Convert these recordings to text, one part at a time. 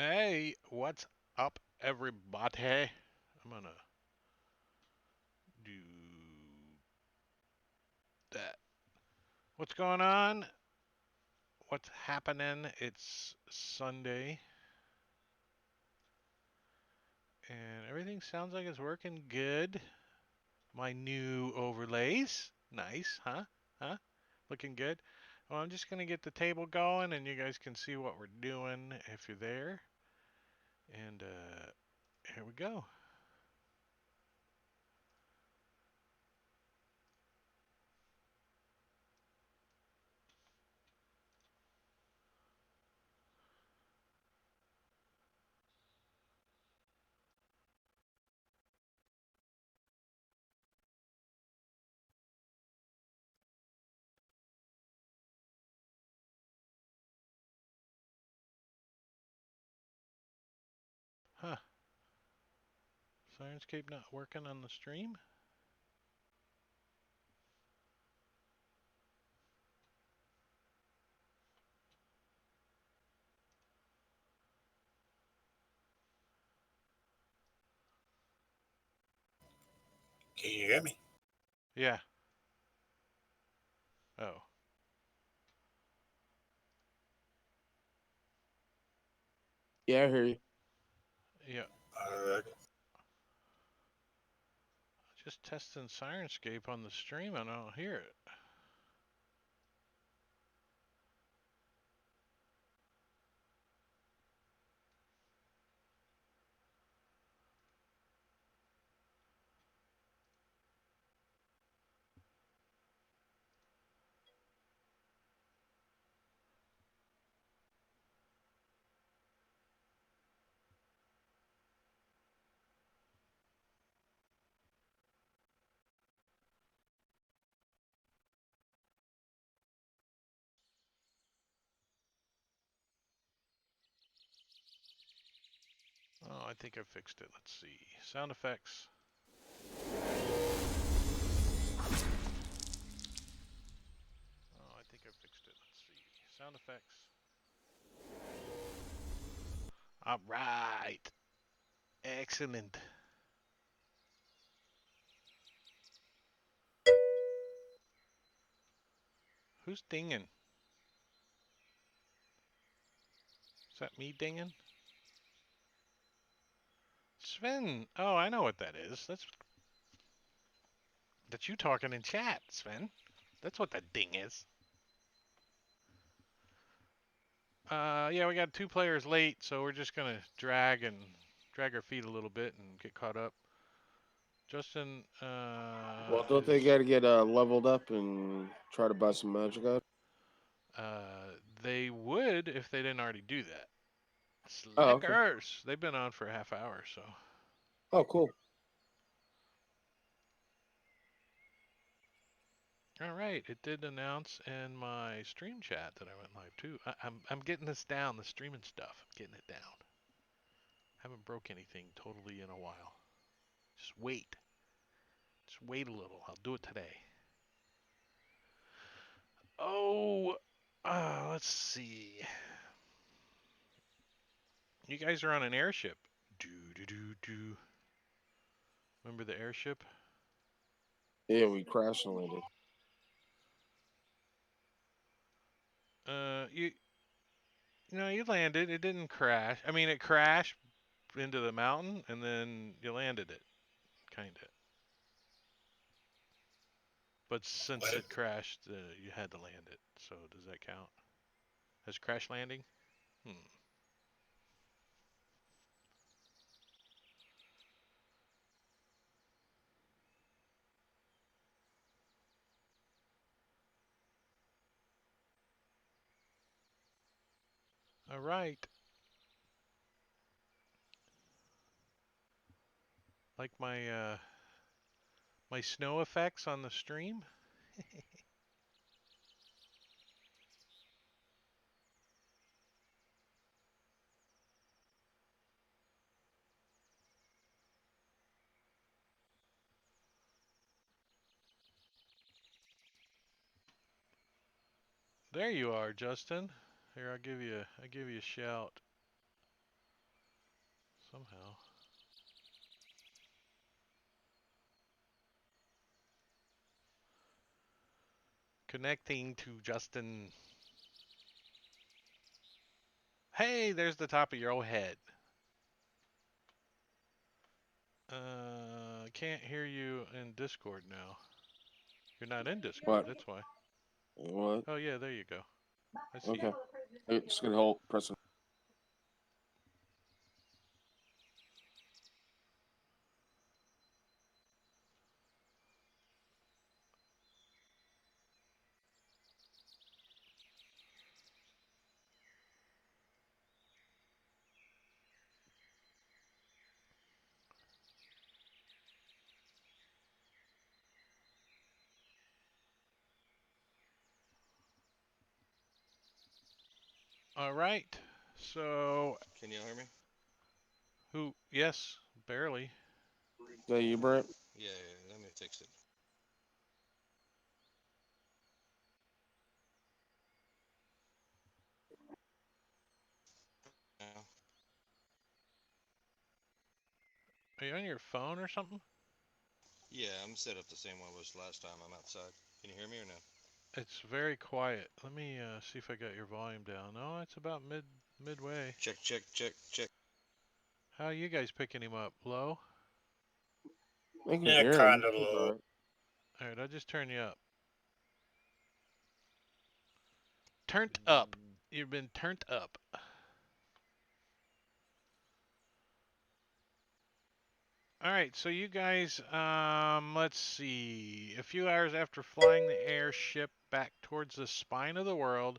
Hey, what's up, everybody? I'm gonna do that. What's going on? What's happening? It's Sunday, and everything sounds like it's working good. My new overlays, nice, huh? Huh? Looking good. Well, I'm just gonna get the table going, and you guys can see what we're doing if you're there. And here we go. Huh? Sirenscape not working on the stream? Can you hear me? Yeah. Oh. Yeah, I hear you. Yeah. Uh, Just testing Sirenscape on the stream and I don't hear it. I think I fixed it. Let's see. Sound effects. Oh, I think I fixed it. Let's see. Sound effects. All right. Excellent. Who's dinging? Is that me dinging? Sven. Oh, I know what that is. That's you talking in chat, Sven. That's what that ding is. Yeah, we got 2 players late, so we're just gonna drag our feet a little bit and get caught up. Justin, Well, don't they got to get leveled up and try to buy some magic items? they would if they didn't already do that. Oh, okay. Slackers. They've been on for a half hour, so. Oh, cool. All right, it did announce in my stream chat that I went live too. I'm getting this down, the streaming stuff. I'm getting it down. Haven't broke anything totally in a while. Just wait. Just wait a little. I'll do it today. Oh, let's see. You guys are on an airship. Do do do do. Remember the airship? Yeah, we crash landed. You no, you landed. It didn't crash. I mean, it crashed into the mountain, and then you landed it, kind of. But since What? it crashed, you had to land it. So does that count as crash landing? All right. Like my snow effects on the stream. There you are, Justin. Here, I'll give you a shout somehow. Connecting to Justin. Hey, there's the top of your old head. Can't hear you in Discord now. You're not in Discord, What? that's why. What? Oh yeah, there you go. I see Okay. you. It's gonna hold. Press it. All right. So, Can you hear me? who? Yes, barely. Is that you, Brent? Yeah, let me fix it. Now? Are you on your phone or something? Yeah, I'm set up the same way I was last time I'm outside. Can you hear me or no? It's very quiet. Let me see if I got your volume down. No, it's about midway. Check, check, check, check. How are you guys picking him up? Low? I can Yeah, hear him. kind of He's low. all right. All right, I'll just turn you up. Turned up. You've been turned up. All right, so you guys, let's see. A few hours after flying the airship back towards the spine of the world,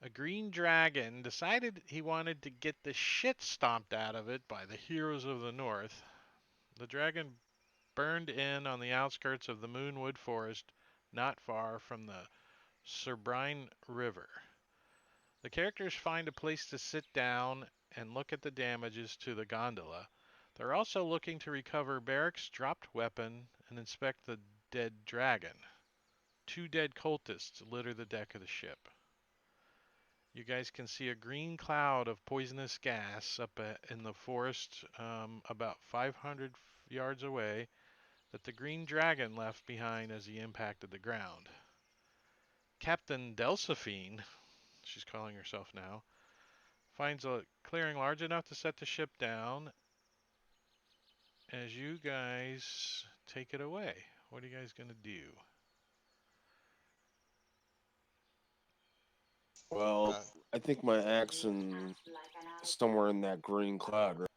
a green dragon decided he wanted to get the shit stomped out of it by the heroes of the North. The dragon burned in on the outskirts of the Moonwood Forest, not far from the Surbrine River. The characters find a place to sit down and look at the damages to the gondola. They're also looking to recover Barrick's dropped weapon and inspect the dead dragon. 2 dead cultists litter the deck of the ship. You guys can see a green cloud of poisonous gas up in the forest about 500 yards away that the green dragon left behind as he impacted the ground. Captain Delphine, she's calling herself now, finds a clearing large enough to set the ship down as you guys take it away. What are you guys going to do? Well, I think my axe and somewhere in that green cloud, right?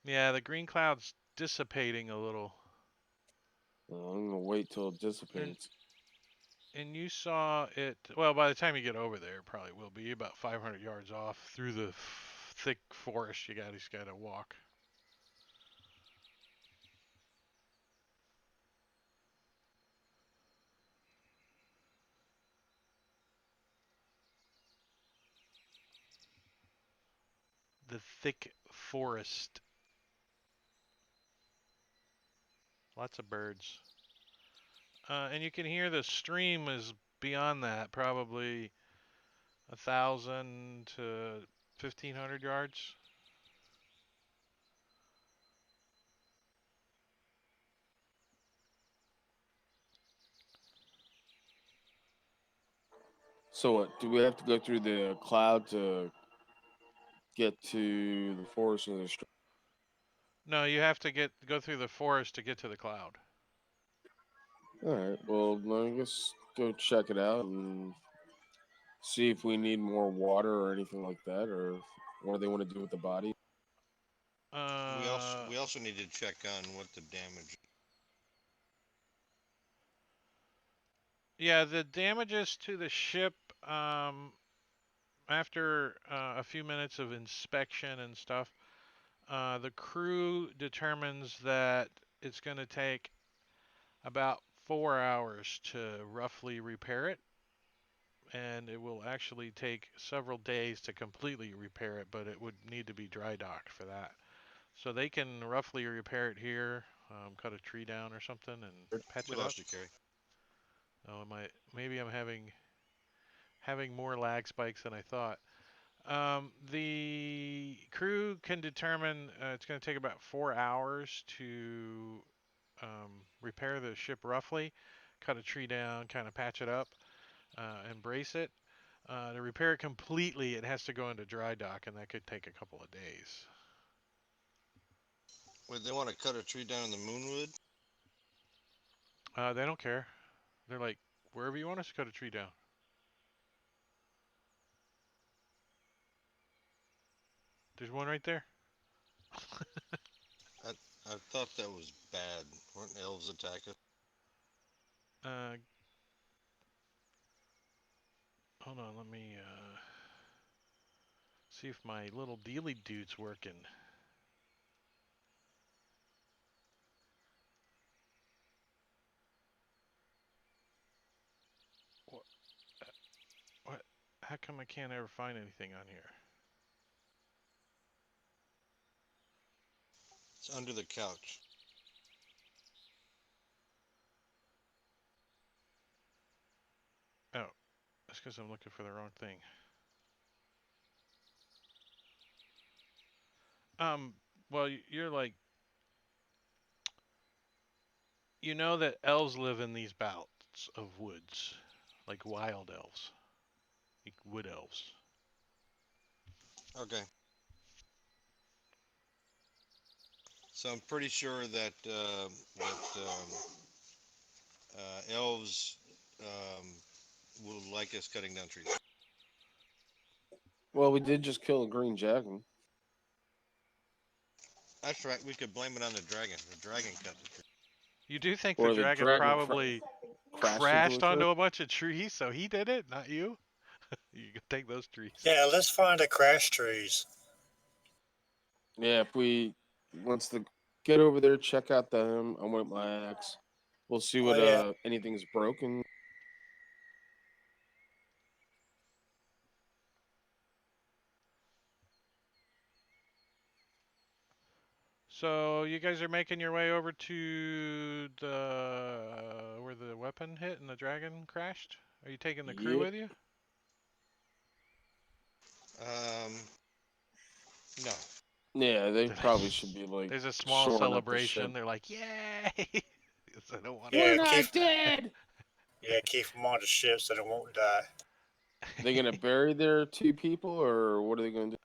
Yeah, the green cloud's dissipating a little. I'm gonna wait till it dissipates. And you saw it, well, by the time you get over there, it probably will be about 500 yards off through the thick forest you guys got to walk. The thick forest. Lots of birds. And you can hear the stream is beyond that, probably 1,000 to 1,500 yards. So what? Do we have to go through the cloud to get to the forest of the stream? No, you have to go through the forest to get to the cloud. All right. Well, I guess go check it out and see if we need more water or anything like that, or what do they want to do with the body. We also need to check on what the damage. Yeah, the damages to the ship, after a few minutes of inspection and stuff, the crew determines that it's going to take about 4 hours to roughly repair it. And it will actually take several days to completely repair it, but it would need to be dry docked for that. So they can roughly repair it here, cut a tree down or something, and patch We it up. lost you, Kerry. Oh, maybe I'm having more lag spikes than I thought. The crew can determine it's going to take about 4 hours to repair the ship roughly, cut a tree down, kind of patch it up, and brace it. To repair it completely, it has to go into dry dock, and that could take a couple of days. Would they want to cut a tree down in the Moonwood? They don't care. They're like, wherever you want us to cut a tree down. There's one right there. I thought that was bad. Weren't elves attacking? Hold on, let me see if my little dealy dude's working. What? How come I can't ever find anything on here? It's under the couch. Oh, that's because I'm looking for the wrong thing. Well, you're like, you know that elves live in these bouts of woods, like wild elves, like wood elves. Okay. So I'm pretty sure that elves will like us cutting down trees. Well, we did just kill a green dragon. That's right. We could blame it on the dragon. The dragon cut the tree. You do think Or the the dragon dragon probably crashed crashed into a onto tree? a bunch of trees, so he did it, not you? You can take those trees. Yeah, let's find the crash trees. Yeah, if we get over there, check out them. I want my axe. We'll see what yeah. anything's broken. So you guys are making your way over to the where the weapon hit and the dragon crashed. Are you taking the crew Yep. with you? No. Yeah, they Did I- probably should be like There's a small shoring up the celebration. ship. They're like, "Yay!" 'Cause I don't want Yeah, We're to. not keep dead. yeah keep them on the ship so they won't die. They gonna bury their 2 people, or what are they gonna do?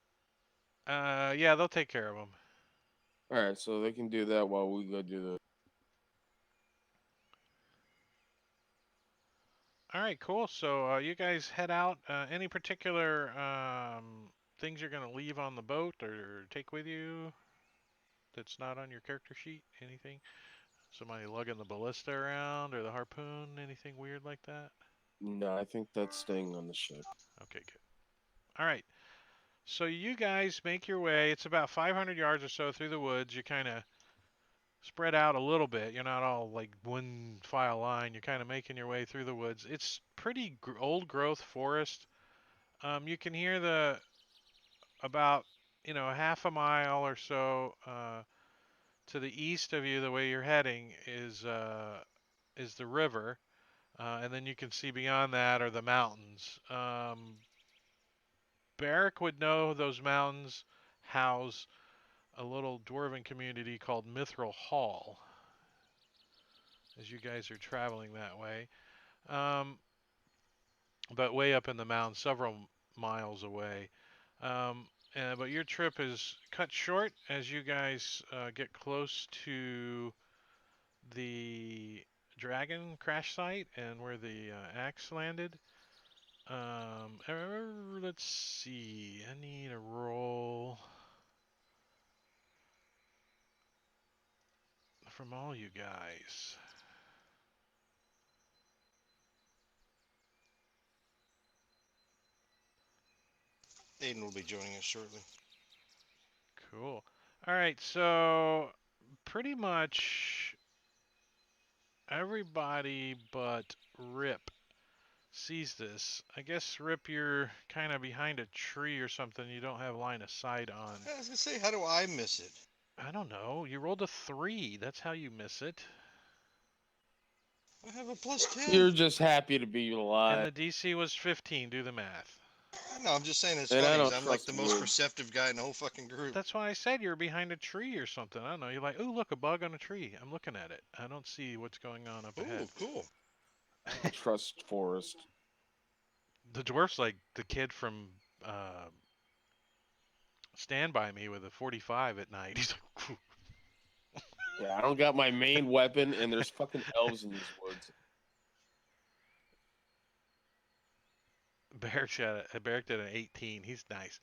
Yeah, they'll take care of them. All right, so they can do that while we go do the. All right, cool. So you guys head out. Any particular things you're gonna leave on the boat or take with you that's not on your character sheet? Anything? Somebody lugging the ballista around or the harpoon? Anything weird like that? No, I think that's staying on the ship. Okay, good. All right. So you guys make your way. It's about 500 yards or so through the woods. You kind of spread out a little bit. You're not all like one file line. You're kind of making your way through the woods. It's pretty old growth forest. You can hear the about half a mile or so to the east of you. The way you're heading is the river, and then you can see beyond that are the mountains. Barrick would know those mountains house a little dwarven community called Mithril Hall. As you guys are traveling that way. But way up in the mountains, several miles away. But your trip is cut short as you guys get close to the dragon crash site and where the axe landed. Let's see. I need a roll from all you guys. Aiden will be joining us shortly. Cool. All right, so pretty much everybody but Rip sees this. I guess Rip, you're kind of behind a tree or something. You don't have line of sight on. I was gonna say, how do I miss it? I don't know. You rolled a 3. That's how you miss it. I have a +10. You're just happy to be And alive. the DC was 15. Do the math. No, I'm just saying it's And I funny. 'Cause don't I'm like trust the most wood. perceptive guy in the whole fucking group. That's why I said you're behind a tree or something. I don't know. You're like, ooh, look, a bug on a tree. I'm looking at it. I don't see what's going on up ahead. Ooh, cool. Trust forest. The dwarf's like the kid from Stand By Me with a 45 at night. He's like, Yeah, I don't got my main weapon, and there's fucking elves in these woods. Barrick did an 18. He's nice.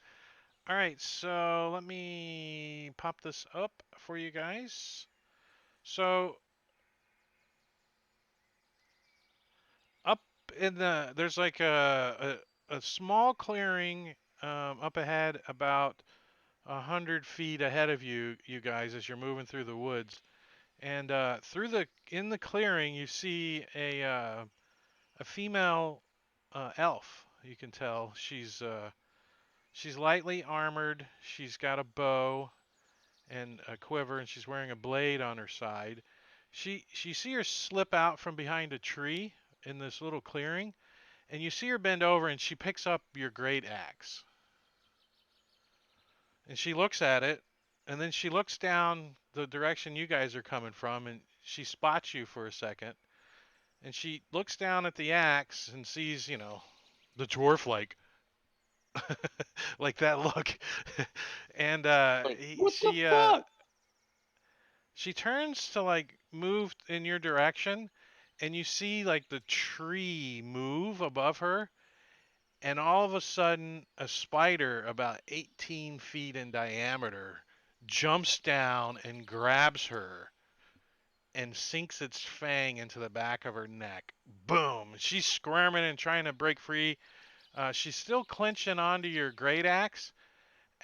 All right, so let me pop this up for you guys. So up in there's like a small clearing up ahead, about 100 feet ahead of you, you guys, as you're moving through the woods. And in the clearing, you see a female elf. You can tell she's lightly armored. She's got a bow and a quiver, and she's wearing a blade on her side. You see her slip out from behind a tree in this little clearing, and you see her bend over, and she picks up your great axe. And she looks at it, and then she looks down the direction you guys are coming from, and she spots you for a second. And she looks down at the axe and sees, the dwarf like that look. And Like, what the fuck? she turns to like move in your direction, and you see like the tree move above her, and all of a sudden a spider about 18 feet in diameter jumps down and grabs her and sinks its fang into the back of her neck. Boom! She's squirming and trying to break free. She's still clenching onto your great axe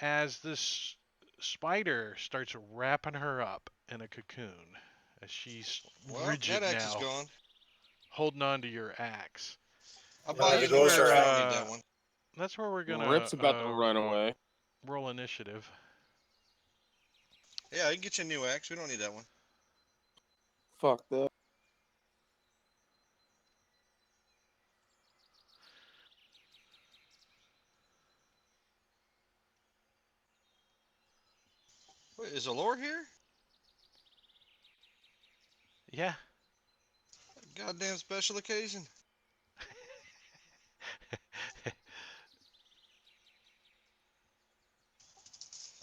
as this spider starts wrapping her up in a cocoon as she's Well, rigid that axe is now, gone. holding onto your axe. I'll Well, buy you you those another are, if I need that one. That's where we're gonna Rip's about to run away. roll initiative. Yeah, I can get you a new axe. We don't need that one. Fuck that. Wait, is Allure here? Yeah. Goddamn special occasion.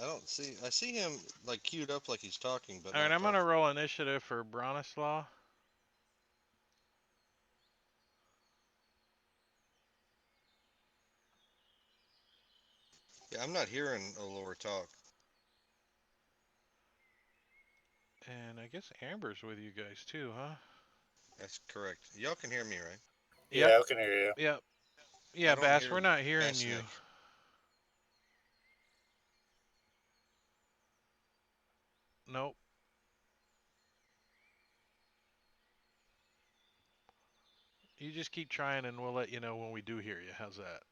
I don't see. I see him like queued up like he's talking, but All right, not I'm gonna talking. roll initiative for Bronislaw. Yeah, I'm not hearing Allure talk. And I guess Amber's with you guys too, huh? That's correct. Y'all can hear me, right? Yep. Yeah, we can hear you. Yep. I Yeah, don't Bass, hear we're not hearing you. Bassnick. Nope. You just keep trying and we'll let you know when we do hear you. How's that?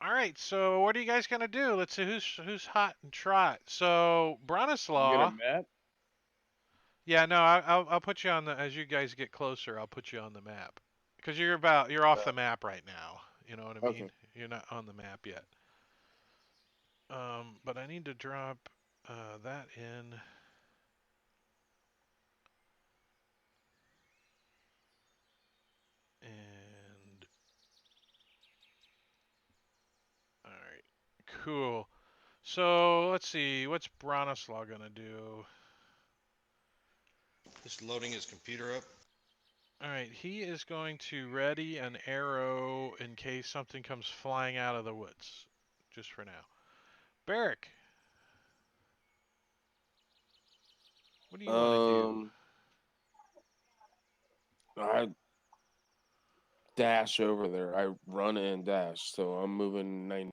All right, so what are you guys gonna do? Let's see who's hot and trot. So You get a Bronislaw. map? Yeah, no, I'll put you on the as you guys get closer. I'll put you on the map because you're off the map right now. You know what I mean? Okay. You're not on the map yet. But I need to drop that in. And all right, cool. So let's see, what's Bronislaw gonna do? Just loading his computer up. All right, he is going to ready an arrow in case something comes flying out of the woods, just for now. Barrick, what do you want to do? I dash over there. I run and dash, so I'm moving 90.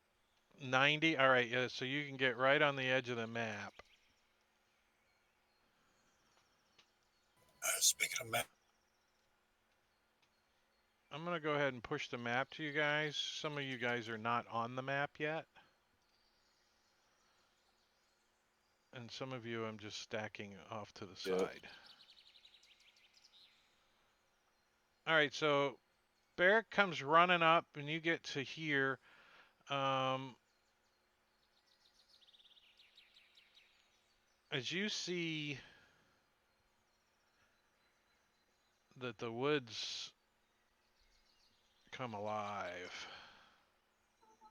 90? All right, yeah, so you can get right on the edge of the map. Speaking of map, I'm going to go ahead and push the map to you guys. Some of you guys are not on the map yet. And some of you I'm just stacking off to the Yep. side. All right, so Barrick comes running up and you get to here. As you see that the woods come alive.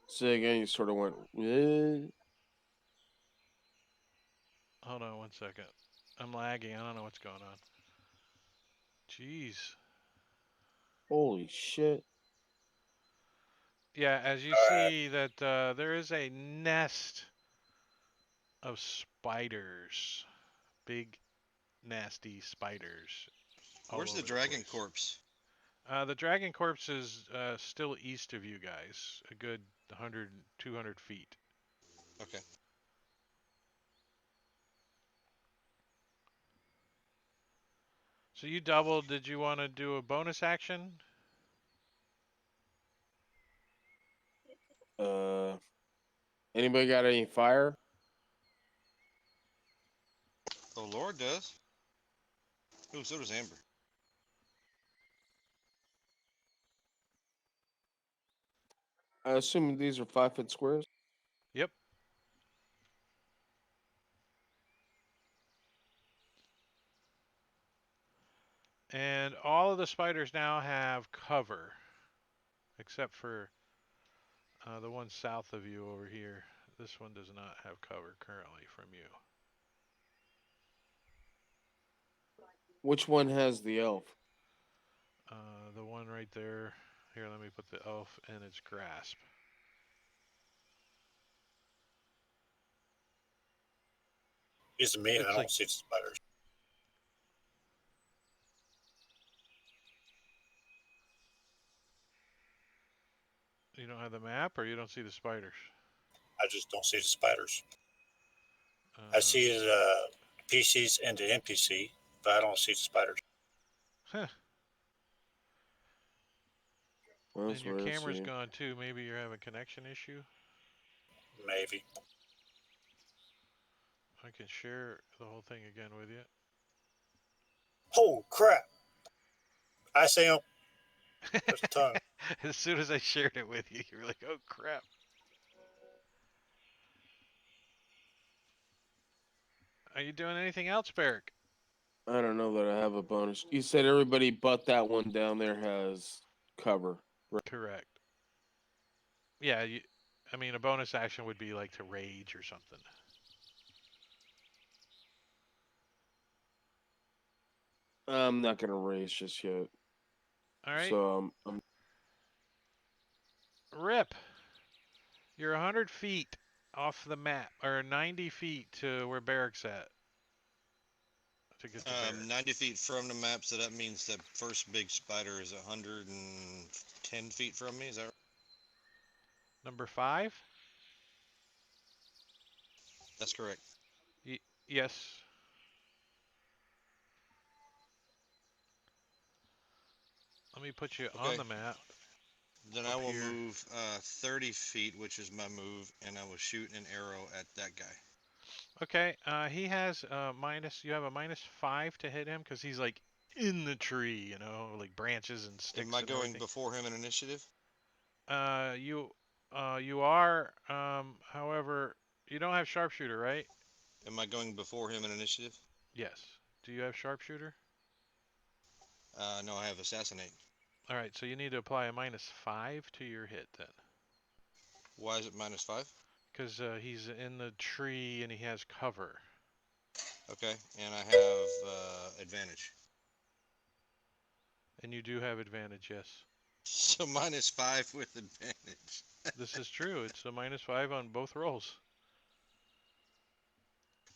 Say again, you sort of went, eh? Hold on 1 second. I'm lagging. I don't know what's going on. Jeez. Holy shit. Yeah, as you Alright. see that there is a nest of spiders. Big, nasty spiders. all Where's the over dragon place. corpse? The dragon corpse is still east of you guys, a good 100, 200 feet. Okay. So you doubled. Did you want to do a bonus action? Anybody got any fire? Oh, Lord does. Oh, so does Amber. I assume these are 5-foot squares. Yep. And all of the spiders now have cover, except for the one south of you over here. This one does not have cover currently from you. Which one has the elf? The one right there. Here, let me put the elf in its grasp. it's me, and It's I like don't see the spiders. you don't have the map, or you don't see the spiders. I just don't see the spiders. Uh, I see the PCs and the NPC, but I don't see the spiders. Huh. Well, And that's your weird, camera's see. gone too. Maybe you're having a connection issue. maybe. I can share the whole thing again with you. Oh crap! I see him. There's a tongue. As soon as I shared it with you, you were like, "Oh crap!" Are you doing anything else, Barrick? I don't know that I have a bonus. You said everybody but that one down there has cover. Correct. Yeah, I mean, a bonus action would be like to rage or something. I'm not gonna raise just yet. All right, So I'm Rip. You're 100 feet off the map, or 90 feet to where Barrick's at. To get to Barrick. 90 feet from the map, so that means that first big spider is 110 feet from me. Is that right? Number 5? That's correct. Yes. Let me put you on Okay. the map. Then Up I will here. move 30 feet, which is my move, and I will shoot an arrow at that guy. Okay, he has you have a -5 to hit him because he's like in the tree, you know, like branches and sticks Am I and going everything. before him in initiative? You are, however, you don't have sharpshooter, right? Am I going before him in initiative? Yes. Do you have sharpshooter? No, I have assassinate. All right, so you need to apply a -5 to your hit then, Why is it -5? because he's in the tree and he has cover. Okay, and I have advantage. And you do have advantage, yes. So -5 with advantage. This is true. It's a -5 on both rolls.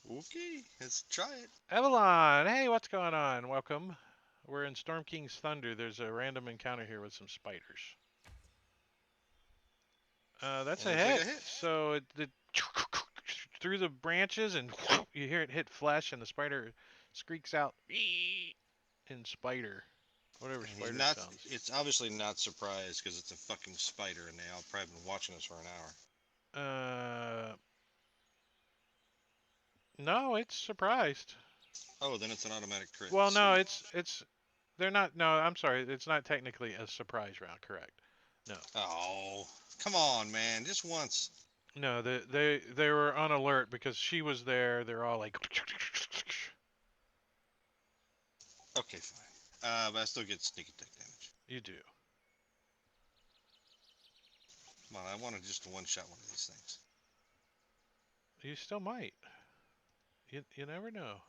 Okay, let's try it. Evelyn, hey, what's going on? Welcome. We're in Storm King's Thunder. There's a random encounter here with some spiders. That's And a looks like hit. a hit. So it through the branches, and you hear it hit flesh, and the spider squeaks out in spider, whatever And spider he's not. sounds. It's obviously not surprised because it's a fucking spider, and they all probably been watching us for an hour. No, it's surprised. Oh, then it's an automatic crit. Well, no, Sweet. they're not. No, I'm sorry. It's not technically a surprise round. Correct. No. Oh, come on, man, just once. No, they were on alert because she was there. They're all like, Okay, fine. But I still get sneak attack damage. you do. Come on, I wanted just to one-shot one of these things. You still might. You never know.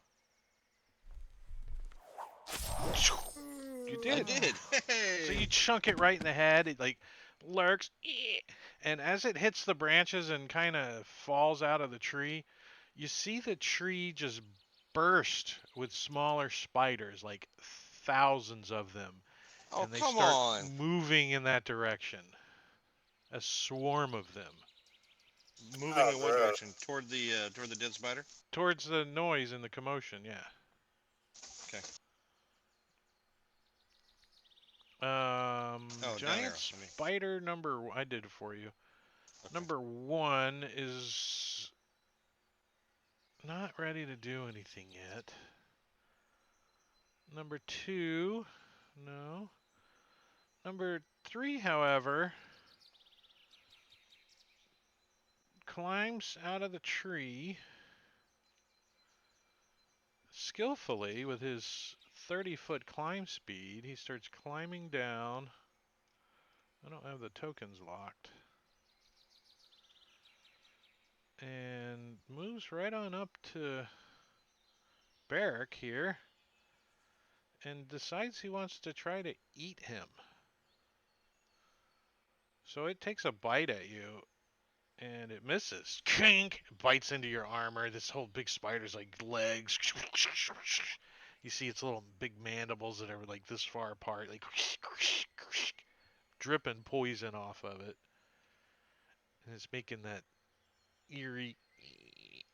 You did. I did. Hey. So you chunk it right in the head. It like lurks, and as it hits the branches and kind of falls out of the tree, you see the tree just burst with smaller spiders, like thousands of them, Oh, and they come start on. moving in that direction. A swarm of them Moving Oh, in what bro. direction? Toward the dead spider? towards the noise and the commotion. Yeah. Okay. Giant down arrow, I mean. spider I did it for you. Okay. Number 1 is not ready to do anything yet. Number 2, no. Number 3, however, climbs out of the tree skillfully with his 30-foot climb speed. He starts climbing down. I don't have the tokens locked. And moves right on up to Barrick here and decides he wants to try to eat him. So it takes a bite at you and it misses. Kink! Bites into your armor. This whole big spider's like legs. You see its little big mandibles that are like this far apart, like dripping poison off of it. And it's making that eerie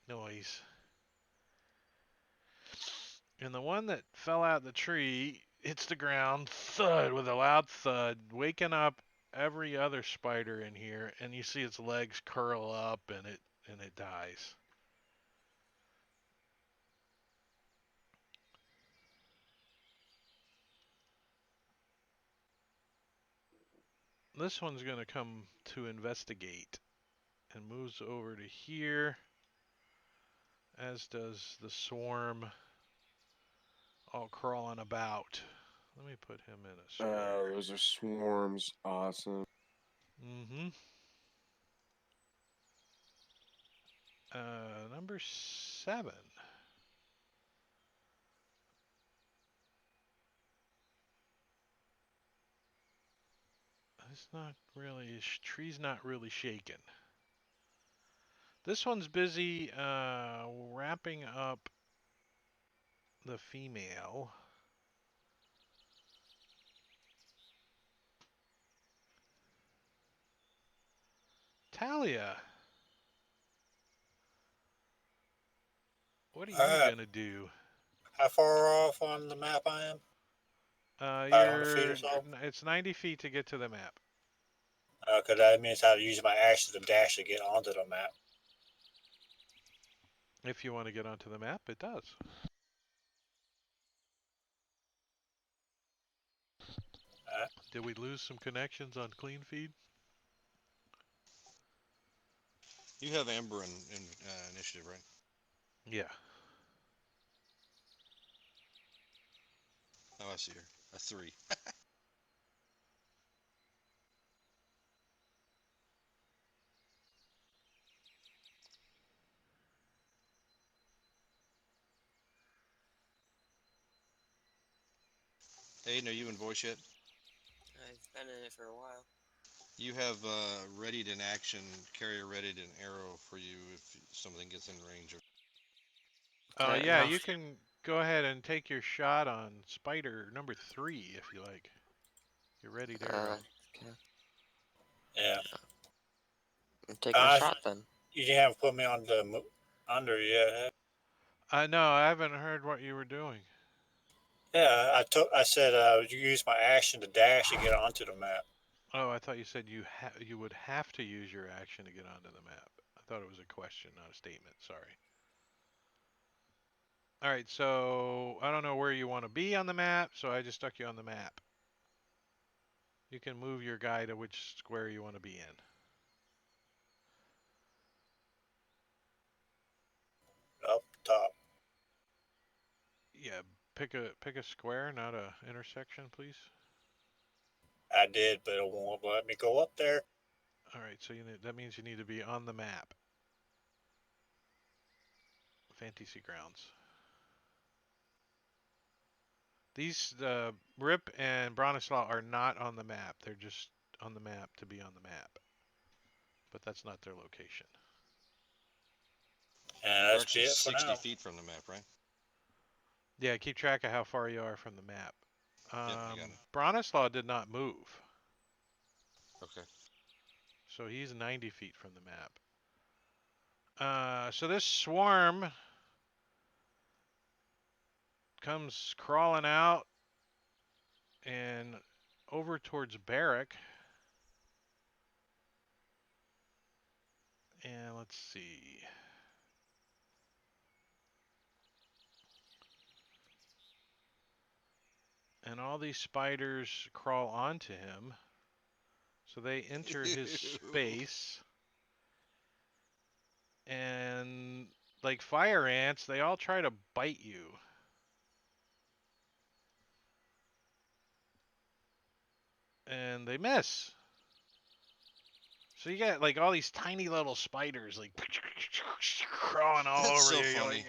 noise. And the one that fell out of the tree hits the ground, thud, with a loud thud, waking up every other spider in here, and you see its legs curl up and it dies. This one's gonna come to investigate and moves over to here, as does the swarm, all crawling about. Let me put him in a square. Those are swarms. Awesome. Mm-hmm. Number 7. It's not really, tree's not really shaking. This one's busy wrapping up the female. Talia, what are you gonna do? How far off on the map I am? 500 feet or so? It's 90 feet to get to the map. Because that means I have to use my action to dash to get onto the map. If you want to get onto the map, it does. Did we lose some connections on clean feed? You have Amber in initiative, right? Yeah. Oh, I see her. A 3. Aiden, are you in voice yet? I've been in it for a while. You have readied in action, carrier readied an arrow for you if something gets in range of. Oh, Yeah, yeah, no. you can go ahead and take your shot on spider number 3 if you like. You're ready to arrow. Okay. Yeah. I'm taking a shot then. You haven't put me on the under yet. No, I haven't heard what you were doing. Yeah, I said you use my action to dash to get onto the map. Oh, I thought you said you would have to use your action to get onto the map. I thought it was a question, not a statement. Sorry. All right, so I don't know where you want to be on the map, so I just stuck you on the map. You can move your guy to which square you want to be in. Up top. Yeah, pick a square, not a intersection, please. I did, but it won't let me go up there. All right, so that means you need to be on the map. Fantasy Grounds. These Rip and Bronislaw are not on the map. They're just on the map to be on the map. But that's not their location. And We're that's actually it for 60 now. feet from the map, right? Yeah, keep track of how far you are from the map. I got it. Bronislaw did not move. Okay. So he's 90 feet from the map. So this swarm comes crawling out and over towards Barrack. And let's see. And all these spiders crawl onto him. So they enter his space. And like fire ants, they all try to bite you. And they miss. So you got like all these tiny little spiders like crawling all That's over so you. You're funny. like,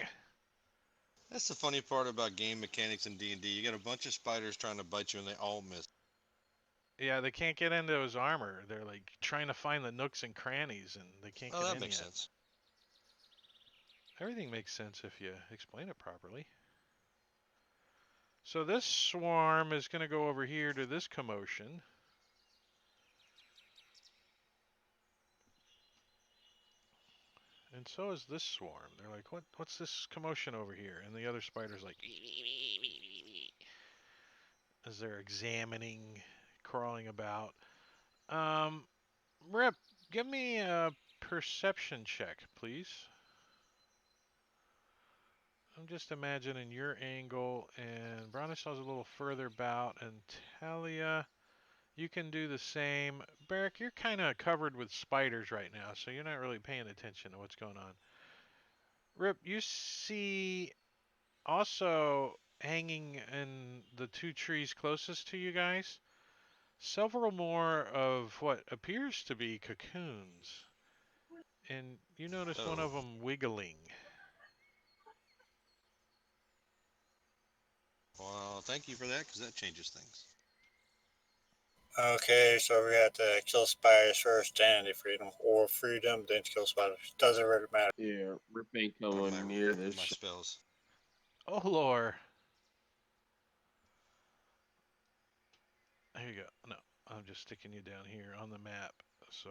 That's the funny part about game mechanics in D&D. You got a bunch of spiders trying to bite you, and they all miss. yeah, they can't get into his armor. They're like trying to find the nooks and crannies, and they can't Oh, get that in makes yet. sense. Everything makes sense if you explain it properly. So this swarm is going to go over here to this commotion. And so is this swarm. They're like, what's this commotion over here? And the other spider's like, as they're examining, crawling about. Rip, give me a perception check, please. I'm just imagining your angle, and Bronislav's a little further about, and Talia, you can do the same. Barrick, you're kind of covered with spiders right now, so you're not really paying attention to what's going on. Rip, you see also hanging in the two trees closest to you guys, several more of what appears to be cocoons. And you notice one Oh. of them wiggling. Well, thank you for that, because that changes things. Okay, so we have to kill spiders first, then they free them, or free them, then kill spiders. Doesn't really matter. Yeah, Rip ain't One of coming near this my shit. spells. Oh, Lord. There you go. No, I'm just sticking you down here on the map. So.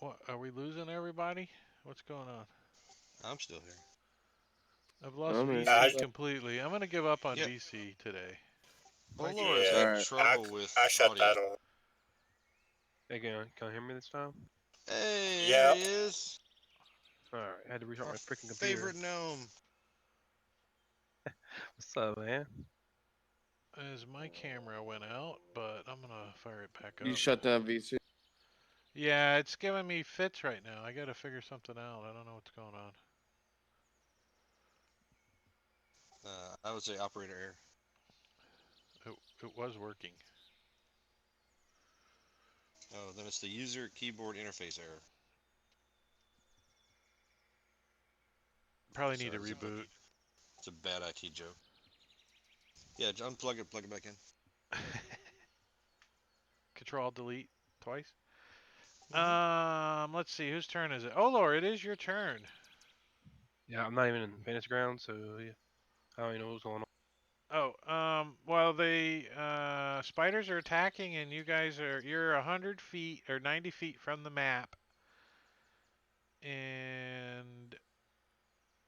What, are we losing everybody? What's going on? I'm still here. I've lost I'm here. VC completely. I'm going to give up on Yep. VC today. Well, My- Laura's Yeah, had Alright. trouble with I shut audio. that off. Hey, can you hear me this time? Hey, Yeah. there he is. Alright, I had to restart Our my freaking computer. favorite gnome. What's up, man? As my camera went out, but I'm going to fire it back up. You shut down VC. Yeah, it's giving me fits right now. I got to figure something out. I don't know what's going on. I would say operator error. It was working. Oh, then it's the user keyboard interface error. Probably Sorry, need to it's a reboot. It's a bad IT joke. Yeah, unplug it, plug it back in. Control Delete twice. Mhm. Let's see, whose turn is it? Oh, Lord, it is your turn. Yeah, I'm not even in Fantasy Ground, so yeah, I don't even know what's going on. Oh, well, the spiders are attacking, and you're 100 feet or 90 feet from the map, and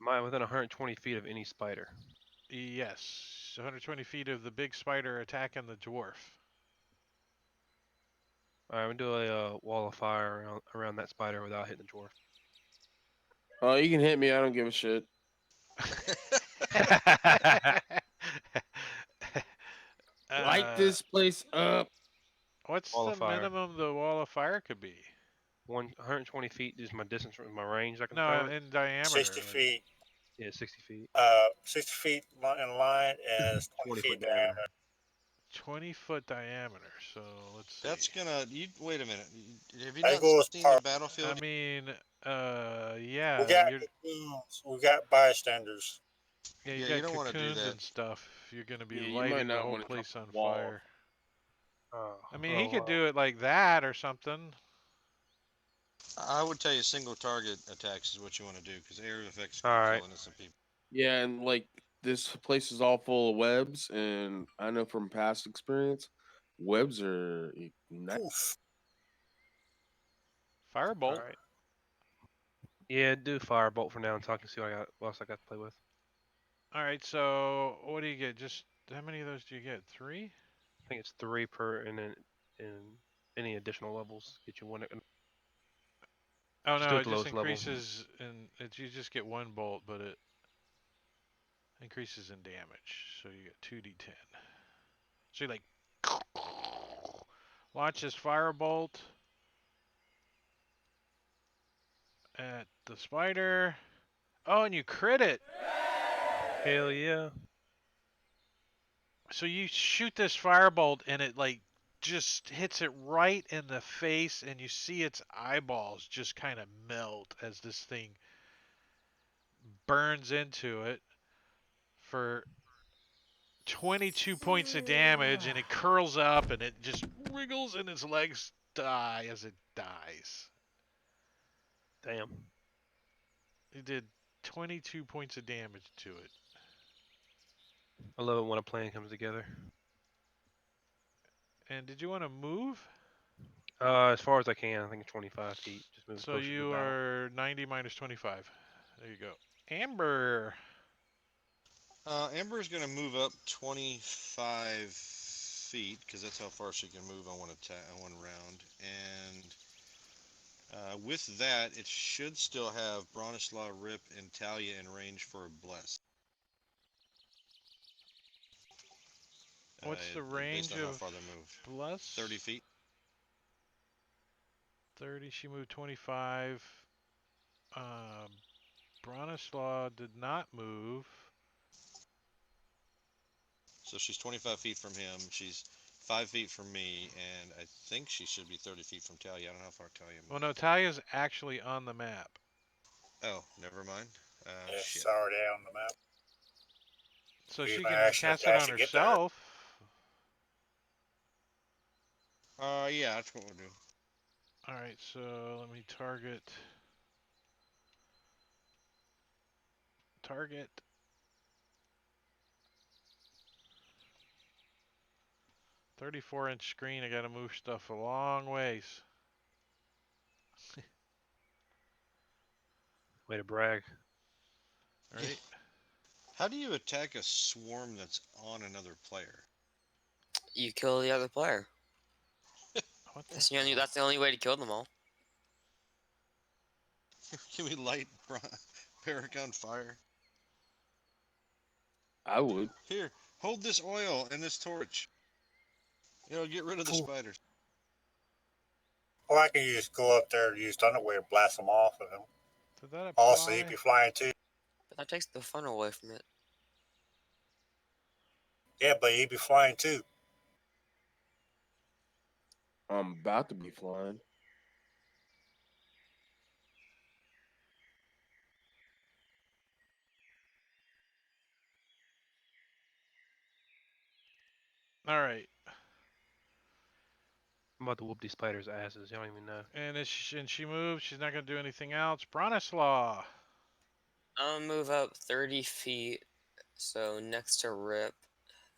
Am I within 120 feet of any spider? yes, 120 feet of the big spider attacking the dwarf. Alright, we do a wall of fire around that spider without hitting the dwarf. Oh, you can hit me. I don't give a shit. Light this place up. What's Wall the of fire. minimum the wall of fire could be? 120 feet is my distance from my range I can No, throw it. in diameter. 60 like- feet. Yeah, 60 feet. 60 feet in line and it's 20 20 feet foot diameter. diameter. 20-foot diameter. So let's see. That's gonna. Wait a minute. Have you That not goes seen par- the battlefield? I mean, We yeah, got you're, cocoons, we got bystanders. yeah, you Yeah, got you don't wanna do cocoons that. and stuff. You're gonna be Yeah, you might lighting the not whole wanna jump place on the wall. fire. Oh, I mean, he could do it like that or something. I would tell you single target attacks is what you want to do because area effects can Alright. kill innocent people. Yeah, and like this place is all full of webs, and I know from past experience, webs are ignite. Poof. Firebolt. Alright. Yeah, do firebolt for now until I can see what else I got to play with. All right, so what do you get? Just how many of those do you get? 3? I think it's 3 per, and then in any additional levels get you one. Oh Just no, do it it at the just lowest level. increases you just get 1 bolt, but it increases in damage. So you get 2d10. So you like launch this firebolt at the spider. Oh, and you crit it. Hell yeah. So you shoot this firebolt and it like just hits it right in the face, and you see its eyeballs just kind of melt as this thing burns into it for 22 points of damage, and it curls up and it just wriggles and its legs die as it dies. Damn. It did 22 points of damage to it. I love it when a plan comes together. And did you want to move? As far as I can, I think 25 feet. Just move So closer to the you battle. are 90 minus 25. There you go. Amber. Amber's gonna move up 25 feet because that's how far she can move on one round, and with that, it should still have Bronislaw, Rip, and Talia in range for a bless. What's the Based range on how of far they move? Bless? 30 feet. 30. She moved 25. Bronislaw did not move. So she's 25 feet from him. She's 5 feet from me, and I think she should be 30 feet from Talia. I don't know how far Talia moved. Well, no, Talia's actually on the map. Oh, never mind. It's Shit. already on the map. So Use she my can action to cast it on dash to get there. herself. Yeah, that's what we'll do. Alright, so let me target. Target. "34-inch screen, I gotta move stuff a long ways." Way to brag. Alright. How do you attack a swarm that's on another player? You kill the other player. What the That's the fuck? only way to kill them all. Can we light Barrack on fire? I would. Here, hold this oil and this torch. Get rid of the Cool. spiders. Or I can just go up there and use Thunderwave and blast them off of him. Did that apply? Also, he'd be flying too. But that takes the fun away from it. Yeah, but he'd be flying too. I'm about to be flying. Alright. I'm about to whoop these spiders' asses. You don't even know. And she moves. She's not gonna do anything else. Bronislaw. I'll move up 30 feet, so next to Rip.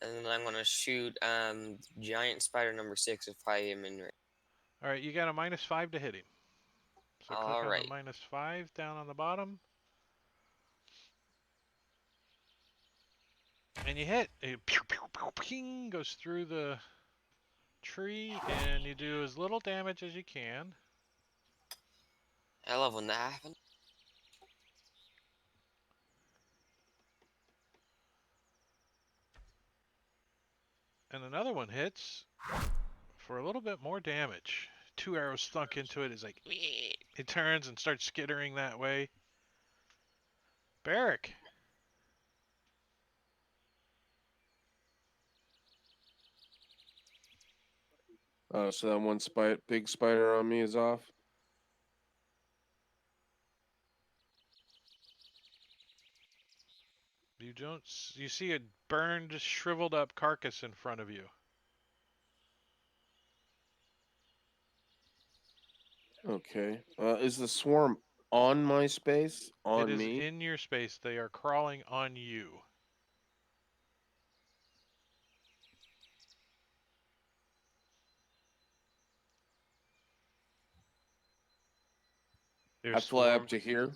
And then I'm gonna shoot giant spider number 6 if I am in range. Alright, you got a -5 to hit him. So click on Alright. the -5 down on the bottom. And you hit. It pew, pew, pew, ping, goes through the tree, and you do as little damage as you can. I love when that happens. And another one hits for a little bit more damage. 2 arrows stunk into it. It's like, it turns and starts skittering that way. Barrack. So that one big spider on me is off. You see a burned, shriveled up carcass in front of you. Okay. Is the swarm on my space? On It is me? in your space. They are crawling on you. There's I fly up swarms. to here.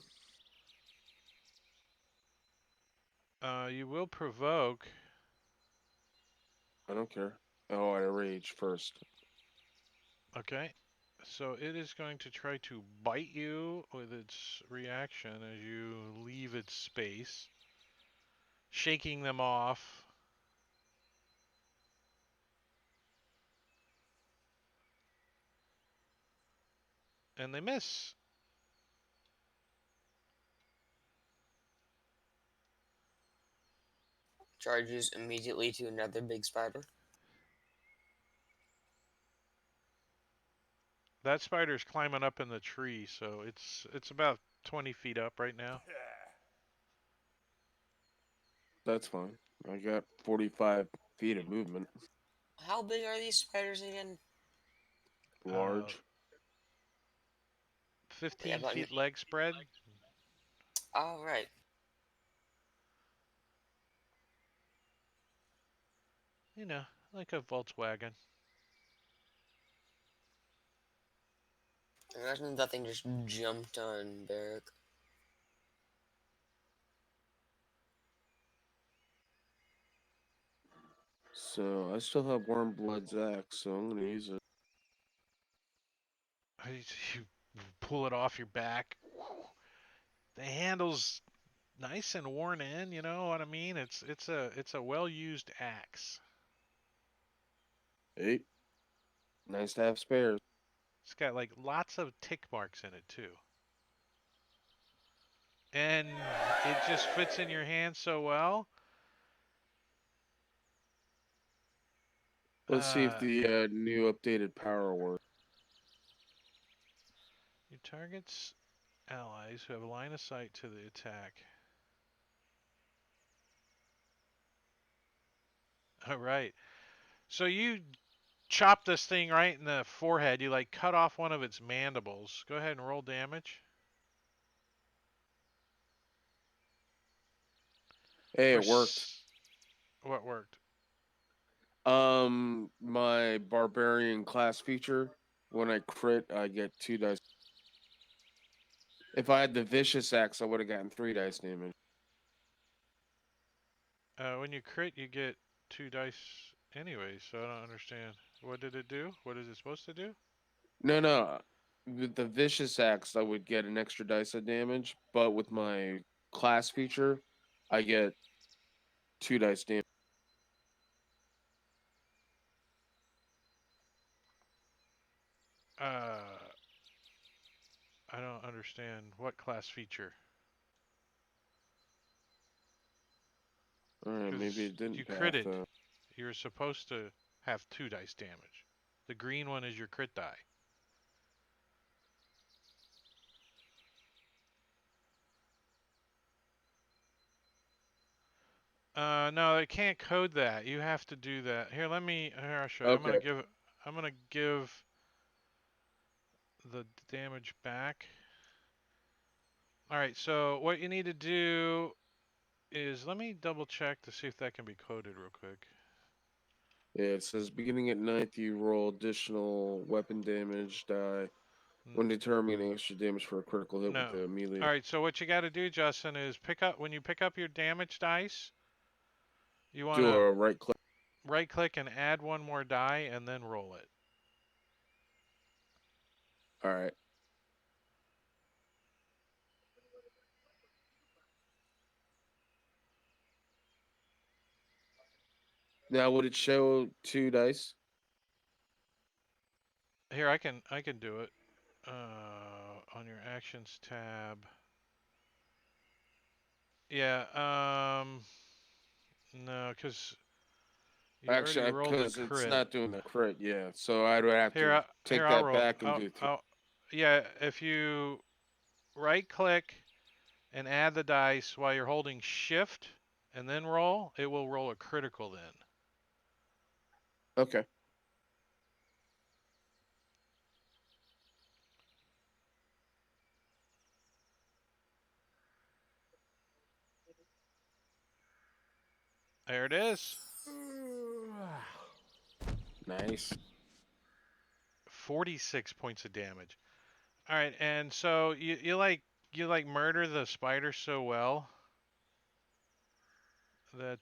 You will provoke. I don't care. Oh, I rage first. Okay. So it is going to try to bite you with its reaction as you leave its space, shaking them off. And they miss. Charges immediately to another big spider. That spider's climbing up in the tree, so it's about 20 feet up right now. That's fine. I got 45 feet of movement. How big are these spiders again? Large. 15 but feet leg spread. Alright. You know, like a Volkswagen. Imagine that thing just jumped on Barrack. So I still have Warm Blood's axe, so I'm gonna use it. You pull it off your back. The handle's nice and worn in. You know what I mean? It's a well used axe. Hey, nice to have spares. It's got like lots of tick marks in it too. And it just fits in your hand so well. Let's see if the new updated power works. Your target's allies who have line of sight to the attack. All right. So you chop this thing right in the forehead. You like cut off one of its mandibles. Go ahead and roll damage. Hey, For it worked. What worked? My barbarian class feature, when I crit, I get 2 dice. If I had the vicious axe, I would have gotten 3 dice damage. When you crit, you get 2 dice anyway, so I don't understand. What did it do? What is it supposed to do? No. With the vicious axe, I would get an extra dice of damage, but with my class feature, I get 2 dice damage. I don't understand. What class feature? Alright, 'Cause maybe it didn't you pass critted. the... You're supposed to have 2 dice damage. The green one is your crit die. No, it can't code that. You have to do that. Here, I'll show you. Okay. I'm gonna give the damage back. All right. So what you need to do is let me double check to see if that can be coded real quick. Yeah, it says beginning at 9th, you roll additional weapon damage die when determining extra damage for a critical hit No. with the melee. All right. So what you got to do, Justin, is when you pick up your damage dice, you want Do to a right click. right click and add one more die and then roll it. Alright. Now, would it show 2 dice? Here, I can do it. On your actions tab. Yeah. No, because you already Actually, rolled the because it's crit. not doing the crit, yeah. So I would have to take I'll that roll. back and do 3. Yeah, if you right click and add the dice while you're holding shift and then roll, it will roll a critical then. Okay. There it is. Nice. 46 points of damage. All right, and so you like murder the spider so well that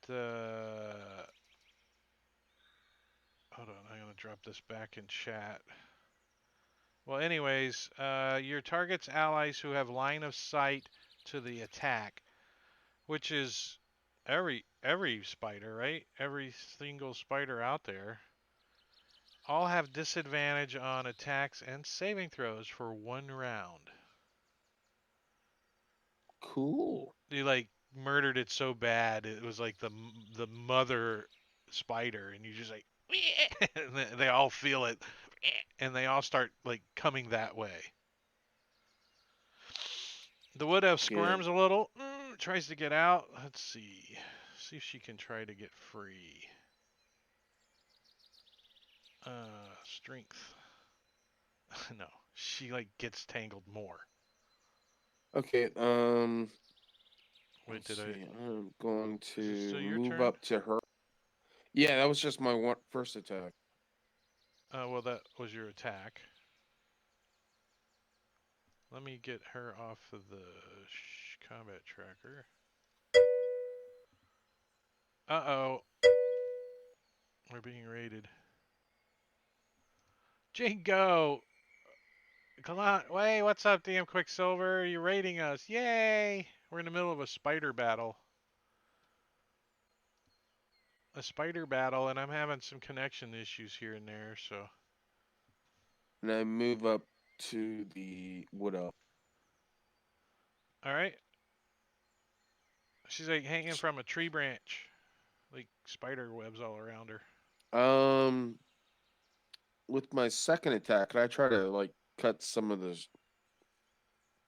hold on, I'm gonna drop this back in chat. Well, anyways, your target's allies who have line of sight to the attack, which is every spider, right? Every single spider out there, all have disadvantage on attacks and saving throws for 1 round. Cool. You like murdered it so bad it was like the mother spider, and you just like and they all feel it, and they all start like coming that way. The wood elf squirms a little, tries to get out. Let's see if she can try to get free. Strength. No, she like gets tangled more. Okay. Wait, Let's did I? see. I'm going Is it to still your move turn? up to her. Yeah, that was just my first attack. Well, that was your attack. Let me get her off of the combat tracker. Uh-oh. We're being raided. Jingo! Come on. Wait, what's up, DM Quicksilver? You're raiding us. Yay! We're in the middle of a spider battle. And I'm having some connection issues here and there, so. And I move up to the wood elf. Alright. She's like hanging from a tree branch. Like spider webs all around her. With my second attack, could I try to like cut some of this,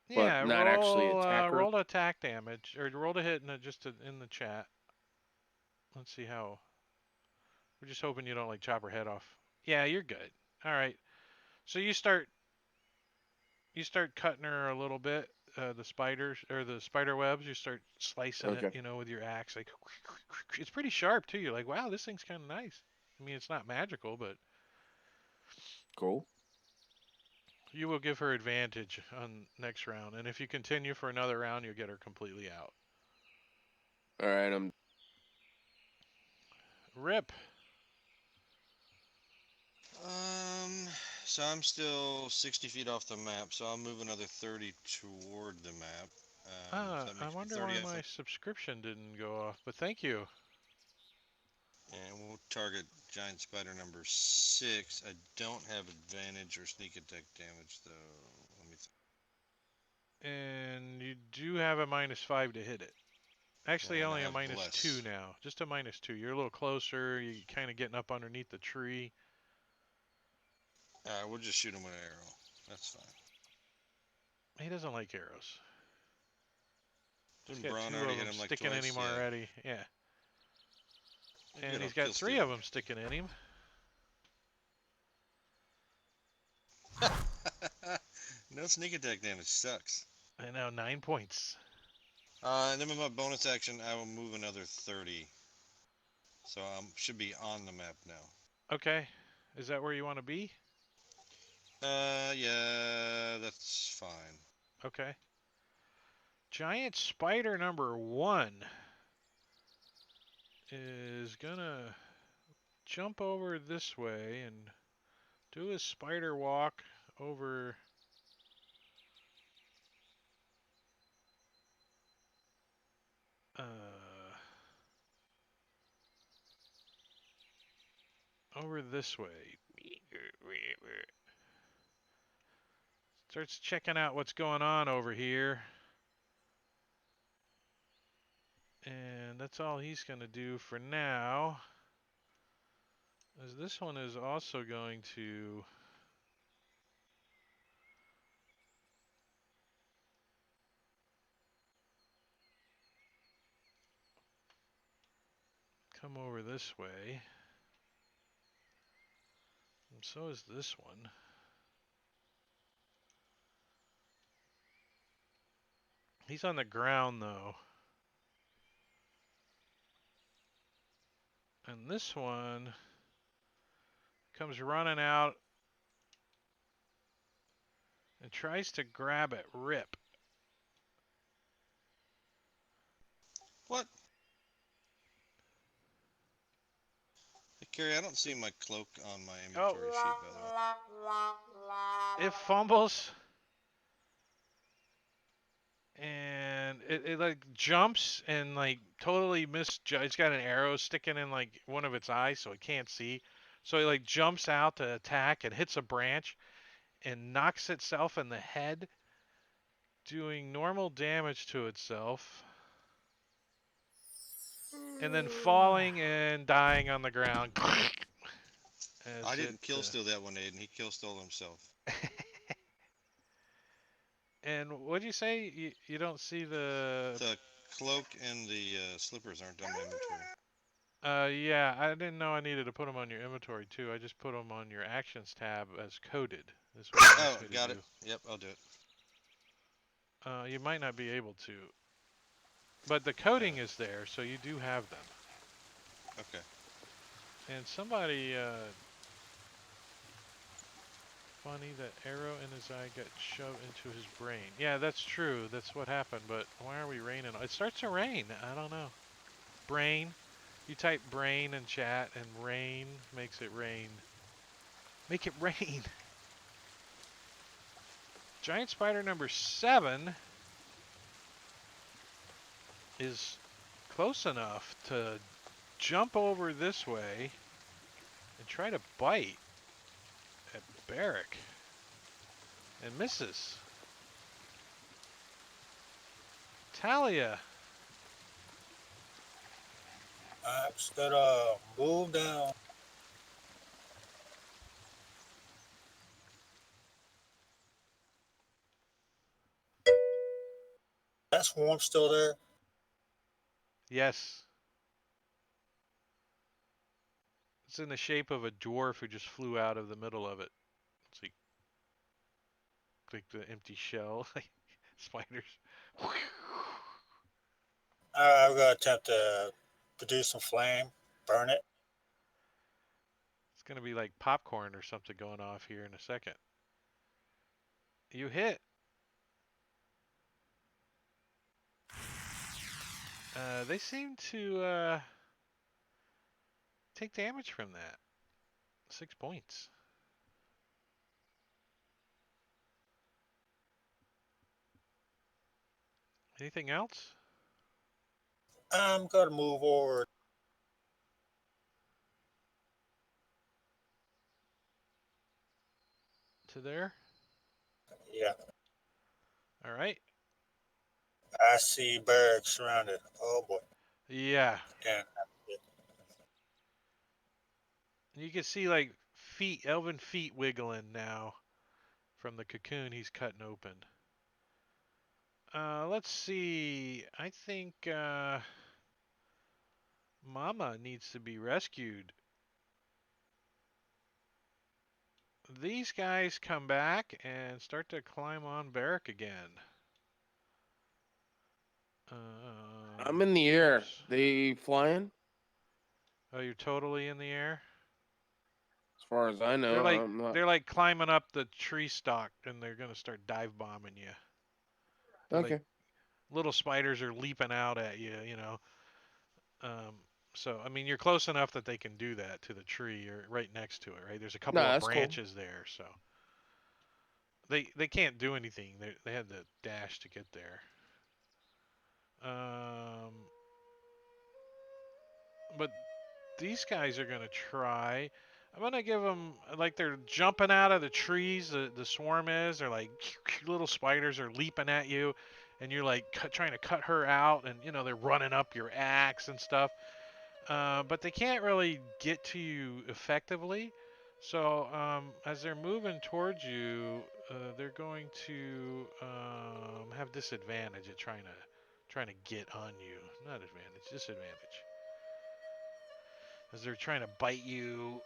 Yeah, but not actually attack her? roll to attack damage, or roll to hit in the chat. Let's see how. We're just hoping you don't like chop her head off. Yeah, you're good. All right. So you start cutting her a little bit. The spiders or the spider webs, you start slicing it, Okay. with your axe. Like it's pretty sharp too. You're like, wow, this thing's kind of nice. I mean, it's not magical, but Cool. you will give her advantage on next round. And if you continue for another round, you'll get her completely out. All right. I'm Rip. So I'm still 60 feet off the map, so I'll move another 30 toward the map. So that I makes me wonder 30, why I my think. subscription didn't go off, but thank you. And we'll target giant spider number 6. I don't have advantage or sneak attack damage, though. Let me And you do have a -5 to hit it. Actually, And I only a have -2 bless. now. Just a -2. You're a little closer. You're kind of getting up underneath the tree. We'll just shoot him with an arrow. That's fine. He doesn't like arrows. He's Didn't got Braun 2 already of hit them him like sticking in twice? him already. Yeah. Good, And I'll he's got kill 3 steal of him. them sticking in him. No sneak attack damage sucks. I know, 9 points. And then with my bonus action, I will move another 30. So I should be on the map now. Okay. Is that where you want to be? Yeah, that's fine. Okay. Giant spider number 1 is gonna jump over this way and do his spider walk over over this way. Starts checking out what's going on over here. And that's all he's going to do for now. As this one is also going to come over this way. And so is this one. He's on the ground though. And this one comes running out and tries to grab at Rip. What? Hey, Carrie, I don't see my cloak on my inventory sheet, by the way. It fumbles. And it like jumps and like totally misjudged. It's got an arrow sticking in like one of its eyes so it can't see. So it like jumps out to attack and hits a branch and knocks itself in the head, doing normal damage to itself. And then falling and dying on the ground. I didn't kill steal that one, Aiden. He kill stole himself. And what'd you say? You don't see the cloak and the slippers aren't on my inventory. Yeah, I didn't know I needed to put them on your inventory too. I just put them on your actions tab as coded. Is what it wants me to got do. it. Yep, I'll do it. You might not be able to, but the coding is there, so you do have them. Okay. And somebody, funny, that arrow in his eye got shoved into his brain. Yeah, that's true. That's what happened. But why are we raining? It starts to rain. I don't know. Brain. You type brain in chat, and rain makes it rain. Make it rain. Giant spider number 7 is close enough to jump over this way and try to bite at Barrack and misses. Talia, I just gotta move down. That swarm still there? yes. It's in the shape of a dwarf who just flew out of the middle of it. It's like the empty shell, like spiders. I'm gonna attempt to produce some flame, burn it. It's gonna be like popcorn or something going off here in a second. You hit. They seem to take damage from that. 6 points. Anything else? I'm gonna move over. To there? Yeah, All right. I see barracks surrounded. Oh boy. Yeah. And You can see like feet, elven feet wiggling now from the cocoon he's cutting open. Let's see. I think Mama needs to be rescued. These guys come back and start to climb on Barrack again. I'm in the air. Oops. They flying? Oh, you're totally in the air? As far as I know, I'm not. They're like climbing up the tree stalk and they're gonna start dive bombing you. They're Okay. like little spiders are leaping out at you, you know. So I mean you're close enough that they can do that to the tree. You're right next to it, right? There's a couple No, of that's cool. branches there, so they can't do anything. They had to dash to get there. But these guys are gonna try. I'm gonna give them like they're jumping out of the trees. The swarm is. They're like little spiders are leaping at you, and you're like trying to cut her out, and you know they're running up your axe and stuff. But they can't really get to you effectively. So as they're moving towards you, they're going to have disadvantage at trying to get on you. Not advantage, disadvantage. As they're trying to bite you,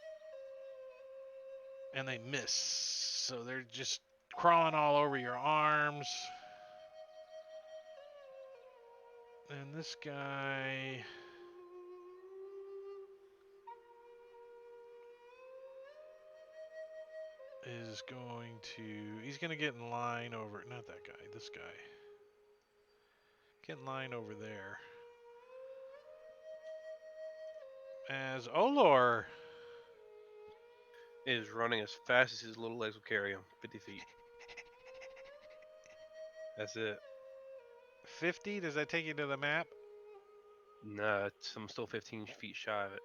and they miss. So they're just crawling all over your arms. And this guy is going to, he's going to get in line over, not that guy, this guy. Get in line over there. As Olor Is running as fast as his little legs will carry him, 50 feet. That's it. 50, does that take you to the map? Nah, I'm still 15 feet shy of it.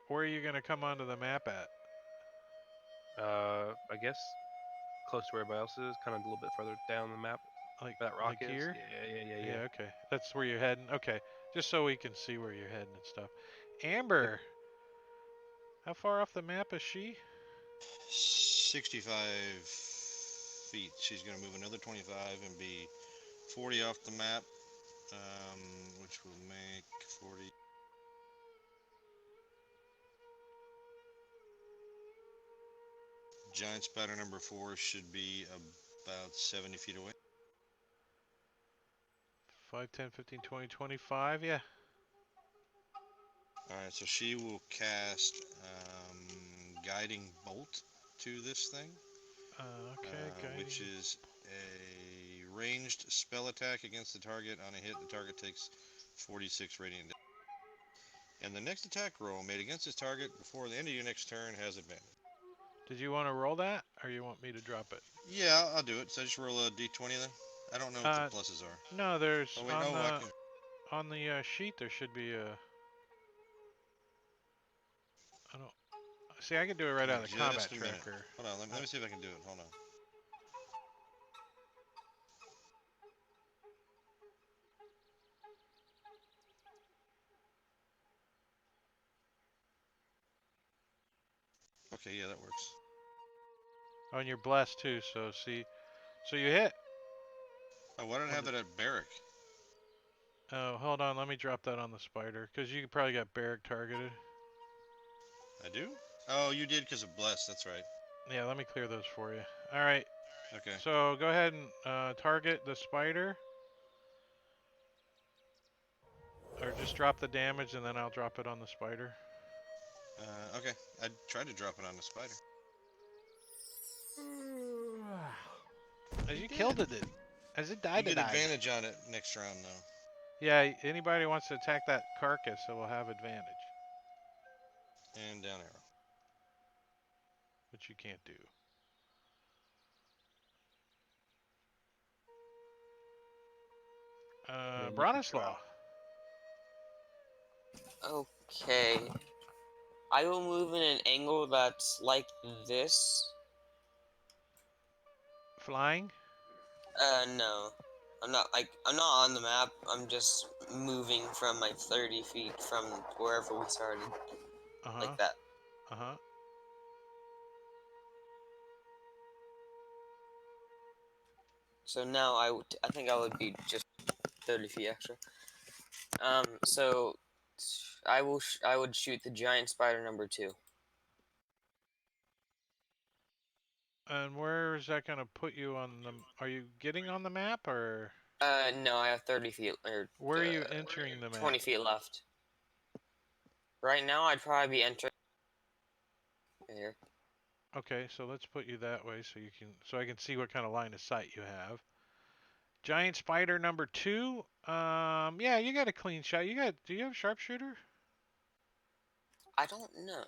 Where are you going to come onto the map at? I guess close to where everybody else is, kind of a little bit further down the map. Like, Where that rock like is. here? Yeah. Yeah, okay. That's where you're heading? Okay. Just so we can see where you're heading and stuff. Amber, how far off the map is she? 65 feet. She's going to move another 25 and be 40 off the map, which will make 40. Giant spider number 4 should be about 70 feet away. 5, 10, 15, 20, 25, yeah. Alright, so she will cast Guiding Bolt to this thing. Okay, Which is a ranged spell attack against the target. On a hit, the target takes 46 radiant damage. And the next attack roll made against this target before the end of your next turn has advantage. Did you want to roll that, or you want me to drop it? Yeah, I'll do it. So I just roll a d20 then? I don't know what the pluses are. No, there's Oh, wait, no, I can. on the sheet there should be a. I don't see. I can do it right out of the combat Just a minute. tracker. Hold on, let me see if I can do it. Hold on. Okay, yeah, that works. Oh, and you're blessed too. So see, so you hit. Oh, why don't I have that at Barrack? Oh, hold on. Let me drop that on the spider because you probably got Barrack targeted. I do? Oh, you did because of Bless. That's right. Yeah, let me clear those for you. All right. Okay. So go ahead and target the spider, or just drop the damage and then I'll drop it on the spider. Okay. I tried to drop it on the spider. As you killed it, as it died, You it get died. advantage on it next round, though. Yeah, anybody who wants to attack that carcass, it will have advantage, And down arrow. which you can't do. Yeah, you can Bronislaw. Okay. I will move in an angle that's like this. Flying? No. I'm not on the map. I'm just moving from like 30 feet from wherever we started. Uh-huh. Like that. Uh-huh. So now I think I would be just 30 feet extra. So I would shoot the giant spider number 2. And where is that going to put you on the... Are you getting on the map, or... No, I have 30 feet, or Where are you entering the map? 20 feet left. Right now, I'd probably be entering here. Okay, so let's put you that way so I can see what kind of line of sight you have. Giant spider number 2. Yeah, you got a clean shot. Do you have sharpshooter? I don't know.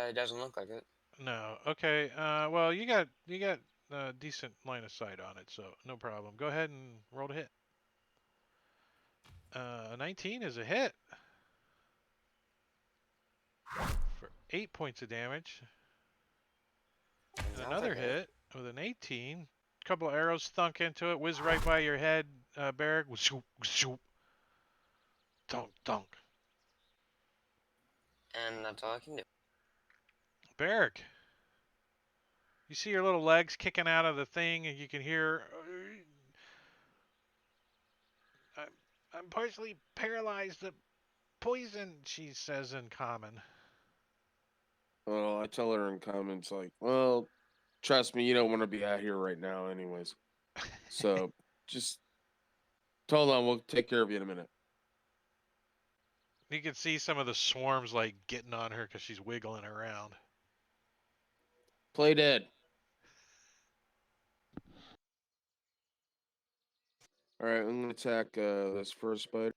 It doesn't look like it. No. Okay. Well, you got a decent line of sight on it, so no problem. Go ahead and roll to hit. A 19 is a hit for 8 points of damage. And another hit with an 18. Couple of arrows thunk into it, whiz right by your head, Barrack. Whoop, whoop. Dunk, dunk. And that's all I can do. Barrack, you see your little legs kicking out of the thing, and you can hear. I'm partially paralyzed. The poison, she says in common. Well, I tell her in comments like, well, trust me, you don't want to be out here right now, anyways. So just hold on, we'll take care of you in a minute. You can see some of the swarms like getting on her because she's wiggling around. Play dead. All right, I'm gonna attack this first spider.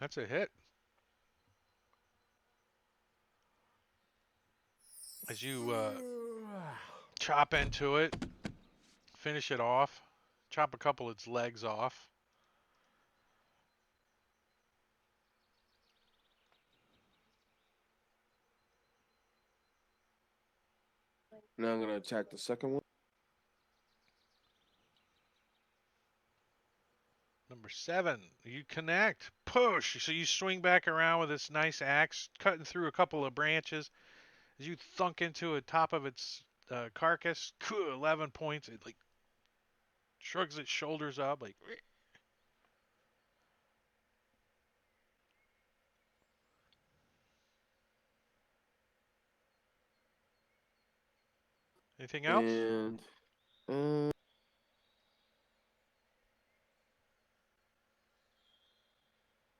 That's a hit. As you chop into it, finish it off, chop a couple of its legs off. Now I'm gonna attack the second one. Number 7, you connect, push. So you swing back around with this nice axe, cutting through a couple of branches. As you thunk into the top of its carcass, 11 points. It like shrugs its shoulders up, like. Anything else? And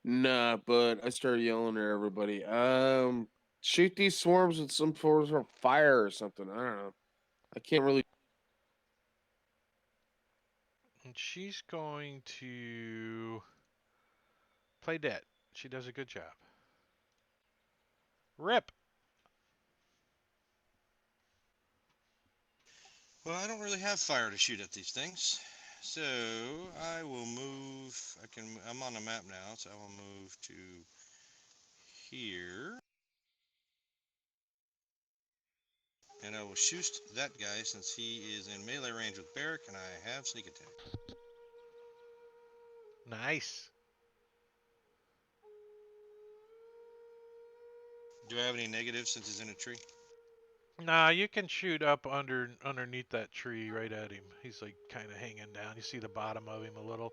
nah, but I started yelling at everybody. shoot these swarms with some sort of fire or something. I don't know. I can't really. And she's going to play dead. She does a good job. Rip. Well, I don't really have fire to shoot at these things. So I will move. I'm on a map now, so I will move to here. And I will shoot that guy since he is in melee range with Barrick and I have sneak attack. Nice. Do I have any negatives since he's in a tree? Nah, you can shoot up underneath that tree right at him. He's like kind of hanging down. You see the bottom of him a little.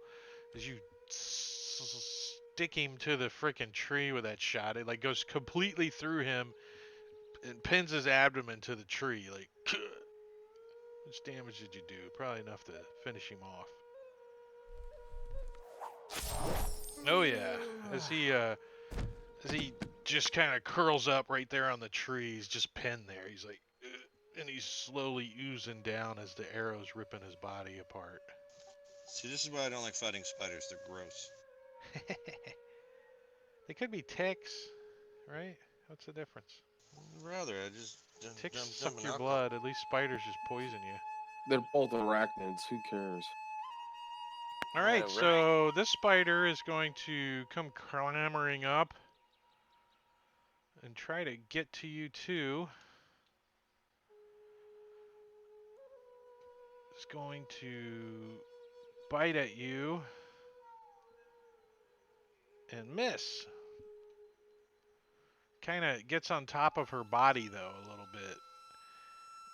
As you stick him to the freaking tree with that shot, it like goes completely through him and pins his abdomen to the tree. Like, how much damage did you do? Probably enough to finish him off. Oh yeah, as he just kind of curls up right there on the tree. He's just pinned there. He's like, and he's slowly oozing down as the arrows ripping his body apart. See, this is why I don't like fighting spiders. They're gross. They could be ticks, right? What's the difference? Rather, I just Ticks I'm suck dumping your alcohol. blood. At least spiders just poison you. They're both arachnids. Who cares? All right, Rip. so this spider is going to come clambering up and try to get to you too. It's going to bite at you and miss. Kind of gets on top of her body though a little bit,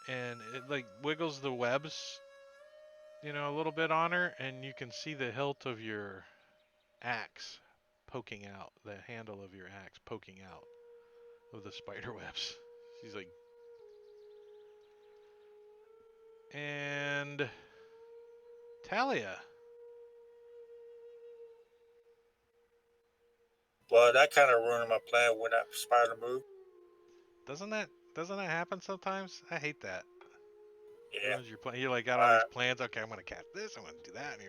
and it like wiggles the webs, you know, a little bit on her, and you can see the hilt of your axe poking out, the handle of your axe poking out of the spider webs. She's like, and Talia. Well, that kind of ruined my plan when that spider moved. Doesn't that happen sometimes? I hate that. Yeah. Ruins your plan. You like got all these plans. Okay, I'm gonna cast this. I'm gonna do that,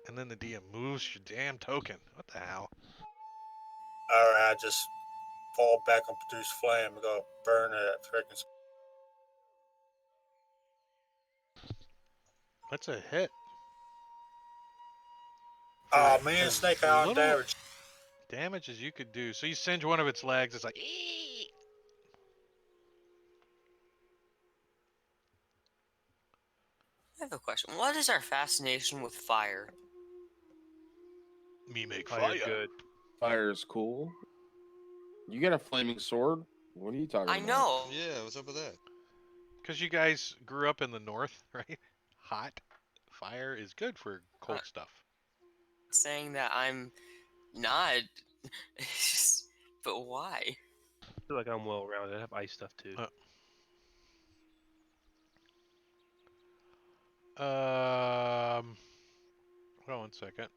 and then the DM moves your damn token. What the hell? All right, I just fall back and produce flame and go burn that freaking. That's a hit. Oh For man, as snake eye on little damage. damage as you could do. So you singe one of its legs. It's like, "Eee!" I have a question. What is our fascination with fire? Me make Fire fire. good. Fire is cool. You got a flaming sword? What are you talking I about? know. Yeah, what's up with that? Because you guys grew up in the north, right? Hot. Fire is good for cold stuff. Saying that I'm not. It's just, but why? I feel like I'm well rounded. I have ice stuff too. Hold on one second.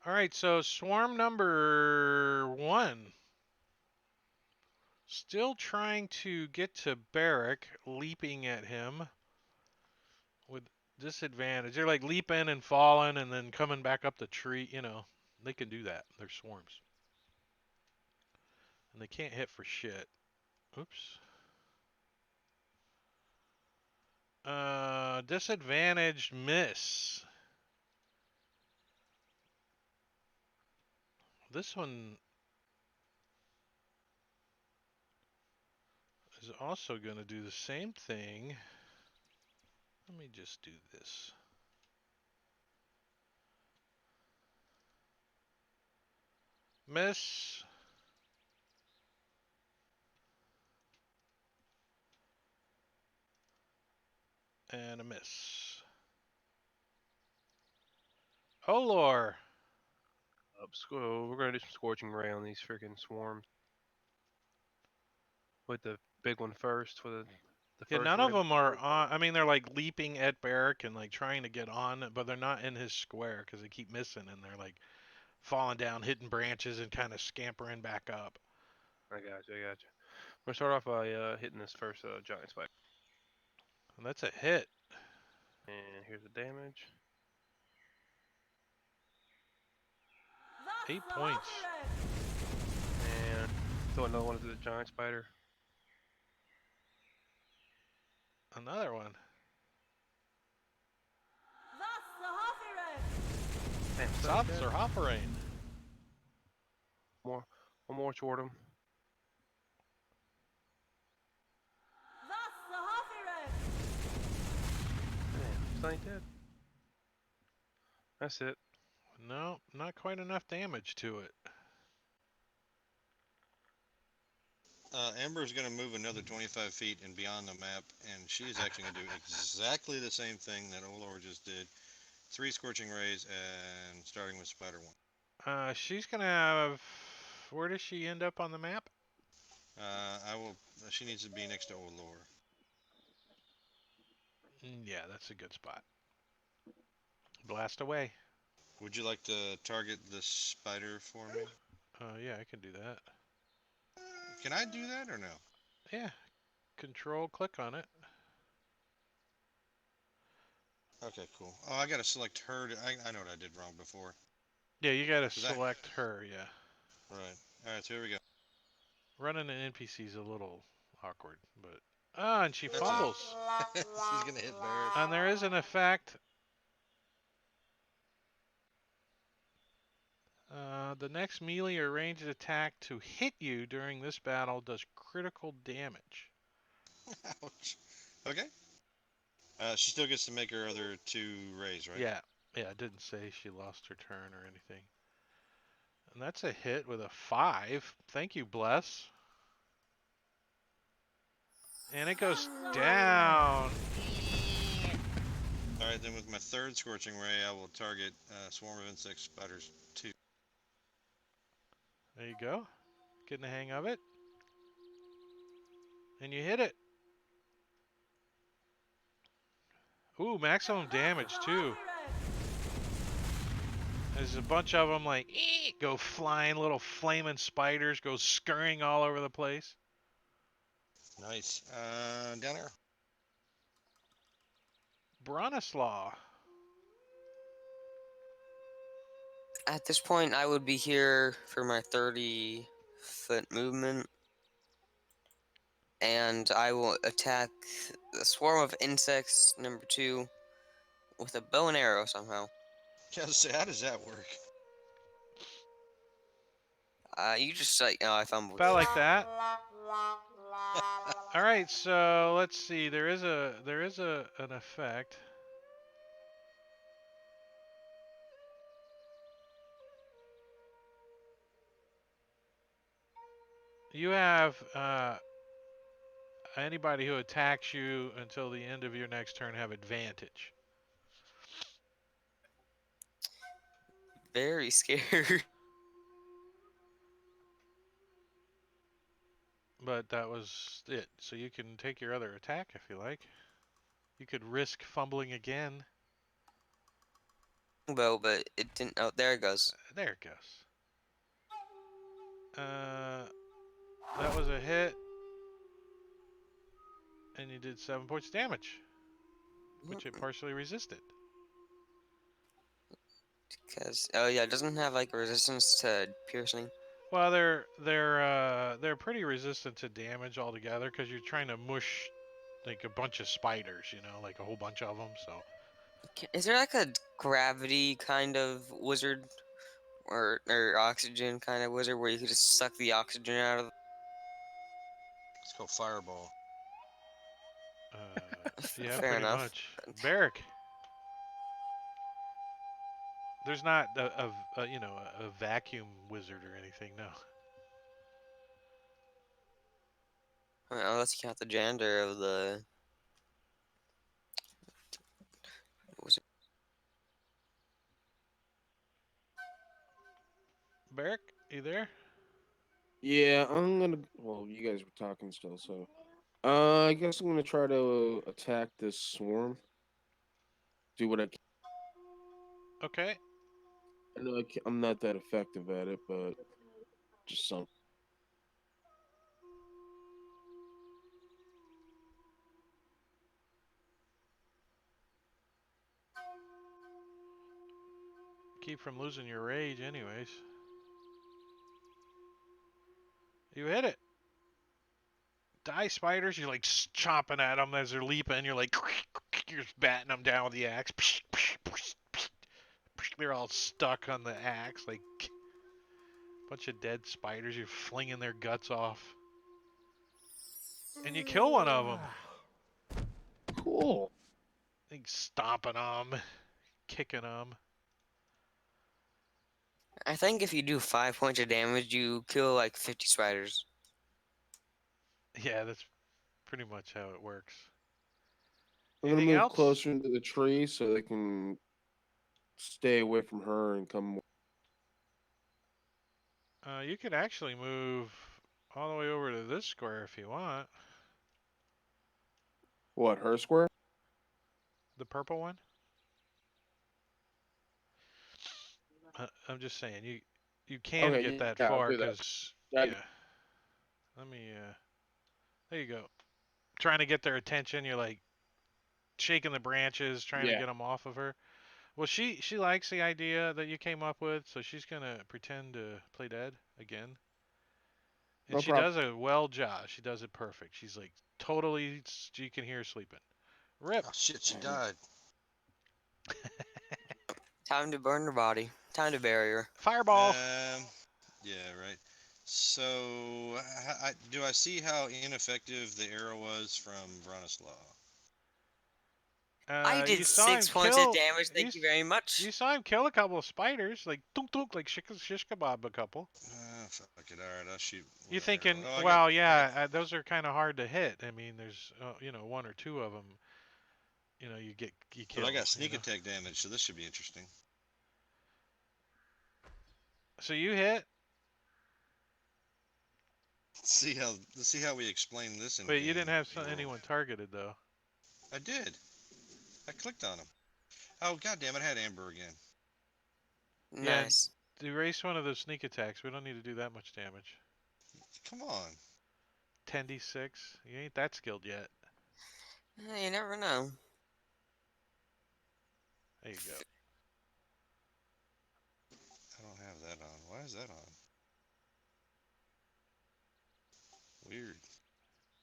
All right, so swarm number 1. Still trying to get to Barrick, leaping at him with disadvantage. They're like leaping and falling and then coming back up the tree. You know, they can do that. They're swarms. And they can't hit for shit. Oops. Disadvantaged miss. This one is also going to do the same thing. Let me just do this. Miss. And a miss. Olor. We're gonna do some scorching ray on these freaking swarms. With the big one first. For the Yeah, first none of rib. them are on. I mean, they're like leaping at Barrick and like trying to get on, but they're not in his square because they keep missing and they're like falling down, hitting branches, and kind of scampering back up. I got you. I got you. We're gonna start off by hitting this first giant spider. And that's a hit. And here's the damage. 8 points. And throw another one to the giant spider. Another one. Damn, Sops dead. are hoppering. One more toward him. Damn, still ain't dead. That's it. No, not quite enough damage to it. Amber's going to move another 25 feet and beyond the map, and she's actually going to do exactly the same thing that Olor just did. 3 Scorching Rays, and starting with Spider 1. She's gonna have. Where does she end up on the map? She needs to be next to Olor. Yeah, that's a good spot. Blast away. Would you like to target the spider for me? Yeah, I can do that. Can I do that or no? Yeah. Control, click on it. Okay, cool. Oh, I gotta select her. I know what I did wrong before. Yeah, you gotta Is that- select her, yeah. Right. Alright, so here we go. Running an NPC is a little awkward, but... and she That's it. fumbles. She's gonna hit Barrett. And there is an effect. The next melee or ranged attack to hit you during this battle does critical damage. Ouch. Okay. She still gets to make her other 2 rays, right? Yeah, it didn't say she lost her turn or anything. And that's a hit with a 5. Thank you, Bless. And it goes down. Alright, then with my 3rd Scorching Ray, I will target Swarm of Insect Spiders 2. There you go. Getting the hang of it. And you hit it. Ooh, maximum damage too. There's a bunch of them like go flying, little flaming spiders go scurrying all over the place. Nice. Down there. Bronislaw. At this point, I would be here for my 30-foot movement. And I will attack the swarm of insects, number 2, with a bow and arrow somehow. How does that work? You just like, oh, I fumbled. About like that. All right, so let's see. There is an effect. You have anybody who attacks you until the end of your next turn have advantage. Very scared. But that was it. So you can take your other attack if you like. You could risk fumbling again. Well, but it didn't. Oh, there it goes. There it goes. That was a hit. And you did 7 points damage, which it partially resisted. Because oh yeah, it doesn't have like resistance to piercing. Well, they're pretty resistant to damage altogether because you're trying to mush like a bunch of spiders, you know, like a whole bunch of them. So Is there like a gravity kind of wizard, or oxygen kind of wizard where you could just suck the oxygen out of? It's called Fireball. yeah, Fair pretty enough. much. Barrick. There's not a vacuum wizard or anything, no. I mean, unless you count the janitor of the. What was it? Barrick, you there? Yeah, I'm gonna. Well, you guys were talking still, so I guess I'm gonna try to attack this swarm. Do what I can. Okay. I know I'm not that effective at it, but just some. keep from losing your rage, anyways. You hit it. Die, spiders. You're like chomping at them as they're leaping. You're like, you're just batting them down with the axe. They're all stuck on the axe, like bunch of dead spiders. You're flinging their guts off. And you kill one of them. Cool. Like stomping them, kicking them. I think if you do 5 points of damage, you kill like 50 spiders. Yeah, that's pretty much how it works. I'm gonna Anything move else? closer into the tree so they can stay away from her and come. You could actually move all the way over to this square if you want. What, her square? The purple one. I'm just saying you can Okay, get that yeah, I'll far do that. because Yeah. yeah. Let me there you go. Trying to get their attention. You're like shaking the branches, trying to Yeah. get them off of her. Well, she likes the idea that you came up with, so she's gonna pretend to play dead again. And No she problem. does a well job. She does it perfect. She's like totally. You can hear her sleeping. Rip. Oh shit, she died. Time to burn her body. Time to bury her. Fireball. Yeah, right. So, do I see how ineffective the arrow was from Bronislaw? I You did saw 6 him points kill. of damage. Thank you very much. You saw him kill a couple of spiders, like tunk tunk, like shish kebab a couple. Fuck it. All right, I'll shoot. You with thinking? arrow. Oh, Well, I yeah, got- those are kind of hard to hit. I mean, there's one or two of them. You kill. but I got sneak you know? attack damage, so this should be interesting. So you hit. Let's see how we explain this. In Wait, you game. didn't have Roll. anyone targeted though. I did. I clicked on him. Oh god damn it! I had Amber again. Yeah. Nice. Erase one of those sneak attacks. We don't need to do that much damage. Come on. 10d6. You ain't that skilled yet. You never know. There you go. I don't have that on. Why is that on? Weird.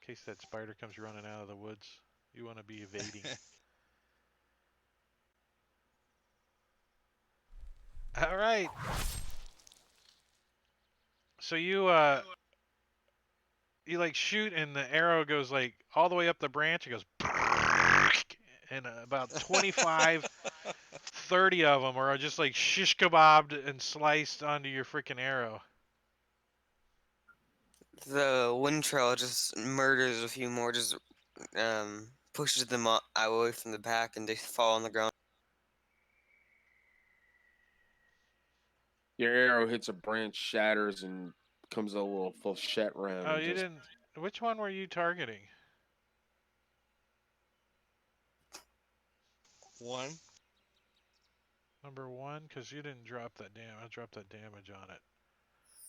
In case that spider comes running out of the woods, you want to be evading. All right. So you like shoot and the arrow goes like all the way up the branch. It goes and about 25, 30 of them are just like shish kebabbed and sliced onto your freaking arrow. The wind trail just murders a few more, just pushes them away from the pack and they fall on the ground. Your arrow hits a branch, shatters, and comes a little flechette round. Oh, and you just- didn't. Which one were you targeting? One. Number 1, because you didn't drop that damage. I dropped that damage on it.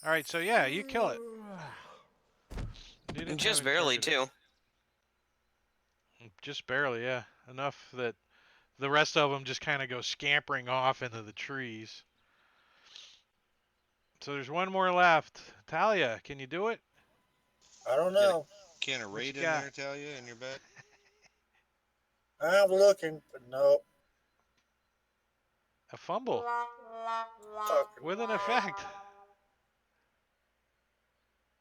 All right, so yeah, you kill it. You didn't Just have it barely, targeted. too. Just barely, yeah. Enough that the rest of them just kind of go scampering off into the trees. So there's one more left. Talia, can you do it? I don't Yeah. know. Can a What raid you in got? there tell you in your bed? I'm looking, but nope. A fumble Fuck. with an effect.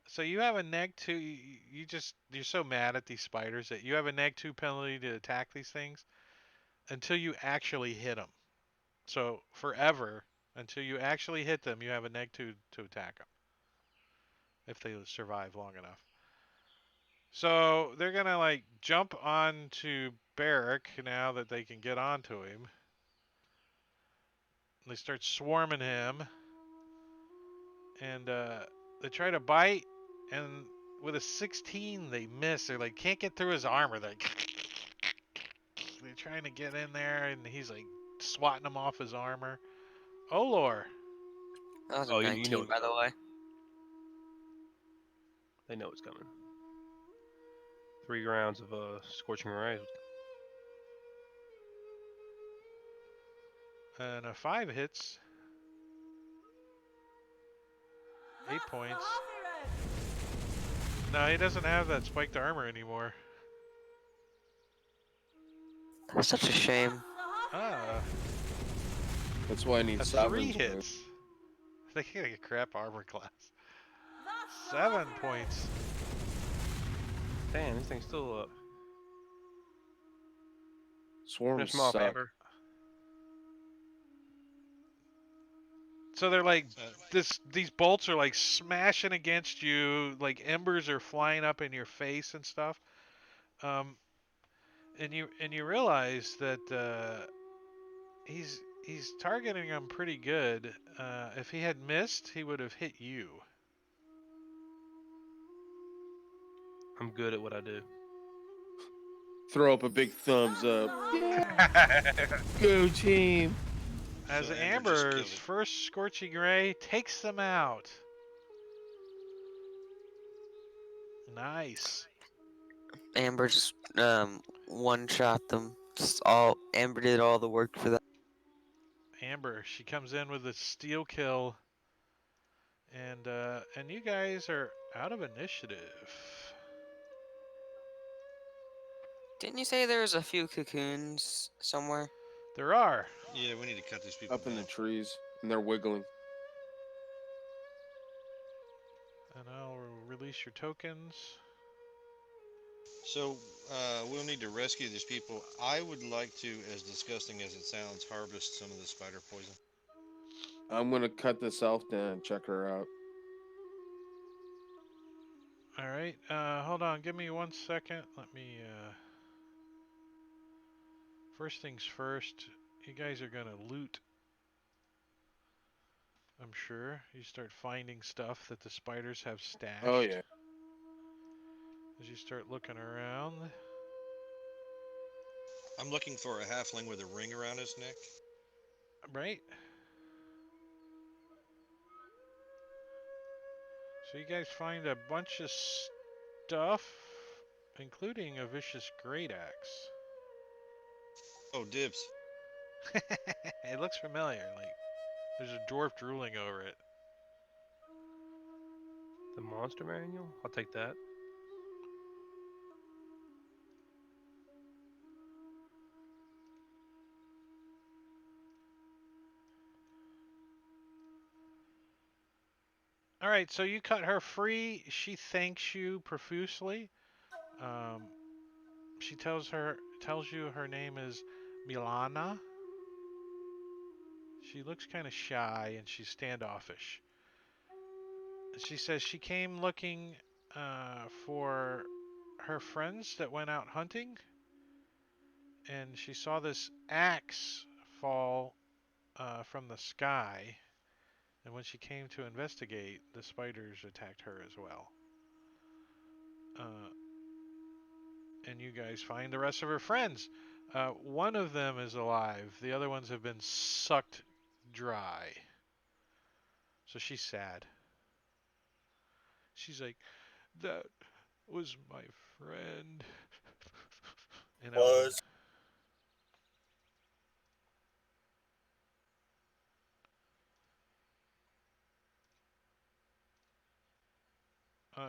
So you have a -2. You're so mad at these spiders that you have a -2 penalty to attack these things until you actually hit them. So forever until you actually hit them, you have a -2 to attack them if they survive long enough. So they're gonna like jump onto Barrick now that they can get onto him. They start swarming him, and they try to bite, and with a 16 they miss. They're like can't get through his armor. They're trying to get in there, and he's like swatting them off his armor. Olor. That was a Oh, you 19, know it's by the coming. way. They know it's coming. 3 rounds of Scorching Rise. And a 5 hits. 8 points. No, he doesn't have that spiked armor anymore. That's such a shame. Ah, That's why I need that's 3 sovereigns. man. hits. They get a crap armor class. 7 points. Damn, this thing's still up. Swarms Finish 'em off, suck. Amber. So they're like Uh, these bolts are like smashing against you, like embers are flying up in your face and stuff. And you realize that he's targeting them pretty good. If he had missed, he would have hit you. I'm good at what I do. Throw up a big thumbs up. Go team. As So Amber just killed Amber's it. first scorching ray takes them out. Nice. Amber just one shot them. Amber did all the work for that. Amber, she comes in with a steal kill, and you guys are out of initiative. Didn't you say there was a few cocoons somewhere? There are. Yeah, we need to cut these people Up in the down. trees, and they're wiggling. And I'll release your tokens. So we'll need to rescue these people. I would like to, as disgusting as it sounds, harvest some of the spider poison. I'm gonna cut this elf down and check her out. All right. Hold on. Give me 1 second. Let me. First things first. You guys are gonna loot. I'm sure you start finding stuff that the spiders have stashed. Oh yeah. As you start looking around. I'm looking for a halfling with a ring around his neck. Right. So you guys find a bunch of stuff, including a vicious great axe. Oh, dibs. It looks familiar. Like there's a dwarf drooling over it. The monster manual? I'll take that. All right, so you cut her free. She thanks you profusely. Um, she tells you her name is Milana. She looks kind of shy and she's standoffish. She says she came looking for her friends that went out hunting, and she saw this axe fall from the sky. And when she came to investigate, the spiders attacked her as well. And you guys find the rest of her friends. One of them is alive. The other ones have been sucked dry. So she's sad. She's like, that was my friend. And Was.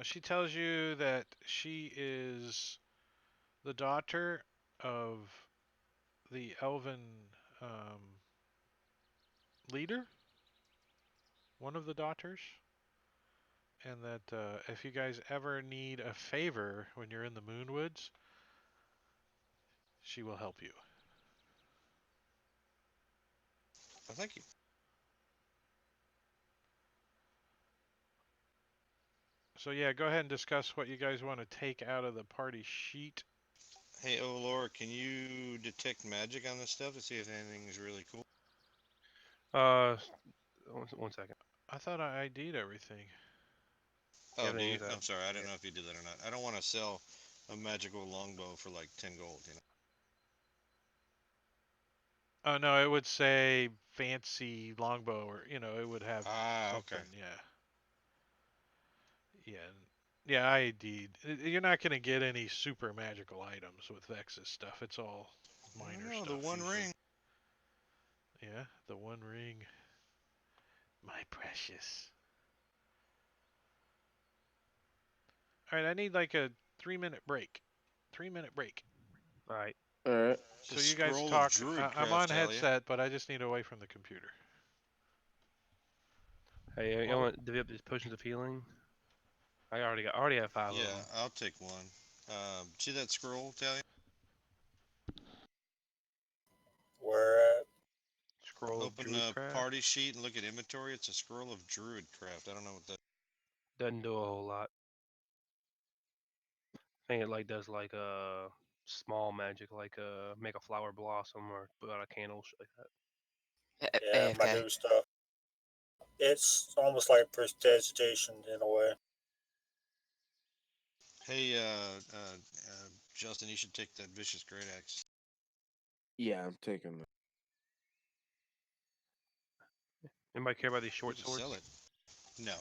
she tells you that she is the daughter of the elven leader, one of the daughters, and that if you guys ever need a favor when you're in the Moonwoods, she will help you. Oh, thank you. So yeah, go ahead and discuss what you guys want to take out of the party sheet. Hey, oh Laura, can you detect magic on this stuff to see if anything is really cool? One second. I thought I ID'd everything. Oh, do Everything you? is out. I'm sorry, I don't know if you did that or not. I don't want to sell a magical longbow for like 10 gold, you know. Oh no, it would say fancy longbow, or it would have Ah, something. okay. Yeah, I ID'd. You're not gonna get any super magical items with Vex's stuff. It's all minor No, stuff. the one usually. ring. Yeah, the one ring. My precious. All right, I need like a 3-minute break. 3-minute break. All right. All right. So The you guys scroll talk. of Druidcraft, I'm on Talia. headset, but I just need away from the computer. Hey, you Well- want to divvy up these potions of healing? I already have 5 of Yeah, them. I'll take one. See that scroll, Talia? Where at? Scroll of Open the Druidcraft. party sheet and look at inventory. It's a scroll of Druidcraft. I don't know what that. Doesn't do a whole lot. I think it like does like small magic, like make a flower blossom or put out a candle, shit like that. Yeah, my Okay. new stuff. It's almost like prestidigitation in a way. Hey, Justin, you should take that vicious great axe. Yeah, I'm taking that. Anybody care about these You short can swords? sell it. No.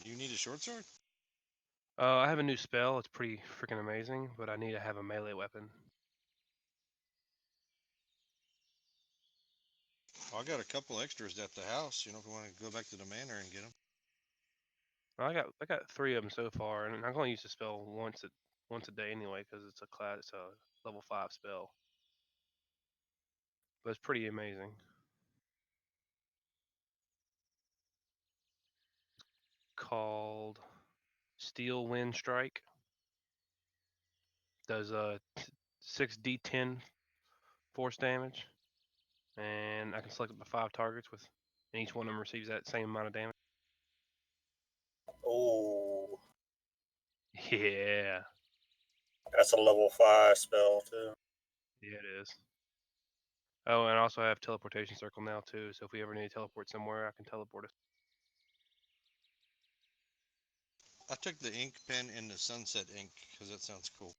You need a short sword? I have a new spell. It's pretty freaking amazing, but I need to have a melee weapon. Well, I got a couple extras at the house. You know, if you want to go back to the manor and get them. Well, I got 3 of them so far, and I'm going to use the spell once a day anyway because it's a level 5 spell. But it's pretty amazing. Called Steel Wind Strike. Does 6d10 force damage, and I can select up to 5 targets and each one of them receives that same amount of damage. Oh, Yeah, that's a level 5 spell too. yeah, it is. Oh, and I also have teleportation circle now too. So if we ever need to teleport somewhere, I can teleport us. I took the ink pen and the sunset ink because that sounds cool.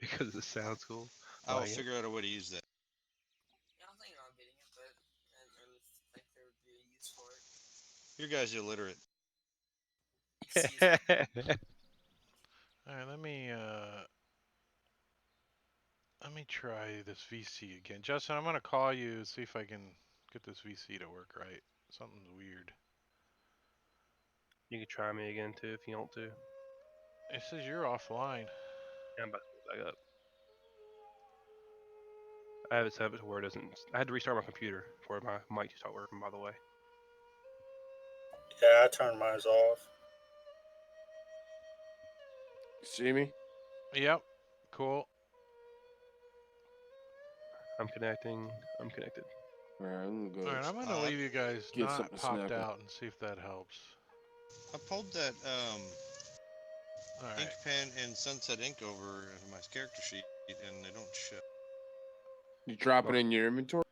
Because it sounds cool. I will Like it. figure out a way to use that. Yeah, I'm thinking about getting it, but I didn't really think there would be a use for it. You guys illiterate. Excuse me. All right, let me try this VC again. Justin, I'm gonna call you, see if I can get this VC to work right. Something's weird. You can try me again too if you want to. It says you're offline. Yeah, I'm about to go back up. I have it set up to where it doesn't. I had to restart my computer for my mic to start working. By the way. Yeah, I turned mine off. See me? Yep. Cool. I'm connecting. I'm connected. All right, I'm gonna All go. right, I'm gonna leave you guys Get not something to popped snack on. out and see if that helps. I pulled that All ink right. pen and sunset ink over my character sheet, and they don't show. You drop it Oh. in your inventory?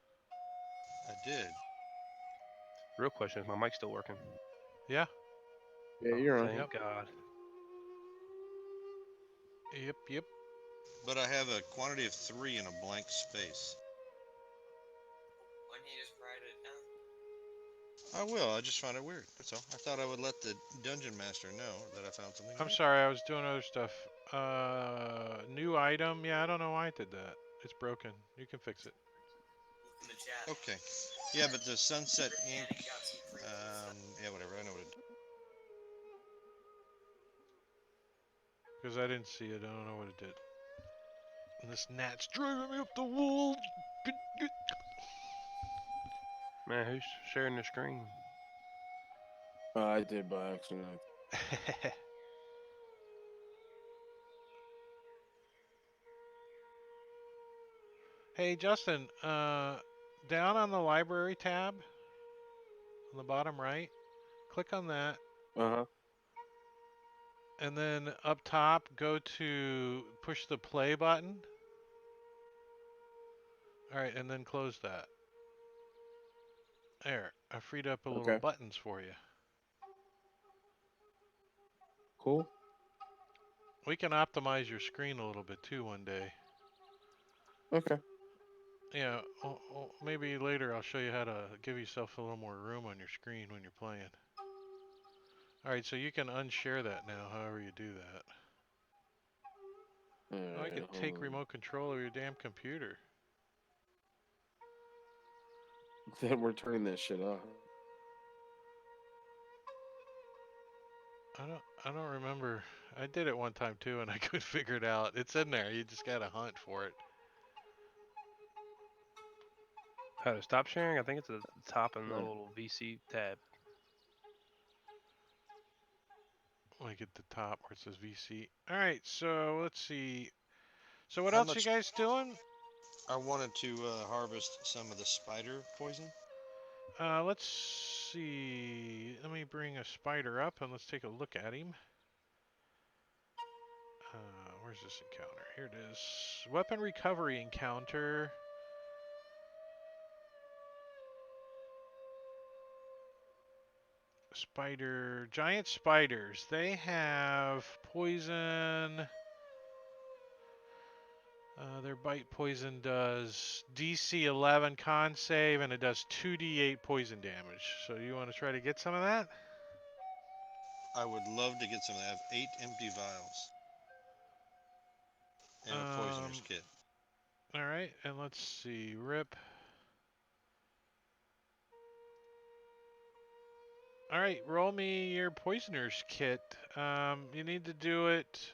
I did. Real question: is my mic still working? Yeah. Yeah, Oh, you're on. thank Yep. God. Yep. But I have a quantity of 3 in a blank space. Why don't you just write it down? I will. I just found it weird. That's all. I thought I would let the dungeon master know that I found something. I'm weird. sorry, I was doing other stuff. New item. Yeah, I don't know why I did that. It's broken. You can fix it. Look in the chat. Okay. Yeah, but the sunset Rick ink. Cannon got some free stuff. Yeah, whatever. I know what it. Because I didn't see it. I don't know what it did. And this gnat's driving me up the wall. Man, who's sharing their screen? I did by accident. Hey, Justin. Down on the library tab, on the bottom right, click on that, Uh huh. and then up top, go to push the play button. All right, and then close that. There, I freed up a little Okay. buttons for you. Cool. We can optimize your screen a little bit too one day. Okay. Yeah, maybe later I'll show you how to give yourself a little more room on your screen when you're playing. Alright, so you can unshare that now, however you do that. Oh, I could take remote control of your damn computer. Then we're turning that shit off. I don't remember. I did it one time too, and I couldn't figure it out. It's in there. You just gotta hunt for it. How to stop sharing? I think it's at the top in the Right. little VC tab. Like at the top where it says VC. All right, so let's see. So what How else you much- guys doing? I wanted to harvest some of the spider poison. Let's see. Let me bring a spider up and let's take a look at him. Where's this encounter? Here it is. Weapon recovery encounter. Giant spiders. They have poison. Their bite poison does DC 11 con save and it does 2d8 poison damage. So you want to try to get some of that? I would love to get some of that. I have 8 empty vials. And a poisoner's kit. All right, and let's see. Rip. All right, roll me your poisoner's kit. You need to do it.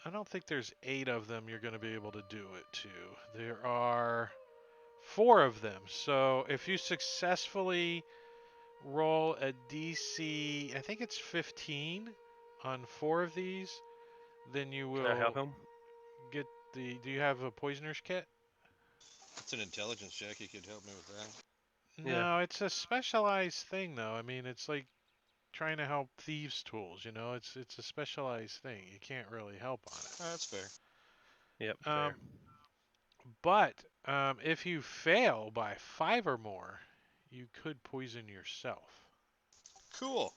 I don't think there's 8 of them you're going to be able to do it to. There are 4 of them. So if you successfully roll a DC, I think it's 15 on 4 of these, then you Can I help will him? get the. Do you have a poisoner's kit? It's an intelligence check. You could help me with that. Yeah. No, it's a specialized thing though. I mean, it's like trying to help thieves' tools. You know, it's a specialized thing. You can't really help on it. Oh, that's fair. Yep. Fair. But if you fail by 5 or more, you could poison yourself. Cool.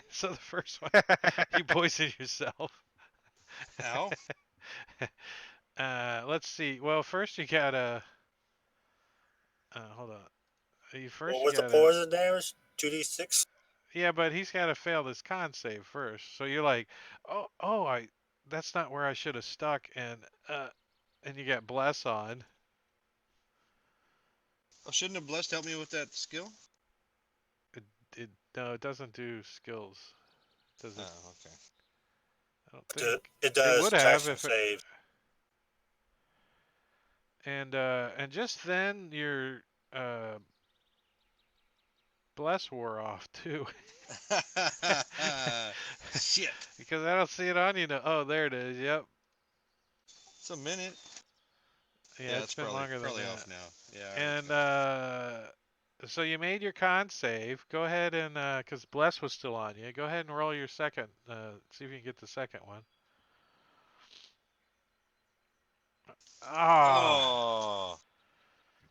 So the first one, you poison yourself. Ow. Let's see. Well, first you gotta. Hold on. You first What you was the gotta. poison damage? 2d6. Yeah, but he's gotta fail this con save first. So you're like, oh, that's not where I should have stuck, and you got bless on. Oh, shouldn't have blessed help me with that skill? No, it doesn't do skills. Does it? Oh, okay. I don't think. It does would have attacks and if it- saves. And just then your bless wore off too. Shit. Because I don't see it on you now. Oh, there it is. Yep. It's a minute. Yeah, it's been probably, longer than probably that. off now. Yeah. And so you made your con save. Go ahead and because bless was still on you. Go ahead and roll your second. See if you can get the second one. Ah. Oh.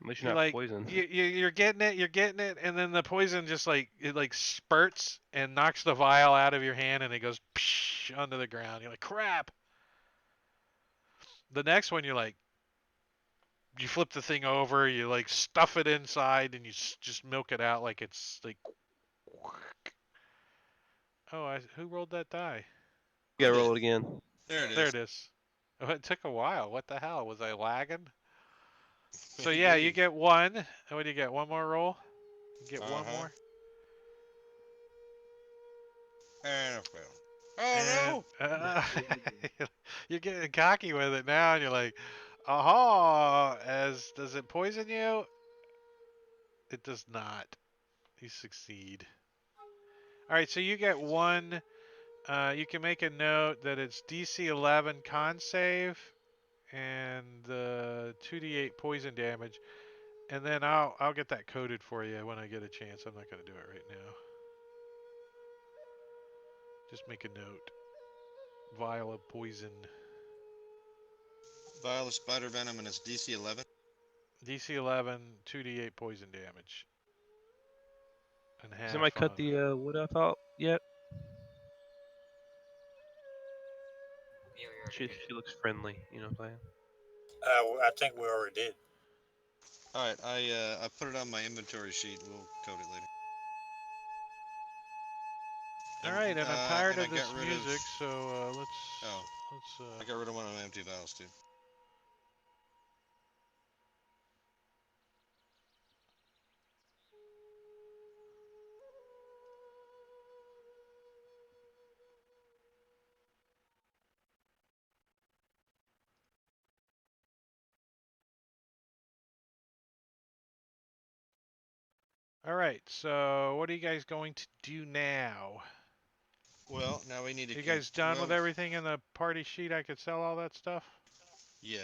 At least You're you're not like poisoned. you're getting it, and then the poison just like it like spurts and knocks the vial out of your hand, and it goes psh, onto the ground. You're like, crap. The next one, you're like, you flip the thing over, you like stuff it inside, and you just milk it out like it's like. Oh, who rolled that die? You gotta roll it again. There it is. There it is. Oh, it took a while. What the hell? Was I lagging? So yeah, you Maybe. get one. What do you get? One more roll? You get one Uh-huh. more? And a fail. Oh, And, you're getting cocky with it now, and you're like, aha, does it poison you? It does not. You succeed. Alright, so you get one. You can make a note that it's DC 11 con save and 2d8 poison damage. And then I'll get that coded for you when I get a chance. I'm not going to do it right now. Just make a note. Vial of poison. no. Vial of spider venom and it's DC 11. DC 11, 2d8 poison damage. And half Somebody cut on- the wood off out yet? Yeah, we already She did. looks friendly. You know what I'm saying? I think we already did. All right, I put it on my inventory sheet. We'll code it later. All right, and I'm tired and I of this got rid music, of. so Oh, let's I got rid of one of my empty vials too. All right, so what are you guys going to do now? Well, now we need to. You guys done with everything in the party sheet? I could sell all that stuff. Yeah.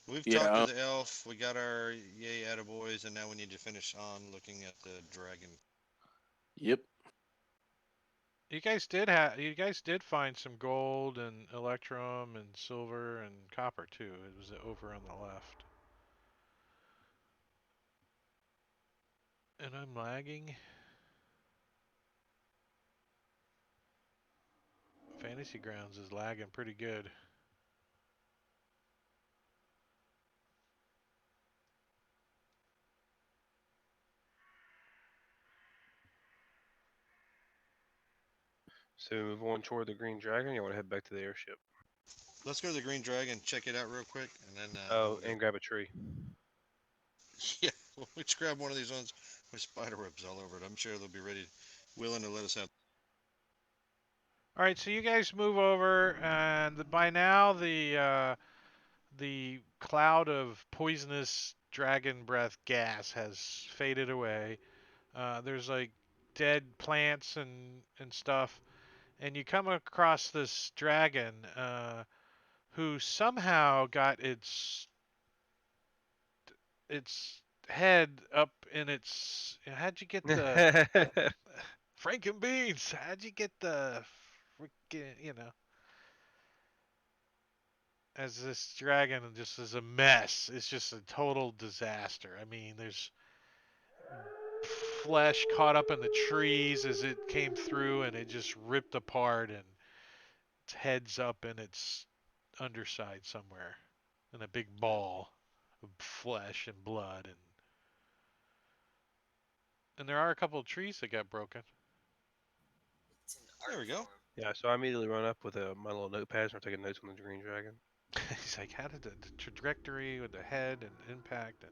We've Yeah. talked to the elf. We got our yay attaboys, and now we need to finish on looking at the dragon. Yep. You guys did find some gold and electrum and silver and copper too. It was over on the left. And I'm lagging. Fantasy Grounds is lagging pretty good. So we move on toward the Green Dragon. You want to head back to the airship? Let's go to the Green Dragon, check it out real quick, and then. Oh, we'll and grab a tree. yeah, let's grab one of these ones with spider webs all over it. I'm sure they'll be willing to let us have. All right, so you guys move over, and by now the cloud of poisonous dragon breath gas has faded away. There's like dead plants and stuff, and you come across this dragon who somehow got its head up in its. How'd you get the Frankenbeans? How'd you get the freaking as this dragon just is a mess. It's just a total disaster. I mean, there's flesh caught up in the trees as it came through, and it just ripped apart, and its head's up in its underside somewhere in a big ball of flesh and blood, and there are a couple of trees that got broken. It's an There we art go. form. Yeah, so I immediately run up with my little notepads and I'm taking notes on the Green Dragon. He's like, how did the trajectory with the head and impact, and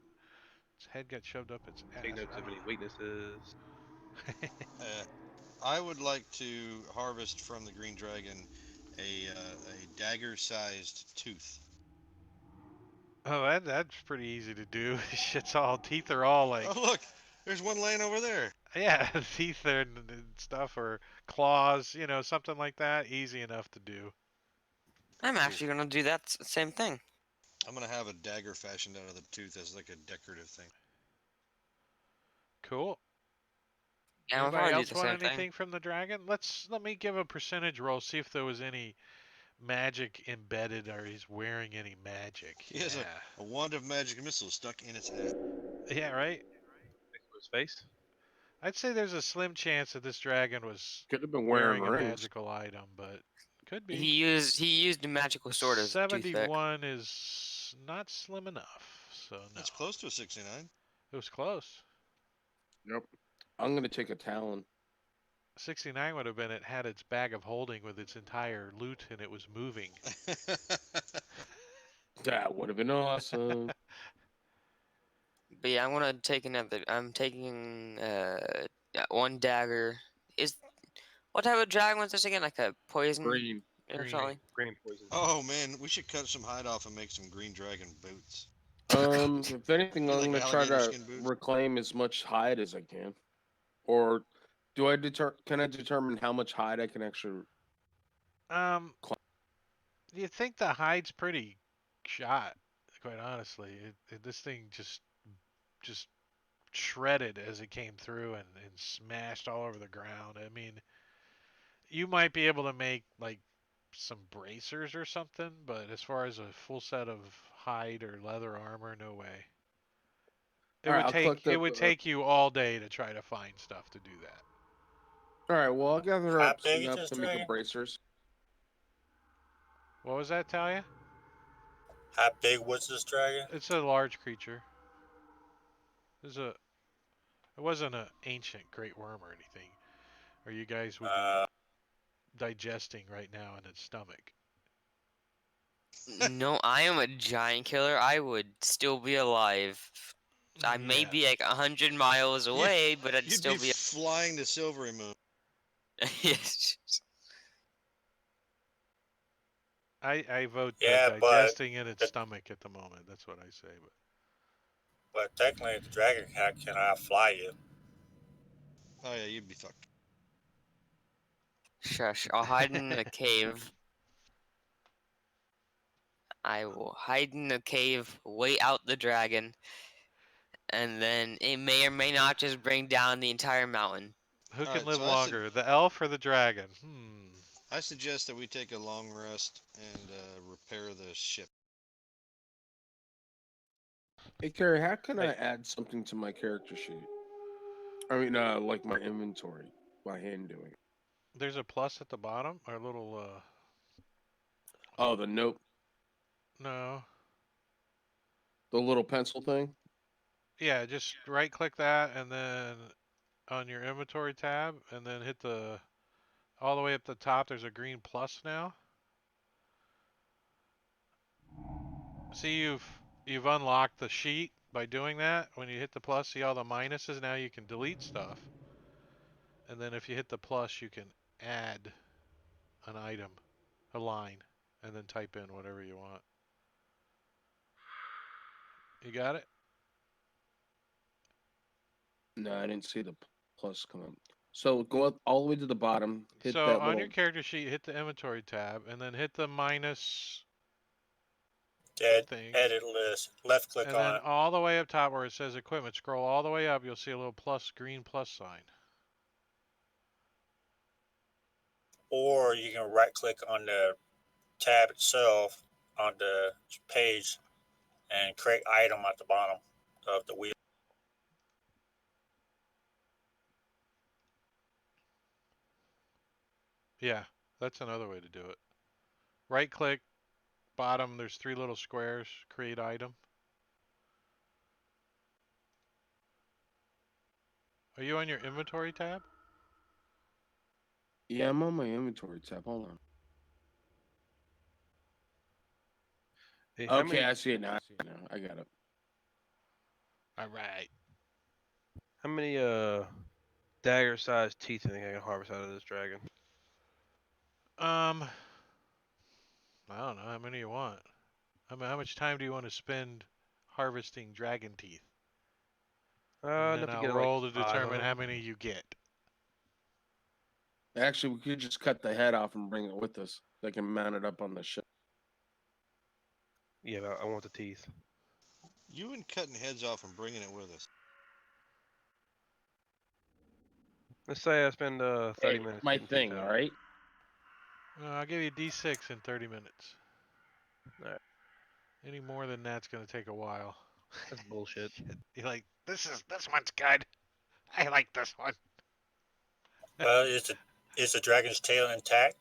its head got shoved up its ass. Take notes of any weaknesses. I would like to harvest from the Green Dragon a dagger-sized tooth. Oh, that's pretty easy to do. Shit's all teeth are all like, Oh look, there's one laying over there. yeah, teeth and stuff or claws, something like that. Easy enough to do. I'm actually gonna do that same thing. I'm gonna have a dagger fashioned out of the tooth as like a decorative thing. Cool. Yeah, I'll Anybody probably do else the want same anything thing. from the dragon? Let me give a percentage roll, see if there was any magic embedded or he's wearing any magic. He has a wand of magic missiles stuck in its head. Yeah, right. Next to his face. I'd say there's a slim chance that this dragon was Could have been wearing wearing a rings. magical item, but could be. He used a magical sword as a toothpick. 71 is not slim enough, so no. That's close to a 69. It was close. Yep. I'm gonna take a talon. 69 would have been it had its bag of holding with its entire loot and it was moving. That would have been awesome. But yeah, I'm gonna take another. I'm taking one dagger. What type of dragon was this again? Like a poison Green. or Green. something? Green poison. Oh man, we should cut some hide off and make some Green Dragon boots. If anything, You I'm like gonna try alligator to skin boots? reclaim as much hide as I can. Or do I can I determine how much hide I can actually? You think the hide's pretty shot, quite honestly. This thing just shredded as it came through and smashed all over the ground. I mean, you might be able to make like some bracers or something, but as far as a full set of hide or leather armor, no way. It would take you all day to try to find stuff to do that. All right. Well, I'll gather How up big is enough this to make dragon? a bracers. What was that, Talia? How big was this dragon? It's a large creature. It wasn't an ancient great worm or anything. Or you guys would be digesting right now in its stomach. No, I am a giant killer. I would still be alive. I may Yeah. be like 100 miles away, but I'd You'd still be be. flying to Silvery Moon. Yes. I vote Yeah, but digesting in its the, stomach at the moment. That's what I say. but technically the dragon can outfly you. Oh yeah, you'd be fucked. Shush. I'll hide in a cave. I will hide in a cave, wait out the dragon, and then it may or may not just bring down the entire mountain. Who can Alright, live so longer, the elf or the dragon? I suggest that we take a long rest and repair the ship. Hey, Carrie, how can Hey. I add something to my character sheet? I mean, like my inventory by hand doing it. There's a plus at the bottom, or a little, Oh, the note, no. the little pencil thing. Yeah, just right click that and then on your inventory tab and then hit all the way up the top. There's a green plus now. See, you've unlocked the sheet by doing that. When you hit the plus, see all the minuses? Now you can delete stuff. And then if you hit the plus, you can add an item, a line, and then type in whatever you want. You got it? No, I didn't see the plus come up. So go up all the way to the bottom. Hit So that on little. your character sheet, hit the inventory tab, and then hit the minus thing. Edit list. Left click And on then it. all the way up top where it says equipment, scroll all the way up, you'll see a little green plus sign. Or you can right click on the tab itself on the page and create item at the bottom of the wheel. Yeah, that's another way to do it. Right click, bottom, there's 3 little squares, create item. Are you on your inventory tab? Yeah, I'm on my inventory tab. Hold on. Hey, how Okay, many I see it now. I got it. Alright. dagger-sized teeth do you think I can harvest out of this dragon? I don't know, how many you want? I mean, how much time do you want to spend harvesting dragon teeth? And then Enough to I'll get like roll to 5 of determine how them. many you get. Actually, we could just cut the head off and bring it with us. They can mount it up on the ship. Yeah, but I want the teeth. You and cutting heads off and bringing it with us. Let's say I spend 30 Hey, minutes my getting thing, teeth all out. right? I'll give you a D6 in 30 minutes. Alright. Any more than that's going to take a while. That's bullshit. Shit. You're like, this one's good. I like this one. Is the dragon's tail intact?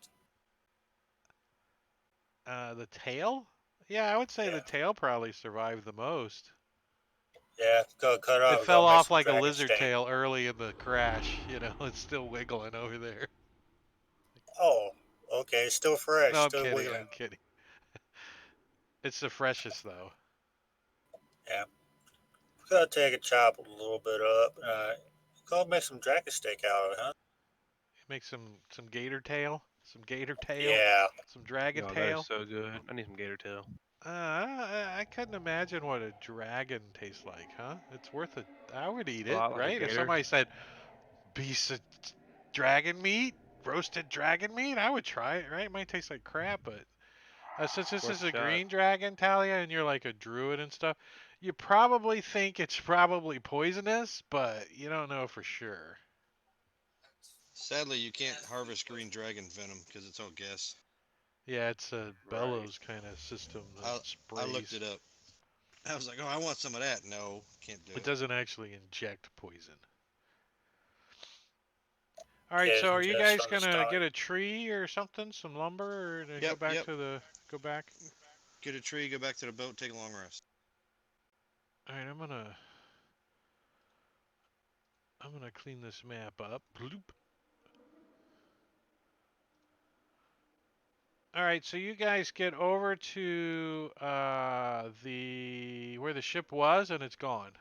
The tail? Yeah, I would say Yeah. the tail probably survived the most. Yeah, go cut off. It fell Go make off some like a dragon lizard steak. tail early in the crash. You know, it's still wiggling over there. Oh, okay. Still fresh. No, I'm Still kidding. wiggling. I'm kidding. It's the freshest though. Yeah. Gotta take a chop a little bit up. Go make some dragon steak out of it, huh? Make some gator tail, some gator tail, Yeah. some dragon Oh, that tail. is so good. I need some gator tail. I couldn't imagine what a dragon tastes like, huh? It's worth it. I would eat A it, lot like a right? If gator. somebody said piece of dragon meat, roasted dragon meat, I would try it, right? It might taste like crap, but since this Worth is a a shot. green dragon, Talia, and you're like a druid and stuff, you probably think it's probably poisonous, but you don't know for sure. Sadly, you can't harvest green dragon venom because it's all gas. Yeah, it's a Right. bellows kind of system that sprays. I looked it up. I was like, oh, I want some of that. No, can't do It it. doesn't actually inject poison. All right, Yeah, so are you just guys from the gonna start. get a tree or something, some lumber, or to go Yep, back yep. to the go back? Get a tree, go back to the boat, take a long rest. All right, I'm gonna clean this map up. Bloop. All right, so you guys get over to the where the ship was, and it's gone.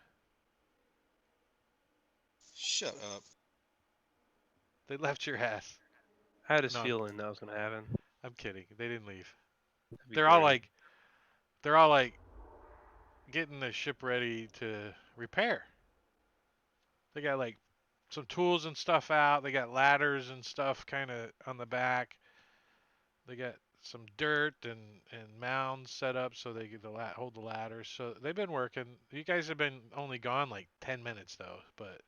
Shut up. They left your ass. I had this No, feeling that was gonna happen. I'm kidding. They didn't leave. That'd be They're all great. like, they're all like getting the ship ready to repair. They got like some tools and stuff out. They got ladders and stuff kind of on the back. They got some dirt and mounds set up so they get hold the ladders. So they've been working. You guys have been only gone like 10 minutes though, but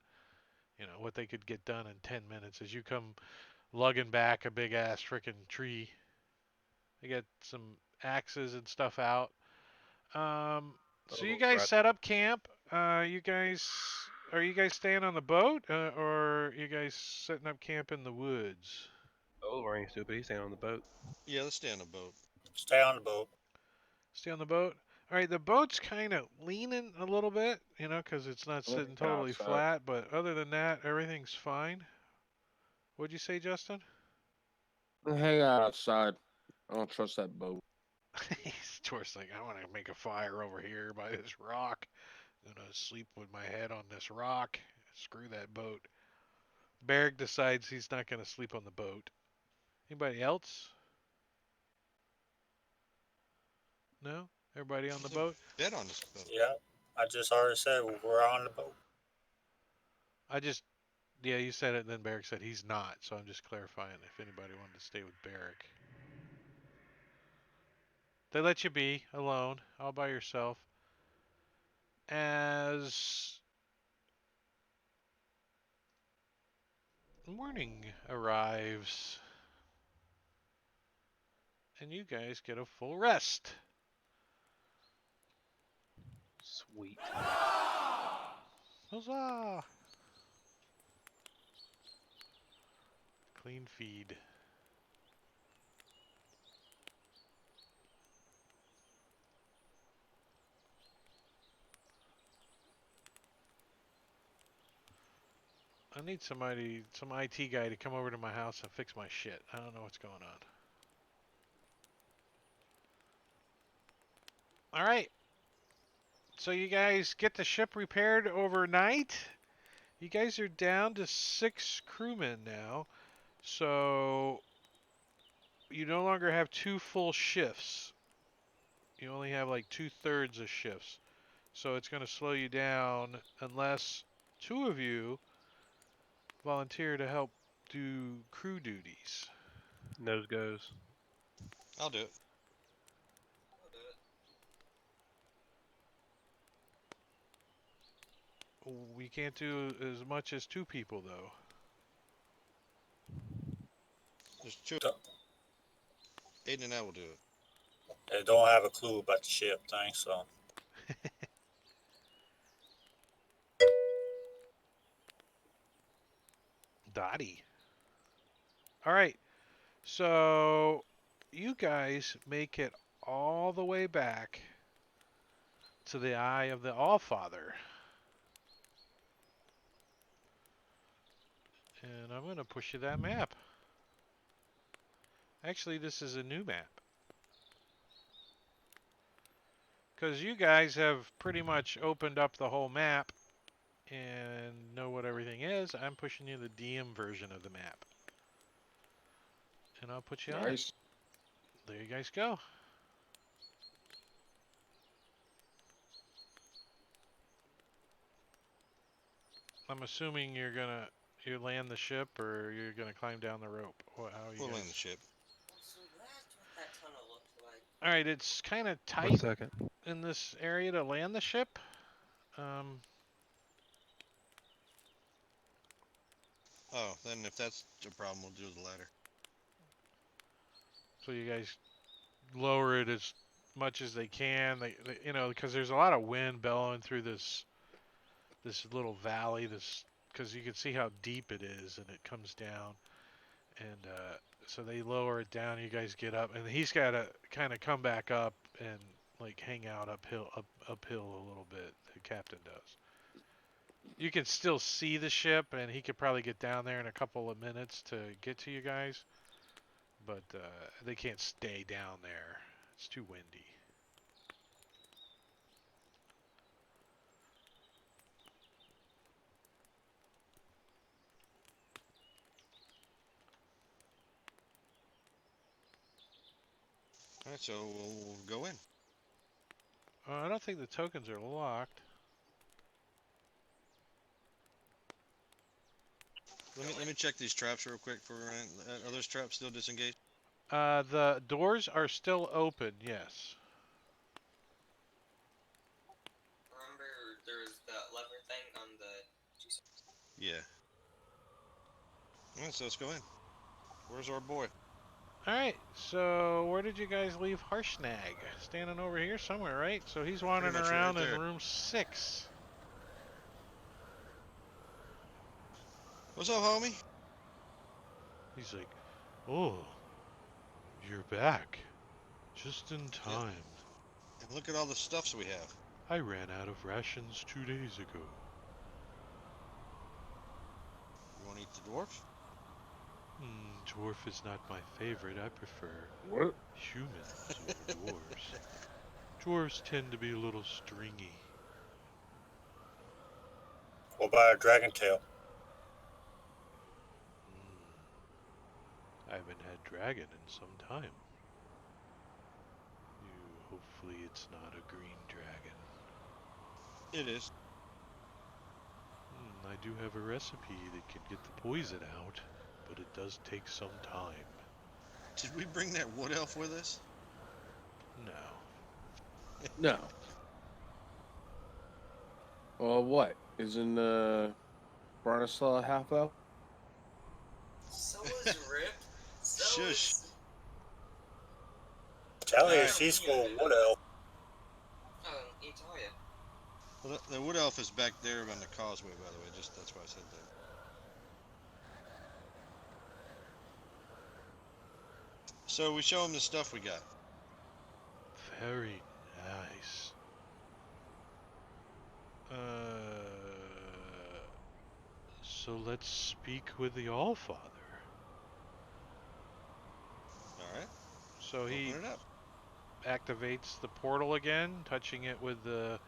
you know what they could get done in 10 minutes as you come lugging back a big ass freaking tree. They got some axes and stuff out. So you Oh, guys right. set up camp. You guys are you guys staying on the boat or you guys setting up camp in the woods? Oliver ain't stupid. He's staying on the boat. Yeah, let's stay on the boat. Stay on the boat. Stay on the boat. All right, the boat's kind of leaning a little bit, you know, because it's not I'm gonna sitting hang totally outside. flat. But other than that, everything's fine. What'd you say, Justin? I'm gonna hang out outside. I don't trust that boat. George's like, I want to make a fire over here by this rock. I'm gonna sleep with my head on this rock. Screw that boat. Barrick decides he's not gonna sleep on the boat. Anybody else? No? Everybody on the There's no boat? bed on this boat. Yeah, I just already said we're on the boat. Yeah, you said it, and then Barrick said he's not, so I'm just clarifying if anybody wanted to stay with Barrick. They let you be alone, all by yourself. As morning arrives, and you guys get a full rest. Sweet. Huzzah! Clean feed. I need some IT guy to come over to my house and fix my shit. I don't know what's going on. All right. So you guys get the ship repaired overnight. You guys are down to 6 crewmen now. So you no longer have 2 full shifts. You only have like 2/3 of shifts. So it's going to slow you down unless 2 of you volunteer to help do crew duties. Nose goes. I'll do it. We can't do as much as 2 people though. There's two. Aiden and I will do it. They don't have a clue about the ship thing, so Dottie. All right. So you guys make it all the way back to the Eye of the Allfather. And I'm going to push you that map. Actually, this is a new map. Because you guys have pretty much opened up the whole map and know what everything is. I'm pushing you the DM version of the map. And I'll put you on it. Nice. There you guys go. I'm assuming you land the ship or you're gonna climb down the rope. How are you We'll guys? land the ship. So that's what that tunnel looked like. All right, it's kind of 1 tight second. in this area to land the ship. Oh, then if that's a problem, we'll do the ladder. So you guys lower it as much as they can. You know, because there's a lot of wind bellowing through this little valley. Because you can see how deep it is, and it comes down, and so they lower it down. You guys get up, and he's got to kind of come back up and like hang out uphill a little bit. The captain does. You can still see the ship, and he could probably get down there in a couple of minutes to get to you guys. but they can't stay down there. It's too windy. All right, so we'll go in. I don't think the tokens are locked. Let me check these traps real quick for are those traps still disengaged? The doors are still open, yes. Remember, there's the lever thing on the. Yeah. All right, so let's go in. Where's our boy? Alright, so where did you guys leave Harshnag? Standing over here somewhere, right? So he's wandering much right around in there. room 6. What's up, homie? He's like, oh, you're back. Just in time. And look at all the stuffs we have. I ran out of rations 2 days ago. You want to eat the dwarf? Dwarf is not my favorite. I prefer What? humans over dwarves. Dwarves tend to be a little stringy. What about a dragon tail? I haven't had dragon in some time. Hopefully it's not a green dragon. It is. I do have a recipe that can get the poison out, but it does take some time. Did we bring that wood elf with us? No. No. Well, what? Isn't Bronislaw a half elf? So is Rip. So Shush. is. Tell you, Alright. she's full of wood elf. Oh, Italia. Well, the wood elf is back there on the causeway, by the way. Just that's why I said that. So we show him the stuff we got. Very nice. So let's speak with the Allfather. All right. So he Open it up. activates the portal again, touching it with the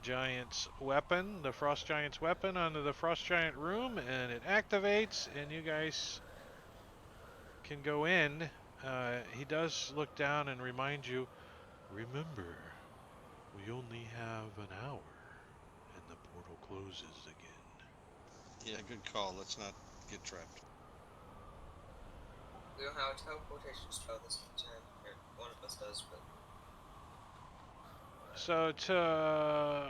giant's weapon, the frost giant's weapon, onto the frost giant room, and it activates, and you guys can go in. He does look down and remind you, remember, we only have an hour, and the portal closes again. Yeah, good call. Let's not get trapped. We don't have a teleportation spell this time. Or one of us does, but. So to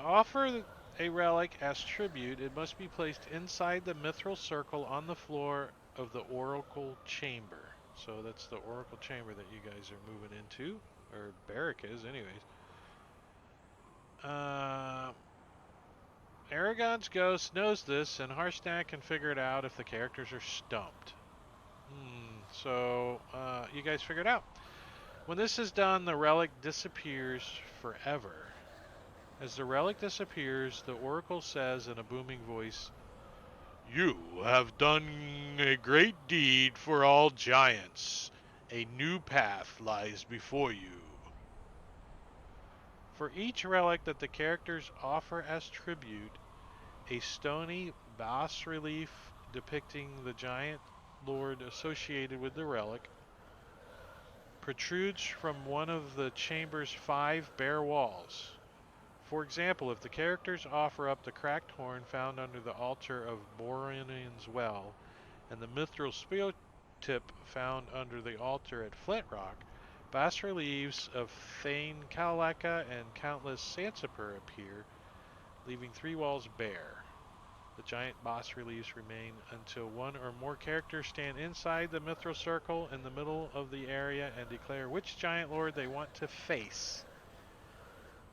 offer a relic as tribute, it must be placed inside the mithril circle on the floor of the oracle chamber. So that's the oracle chamber that you guys are moving into, or Barrack is anyways. Aragon's ghost knows this, and Harshnag can figure it out if the characters are stumped. So you guys figure it out. When this is done, the relic disappears forever. As the relic disappears, the oracle says in a booming voice, "You have done a great deed for all giants. A new path lies before you." For each relic that the characters offer as tribute, a stony bas-relief depicting the giant lord associated with the relic protrudes from one of the chamber's 5 bare walls. For example, if the characters offer up the cracked horn found under the altar of Boronian's Well and the mithril spear tip found under the altar at Flintrock, bas-reliefs of Thane Kalaka and Countless Sansipur appear, leaving 3 walls bare. The giant bas-reliefs remain until one or more characters stand inside the mithril circle in the middle of the area and declare which giant lord they want to face.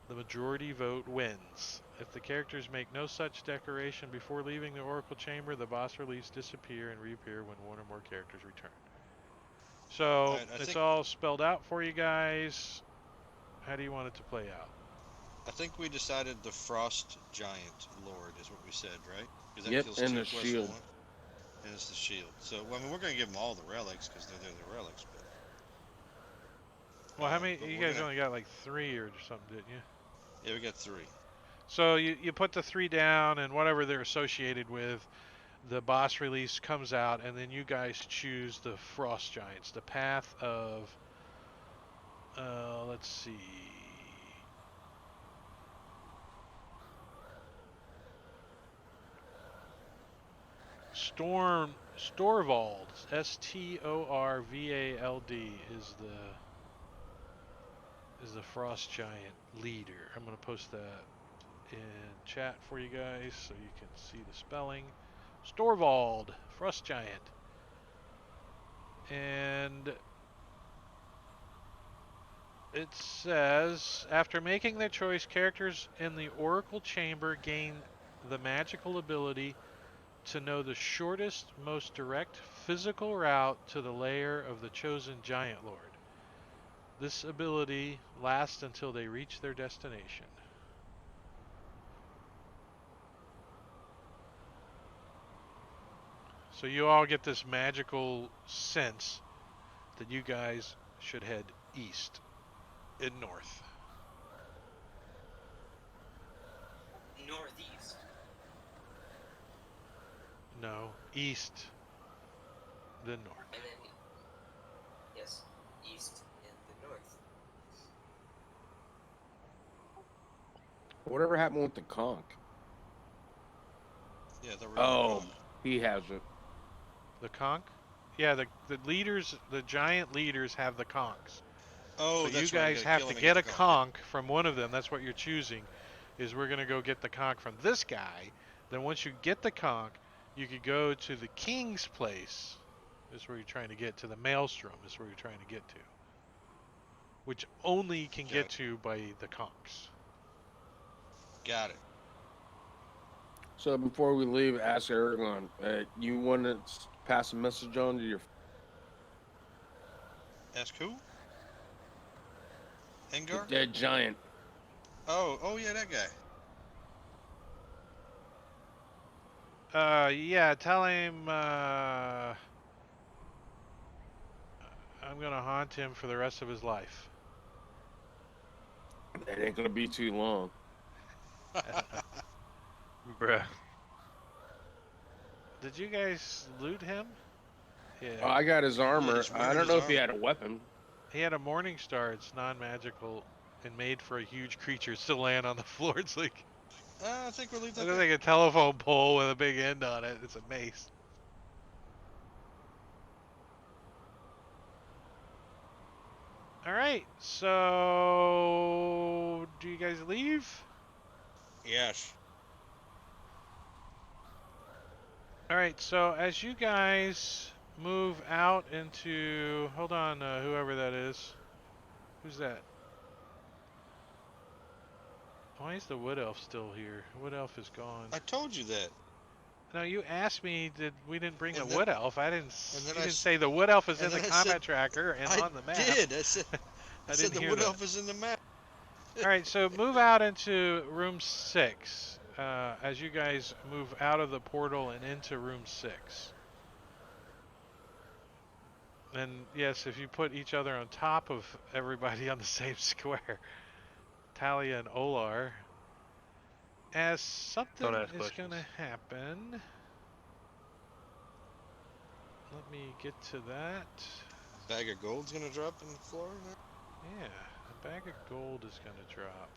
The majority vote wins. If the characters make no such declaration before leaving the oracle chamber, the bas-reliefs disappear and reappear when one or more characters return. So Alright, I it's think- all spelled out for you guys. How do you want it to play out? I think we decided the Frost Giant Lord is what we said, right? 'Cause that Yep, kills and 2 the quests shield. for 1. and it's the shield. So, well, I mean, we're gonna give them all the relics because they're the relics. But Well, how many? but You we're guys gonna, only got like 3 or something, didn't you? yeah, we got 3. So you put the 3 down, and whatever they're associated with, the boss release comes out, and then you guys choose the Frost Giants, the path of. Let's see. Storvald, Storvald is the Frost Giant leader. I'm gonna post that in chat for you guys so you can see the spelling. Storvald, Frost Giant. And it says, after making their choice, characters in the Oracle Chamber gain the magical ability to know the shortest, most direct physical route to the lair of the chosen Giant Lord. This ability lasts until they reach their destination. So you all get this magical sense that you guys should head east and north. Northeast. No, east, then north. And then, yes, east and the north. Whatever happened with the conch? Yeah, the Oh, he has it. The conch? Yeah, the leaders, the giant leaders have the conchs. Oh, So you that's right. guys gotta have kill to him and get the a conch from one of them. That's what you're choosing. Is we're gonna go get the conch from this guy. Then once you get the conch, you could go to the king's place. Is where you're trying to get to. The maelstrom is where you're trying to get to. Which only can Got get it. to by the conchs. Got it. So before we leave, ask Aragorn, you want to pass a message on to your Ask who? the Engar? dead giant? Oh yeah, that guy. Yeah, tell him, I'm gonna haunt him for the rest of his life. It ain't gonna be too long. Bruh. Did you guys loot him? Oh, Yeah. I got his armor. he's I wearing don't his know if he armor. had a weapon. He had a morning star. It's non-magical and made for a huge creature to land on the floor. It's like I think we'll leave that looks there. like a telephone pole with a big end on it. It's a mace. All right. So, do you guys leave? Yes. All right. So, as you guys move out into, hold on, whoever that is. Who's that? Why is the wood elf still here? Wood elf is gone. I told you that. No, you asked me did we didn't bring And the then- wood elf. I didn't. and then You I didn't s- say the wood elf is in and the then I combat said- tracker and I on the map. did. I said. I said didn't the hear wood that. elf is in the map. All right, so move out into room 6. As you guys move out of the portal and into room 6. And yes, if you put each other on top of everybody on the same square, Talia and Olar, as something Don't ask is questions. gonna happen. Let me get to that. Bag of gold's gonna drop in the floor. Now? Yeah, a bag of gold is gonna drop.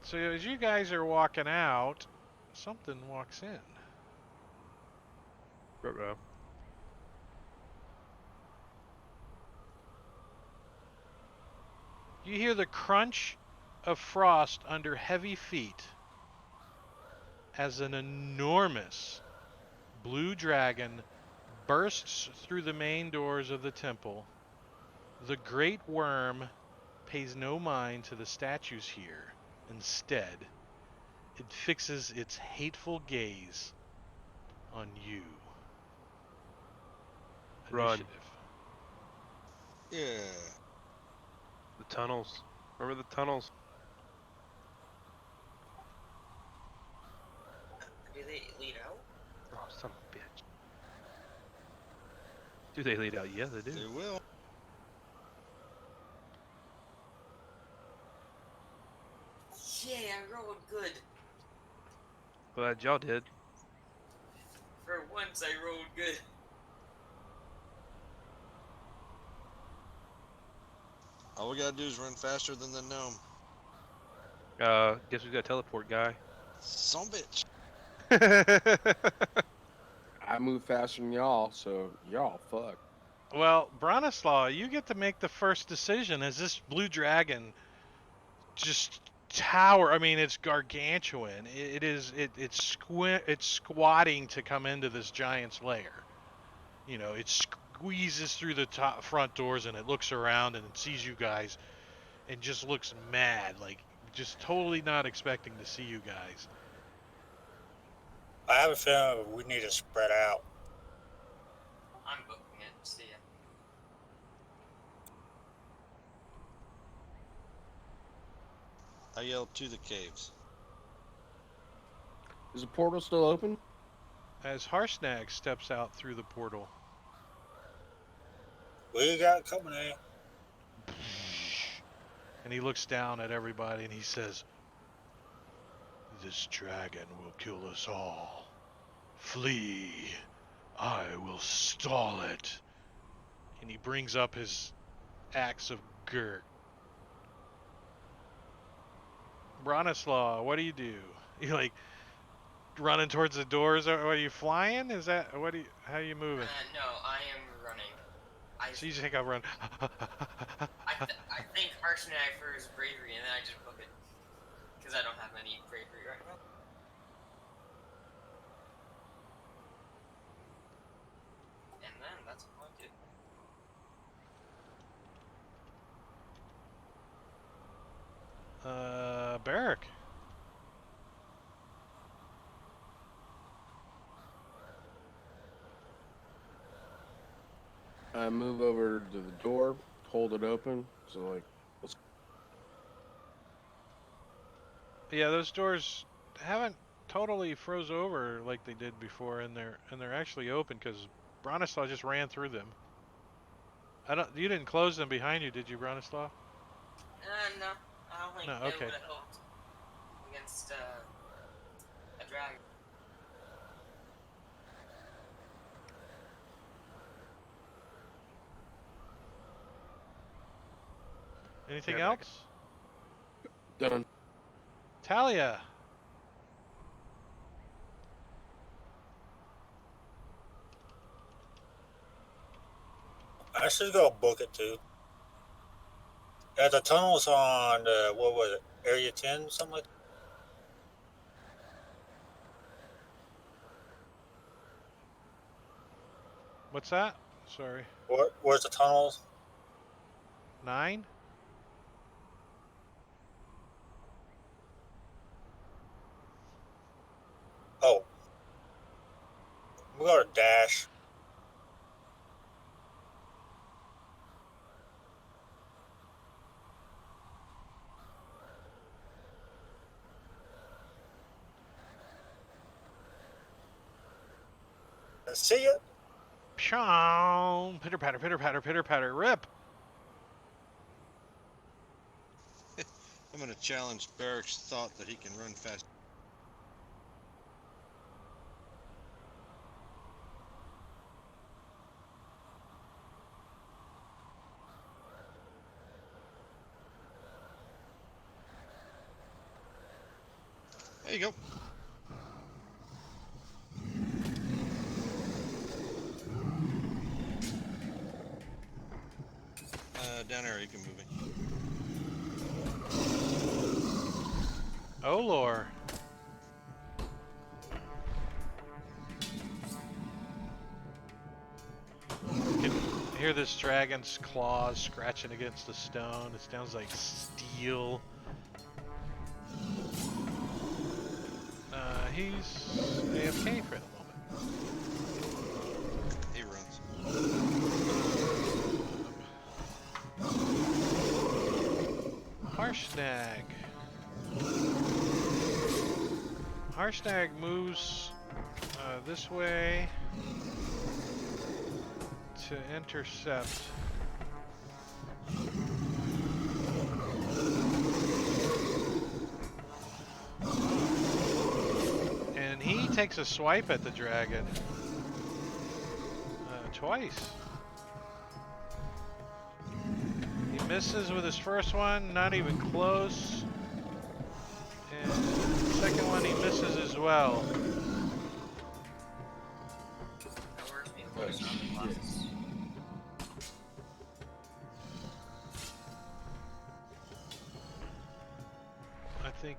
So as you guys are walking out, something walks in. Ruh-roh. You hear the crunch of frost under heavy feet as an enormous blue dragon bursts through the main doors of the temple. The great worm pays no mind to the statues here. Instead, it fixes its hateful gaze on you. Run. Initiative. Yeah. The tunnels. Remember the tunnels? Do they lead out? Yeah, they do. They will. Yeah, I rolled good. Glad y'all did. For once, I rolled good. All we gotta do is run faster than the gnome. Guess we got a teleport guy. Son of a bitch. I move faster than y'all, so y'all fuck. Well, Bronislaw, you get to make the first decision. Is this blue dragon just tower? I mean, it's gargantuan. It's squatting to come into this giant's lair. You know, it squeezes through the top front doors and it looks around and it sees you guys and just looks mad, like just totally not expecting to see you guys. I have a feeling we need to spread out. I'm booking it. See ya. I yelled to the caves. Is the portal still open? As Harshnag steps out through the portal, We got company. and he looks down at everybody and he says, "This dragon will kill us all. Flee. I will stall it." And he brings up his axe of Gert. Bronislaw, what do? You like running towards the doors, or are you flying? Is that what? How are you moving? No, I am running. So you just take a run. I think Harshnag for his bravery, and then I just book it. Because I don't have any bravery right now. And then that's what I do. Barrack. I move over to the door, hold it open, so like, let's. Yeah, those doors haven't totally froze over like they did before, and they're actually open because Bronislaw just ran through them. You didn't close them behind you, did you, Bronislaw? No, I don't think No, it okay. would have helped against a dragon. Anything Yeah, back. else? Done. Talia. I should go book it too. Yeah, the tunnel's on what was it, Area 10, something like that. What's that? Sorry. Where's the tunnels? 9? Oh, we got a dash. See it? Pshaw! Pitter patter, pitter patter, pitter patter, rip! I'm gonna challenge Barrack's thought that he can run fast. There you go. Down there, you can move it. Oh, Lord. You can hear this dragon's claws scratching against the stone. It sounds like steel. He's AFK for the moment. He runs. Harshnag. Harshnag moves this way to intercept. And he takes a swipe at the dragon. Twice. He misses with his first one, not even close. And the second one he misses as well. That works me close on the classes. I think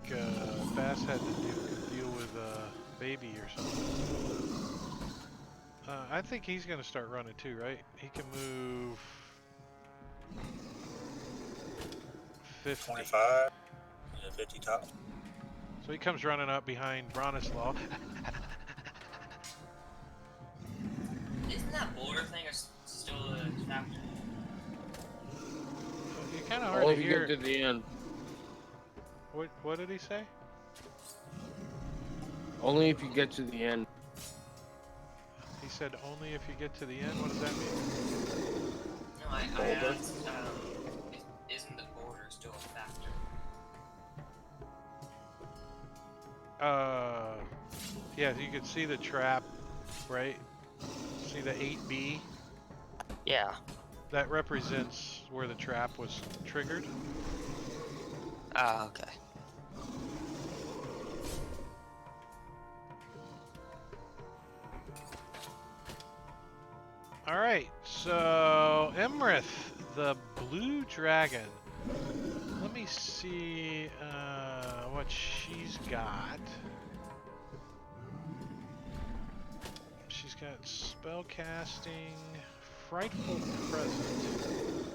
Bass had to deal with Baby or something. I think he's going to start running too, right? He can move 50. 25 and 50 top. So he comes running up behind Bronislaw. Isn't that boulder thing still a factor? You're kind of hard Only to if you hear. get to the end. What did he say? Only if you get to the end. He said only if you get to the end. What does that mean? No, I Boulder? asked, isn't the boulder still a factor? Yeah, you can see the trap, right? See the 8B? Yeah. That represents where the trap was triggered. Ah, okay. Alright, so Emrith, the blue dragon. Let me see what she's got. She's got spell casting, frightful present.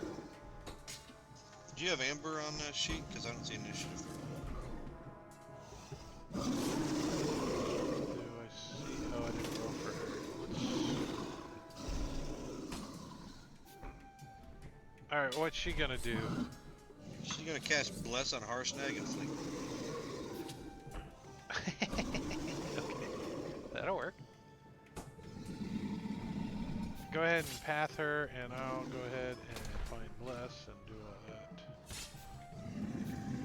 Do you have Amber on that sheet? Because I don't see initiative. Do I see? Oh, I didn't roll for her. Alright, what's she gonna do? She's gonna cast Bless on Harshnag and flee. Okay, that'll work. Go ahead and path her, and I'll go ahead and find Bless and do all that.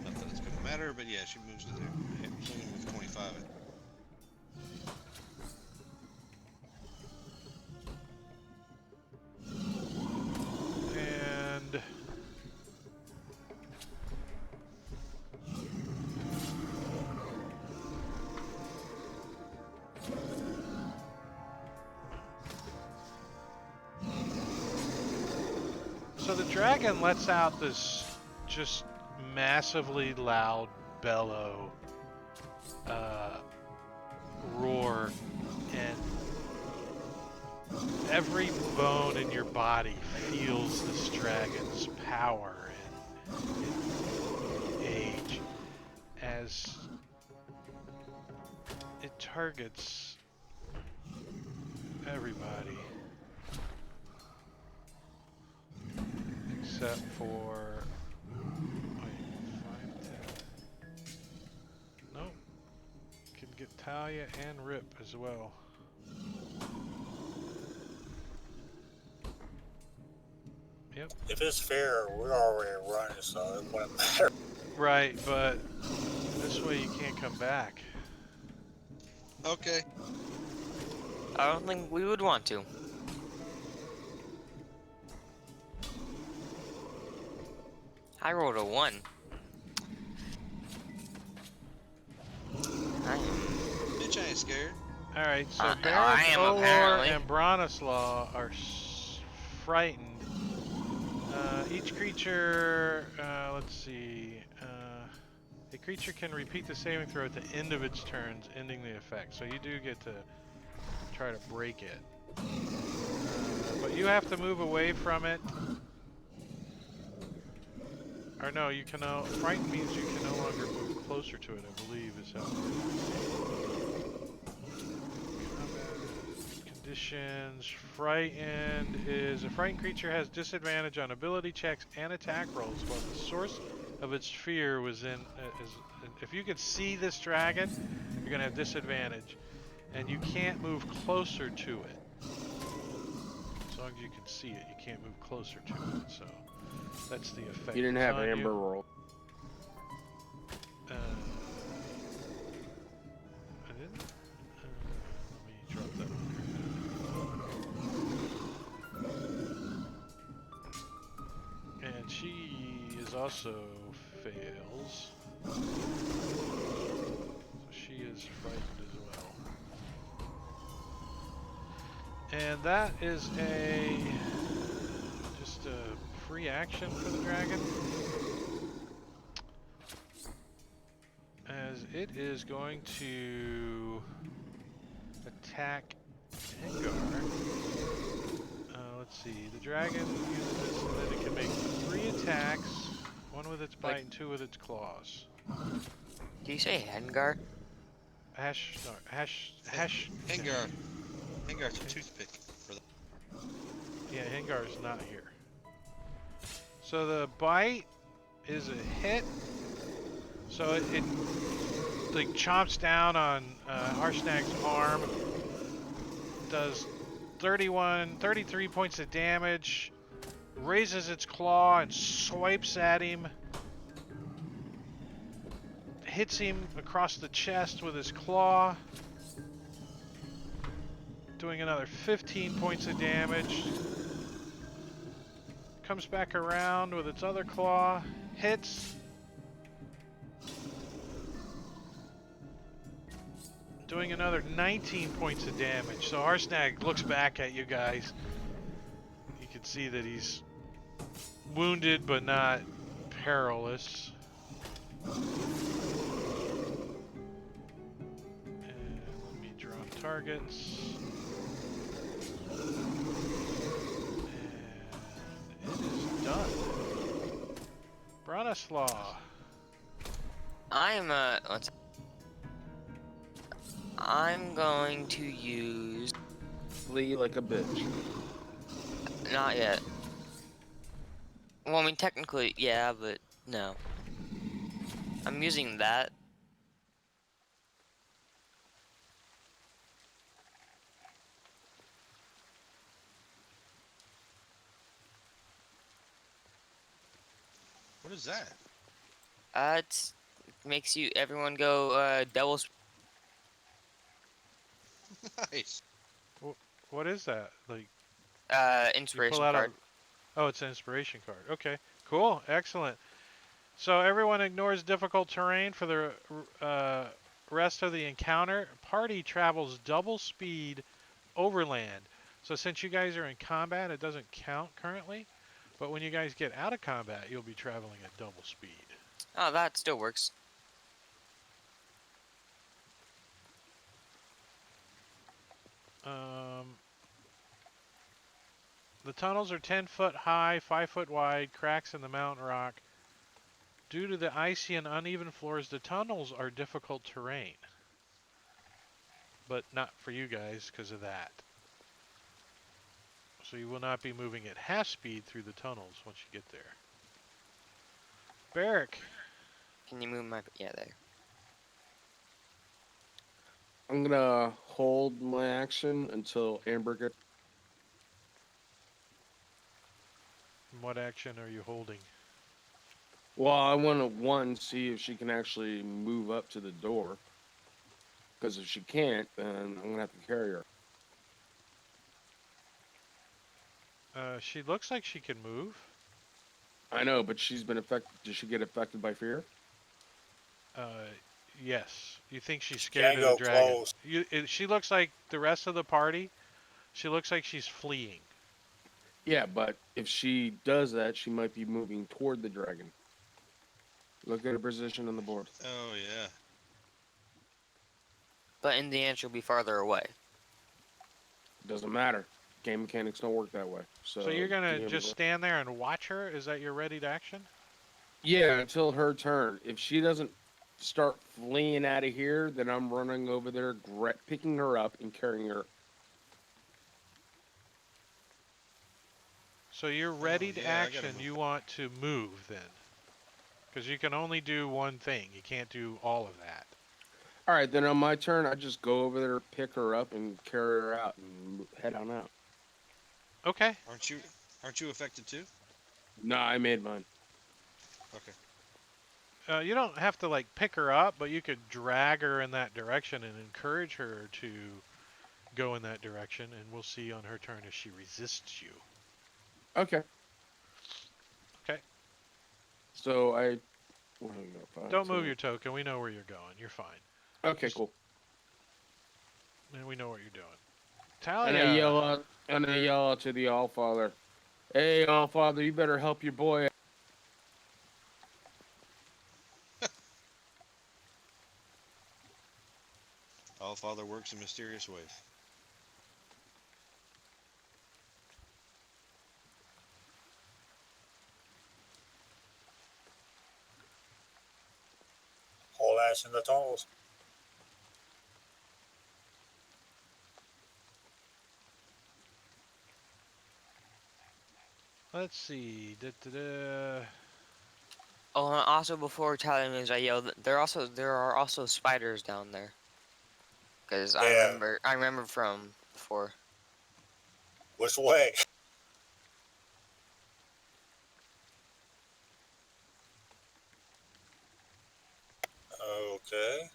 Not that it's gonna matter, but yeah, she moves to there. Yeah, she's gonna move 25. And so the dragon lets out this just massively loud bellow roar, and every bone in your body feels this dragon's power and age as it targets everybody except for nope, can get Talia and Rip as well. Yep. If it's fair, we're already running, so it wouldn't matter. Right, but this way you can't come back. Okay. I don't think we would want to. I rolled a 1. I am... Bitch, I ain't scared. Alright, so I Baron, am Olor, apparently. and Bronislaw are frightened. Each creature, let's see, a creature can repeat the saving throw at the end of its turns, ending the effect. So you do get to try to break it. But you have to move away from it. Or no, you can no, frightened means you can no longer move closer to it, I believe is how it is. Conditions. Frightened is a frightened creature has disadvantage on ability checks and attack rolls while the source of its fear was in if you could see this dragon, you're gonna have disadvantage, and you can't move closer to it. So long as you can see it. You can't move closer to it. So that's the effect. You didn't it's have on Amber you. roll. I didn't. Let me drop that one here. And she is also fails. So she is frightened as well. And that is just a free action for the dragon. As it is going to attack Hengar. Let's see. The dragon uses this so that it can make 3 attacks, 1 with its bite and 2 with its claws. Do you say Hengar? Hengar. Hengar's a toothpick for the. Yeah, Hengar is not here. So the bite is a hit. So it like chomps down on Harshnag's arm. Does 33 points of damage. Raises its claw and swipes at him. Hits him across the chest with his claw. Doing another 15 points of damage. Comes back around with its other claw. Hits. Doing another 19 points of damage. So Harshnag looks back at you guys. You can see that he's wounded but not perilous. And let me drop targets. And it is done. Bronislaw. I'm going to use. Flee like a bitch. Not yet. Well, I mean, technically, yeah, but no. I'm using that. What is that? It makes everyone go double. Nice. What is that? Like, you Inspiration pull out card. Oh, it's an inspiration card. Okay, cool, excellent. So everyone ignores difficult terrain for the rest of the encounter. Party travels double speed overland. So since you guys are in combat, it doesn't count currently. But when you guys get out of combat, you'll be traveling at double speed. Oh, that still works. The tunnels are 10 foot high, 5 foot wide, cracks in the mountain rock. Due to the icy and uneven floors, the tunnels are difficult terrain. But not for you guys because of that. So you will not be moving at half speed through the tunnels once you get there. Barrick. Can you move my... Yeah, there. I'm gonna hold my action until Amber gets. What action are you holding? Well, I want to see if she can actually move up to the door. Because if she can't, then I'm gonna have to carry her. She looks like she can move. I know, but she's been affected. Does she get affected by fear? Yes. You think she's scared of the Can't go dragon. close. She looks like the rest of the party. She looks like she's fleeing. Yeah, but if she does that, she might be moving toward the dragon. Look at her position on the board. Oh yeah. But in the end, she'll be farther away. Doesn't matter. Game mechanics don't work that way. So, So you're gonna DM just stand there and watch her? Is that your ready to action? Yeah, until her turn. If she doesn't start fleeing out of here, then I'm running over there, picking her up and carrying her. So you're ready to yeah, I gotta action. move. You want to move then. Because you can only do one thing. You can't do all of that. All right, then on my turn, I just go over there, pick her up, and carry her out and head on out. Okay. Aren't you affected too? No, I made mine. Okay. You don't have to like pick her up, but you could drag her in that direction and encourage her to go in that direction, and we'll see on her turn if she resists you. Okay. Okay. So I. What do we go? 5, Don't 10. move your token. We know where you're going. You're fine. Okay, Just- cool. And we know what you're doing. And I Talia. yell out. And I yell out to the Allfather. Hey, Allfather, you better help your boy. All Father works in mysterious ways. Haul ass in the tunnels. Let's see. Da-da-da. Oh, and also before Talia moves, I yell. There are also spiders down there. Because Yeah. I remember from before. Which way? Okay.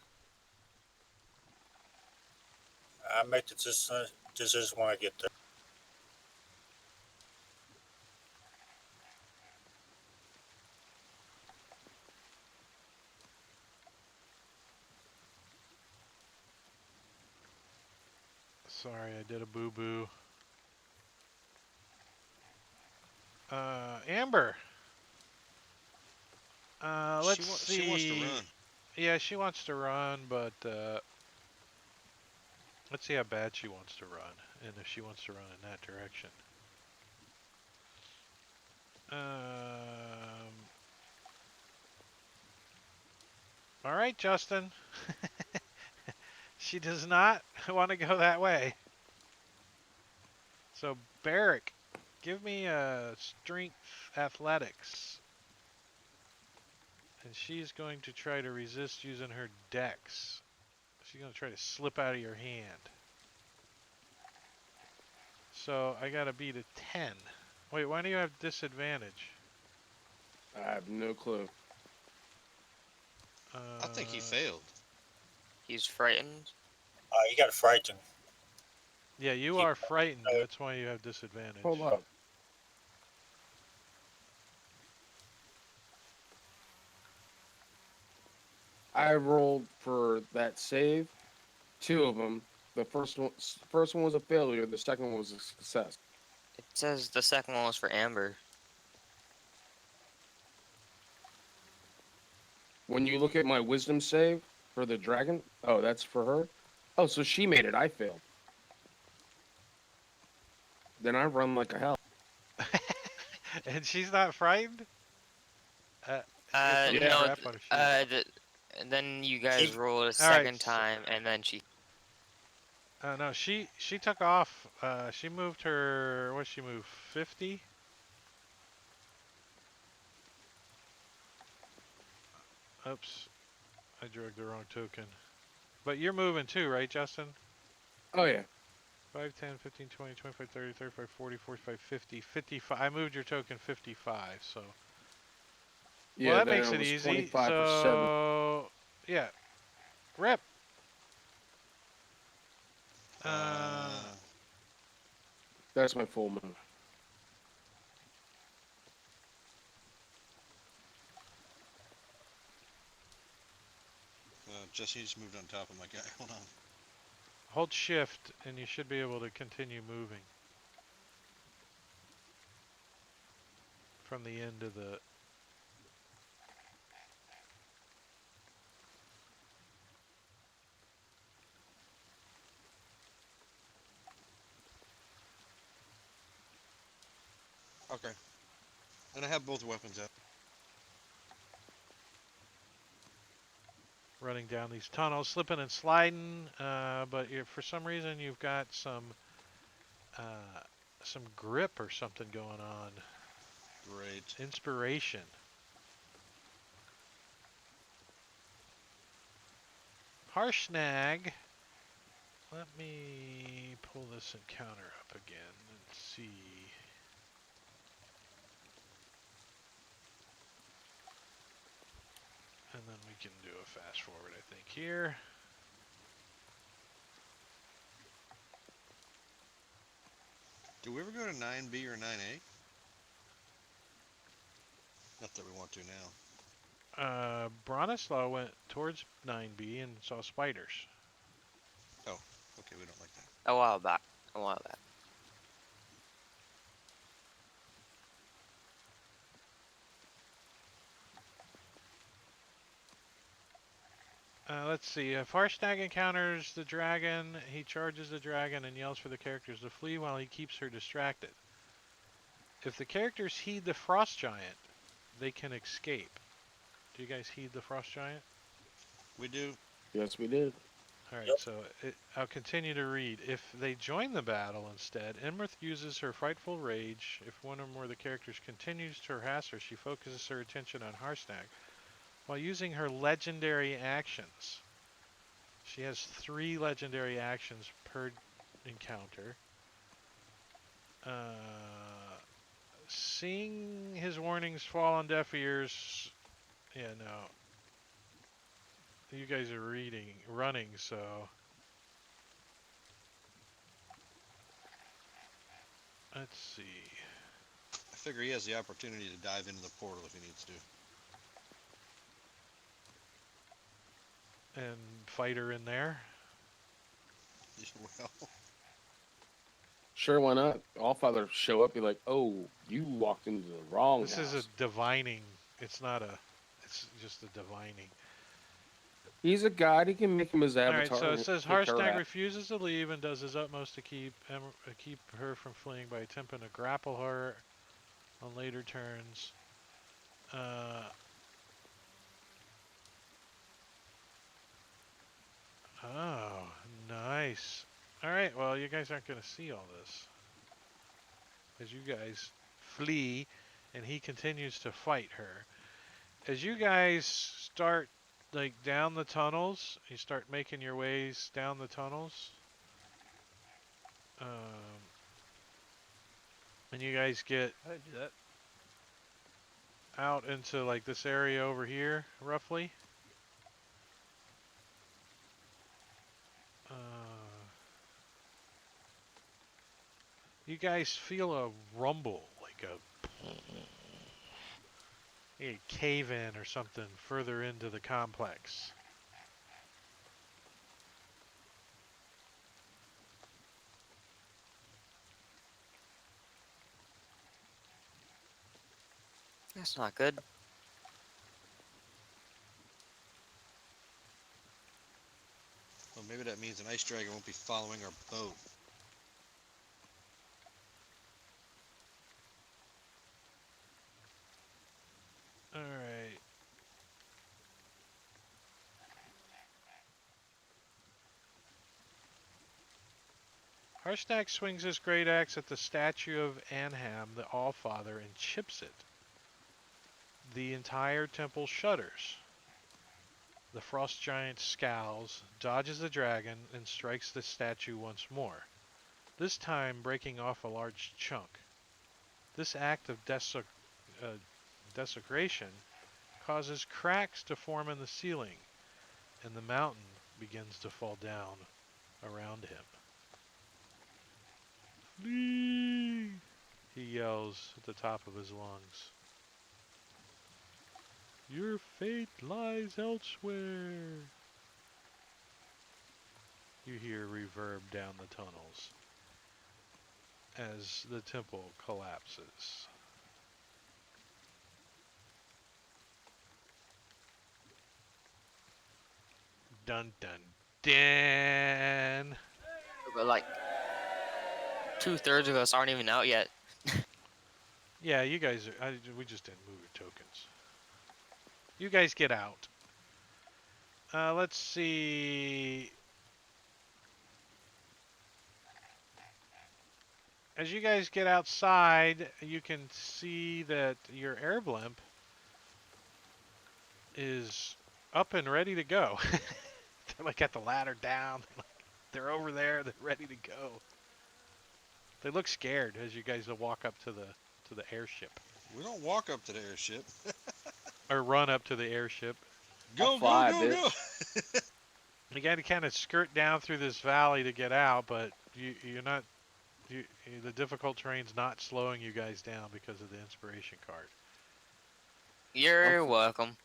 I make the decision when I get there. Sorry, I did a boo-boo. Amber. Let's see. She wants to run. Yeah, she wants to run, but let's see how bad she wants to run, and if she wants to run in that direction. All right, Justin. She does not want to go that way. So, Barrick, give me a strength athletics. And she's going to try to resist using her dex. She's going to try to slip out of your hand. So, I got to beat a 10. Wait, why do you have disadvantage? I have no clue. I think he failed. He's frightened. You got frightened. Yeah, you He- are frightened. That's why you have disadvantage. Hold up. I rolled for that save, 2 of them. The first one was a failure. The second one was a success. It says the second one was for Amber. When you look at my wisdom save for the dragon, oh, that's for her. Oh, so she made it. I failed. Then I run like a hell. And she's not frightened? Get some Yeah. No. crap out of she is. And then you guys He- rolled a All right, second so- time, and then she. No, she took off. She moved her. What she move? 50. Oops, I dragged the wrong token. But you're moving too, right, Justin? Oh yeah. 5, 10, 15, 20, 25, 30, 35, 40, 45, 50, 55. I moved your token 55, so. Yeah. Well, that then makes it was easy. 25 for 7. So, yeah. Rip. That's my full move. Jesse just moved on top of my guy. Hold on. Hold shift, and you should be able to continue moving. From the end of the. Okay. And I have both weapons out. Running down these tunnels, slipping and sliding, but for some reason you've got some grip or something going on. Great. Inspiration. Harshnag. Let me pull this encounter up again and see. And then we can do a fast forward, I think, here. Do we ever go to 9B or 9A? Not that we want to now. Bronislaw went towards 9B and saw spiders. Okay, we don't like that. A while back. A while back. Let's see. If Harshnag encounters the dragon, he charges the dragon and yells for the characters to flee while he keeps her distracted. If the characters heed the frost giant, they can escape. Do you guys heed the frost giant? We do. Yes, we did. Alright, Yep. so I'll continue to read. If they join the battle instead, Imrith uses her frightful rage. If one or more of the characters continues to harass her, she focuses her attention on Harshnag while using her legendary actions. She has 3 legendary actions per encounter. Seeing his warnings fall on deaf ears. Yeah, no. You guys are running, so. Let's see. I figure he has the opportunity to dive into the portal if he needs to. And fight her in there. Well, Sure, why not? Allfather show up, be like, "Oh, you walked into the wrong This house." is a divining. It's not a. It's just a divining. He's a god. He can make him his All right, avatar. so it and says kick her Harshnag ass. refuses to leave and does his utmost to keep her from fleeing by attempting to grapple her on later turns. Oh, nice. All right, well, you guys aren't going to see all this. As you guys flee, and he continues to fight her. As you guys start, like, down the tunnels, you start making your ways down the tunnels. And you guys get How did I do that? out into, like, this area over here, roughly. You guys feel a rumble, like a cave-in or something further into the complex. That's not good. well, maybe that means an ice dragon won't be following our boat. Alright. Harshnag swings his great axe at the statue of Anham, the Allfather, and chips it. The entire temple shudders. The frost giant scowls, dodges the dragon, and strikes the statue once more, this time breaking off a large chunk. This act of desecration causes cracks to form in the ceiling, and the mountain begins to fall down around him. Flee! He yells at the top of his lungs. Your fate lies elsewhere. You hear reverb down the tunnels as the temple collapses. Dun dun dun. But like 2/3 of us aren't even out yet. Yeah, you guys are. We just didn't move your tokens. You guys get out. Let's see. As you guys get outside, you can see that your air blimp is up and ready to go. They're like got the ladder down. They're over there. They're ready to go. They look scared as you guys walk up to the airship We don't walk up to the airship. or run up to the airship. Go, fly, go, go, go. You got to kind of skirt down through this valley to get out, but you're not. The difficult terrain's not slowing you guys down because of the inspiration card. You're f- welcome.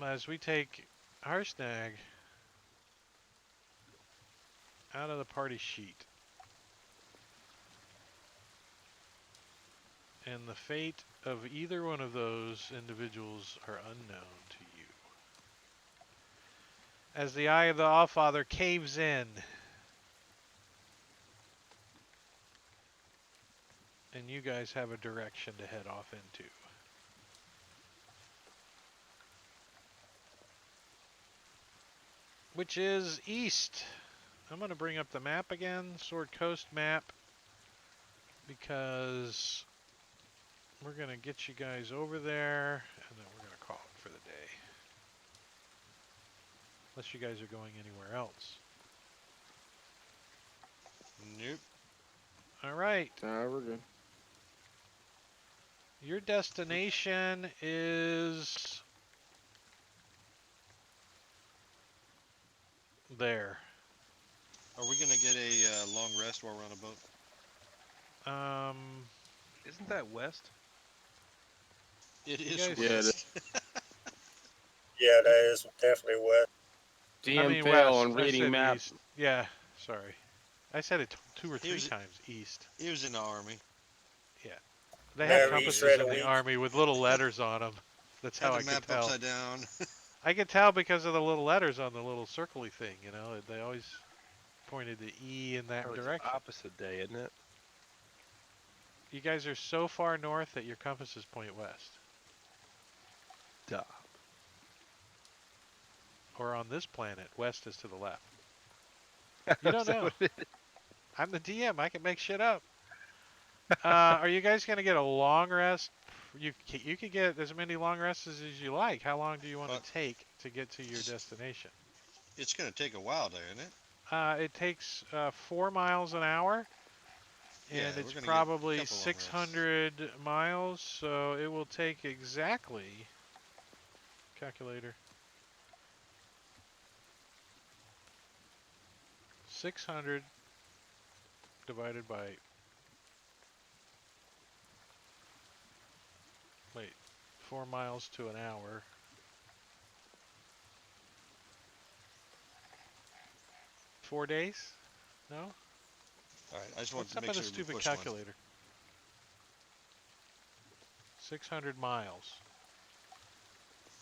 As we take Harshnag out of the party sheet, and the fate of either one of those individuals are unknown to you. As the eye of the Allfather caves in, and you guys have a direction to head off into. Which is east. I'm going to bring up the map again, Sword Coast map, because we're going to get you guys over there, and then we're going to call it for the day. Unless you guys are going anywhere else. Nope. All right. We're good. Your destination is there. Are we gonna get a long rest while we're on a boat? Isn't that west? It You is. guys- Yeah, it west. Yeah, that is definitely west. DM fail west. on I reading said map. east. Yeah, sorry. I said it two or three Here's- times east. He was in the army. They have Very east, compasses right in a the week. army with little letters on them. That's Had how I the could map tell. upside down. I could tell because of the little letters on the little circly thing, you know. They always pointed the E in that Oh, it's direction. opposite day, isn't it? You guys are so far north that your compasses point west. Duh. Or on this planet, west is to the left. You don't Is that know. what it is? I'm the DM. I can make shit up. Are you guys gonna get a long rest? You can get as many long rests as you like. How long do you want Uh, to take to get to your destination? It's gonna take a while there, isn't it? It takes 4 miles an hour, Yeah, and we're it's gonna get a probably couple long rests. 600 miles. So it will take exactly. Calculator. 600 divided by. Wait, 4 miles to an hour. Four days? No? All right. I just wanted What's to up make with sure a we stupid pushed one. calculator? 600 miles.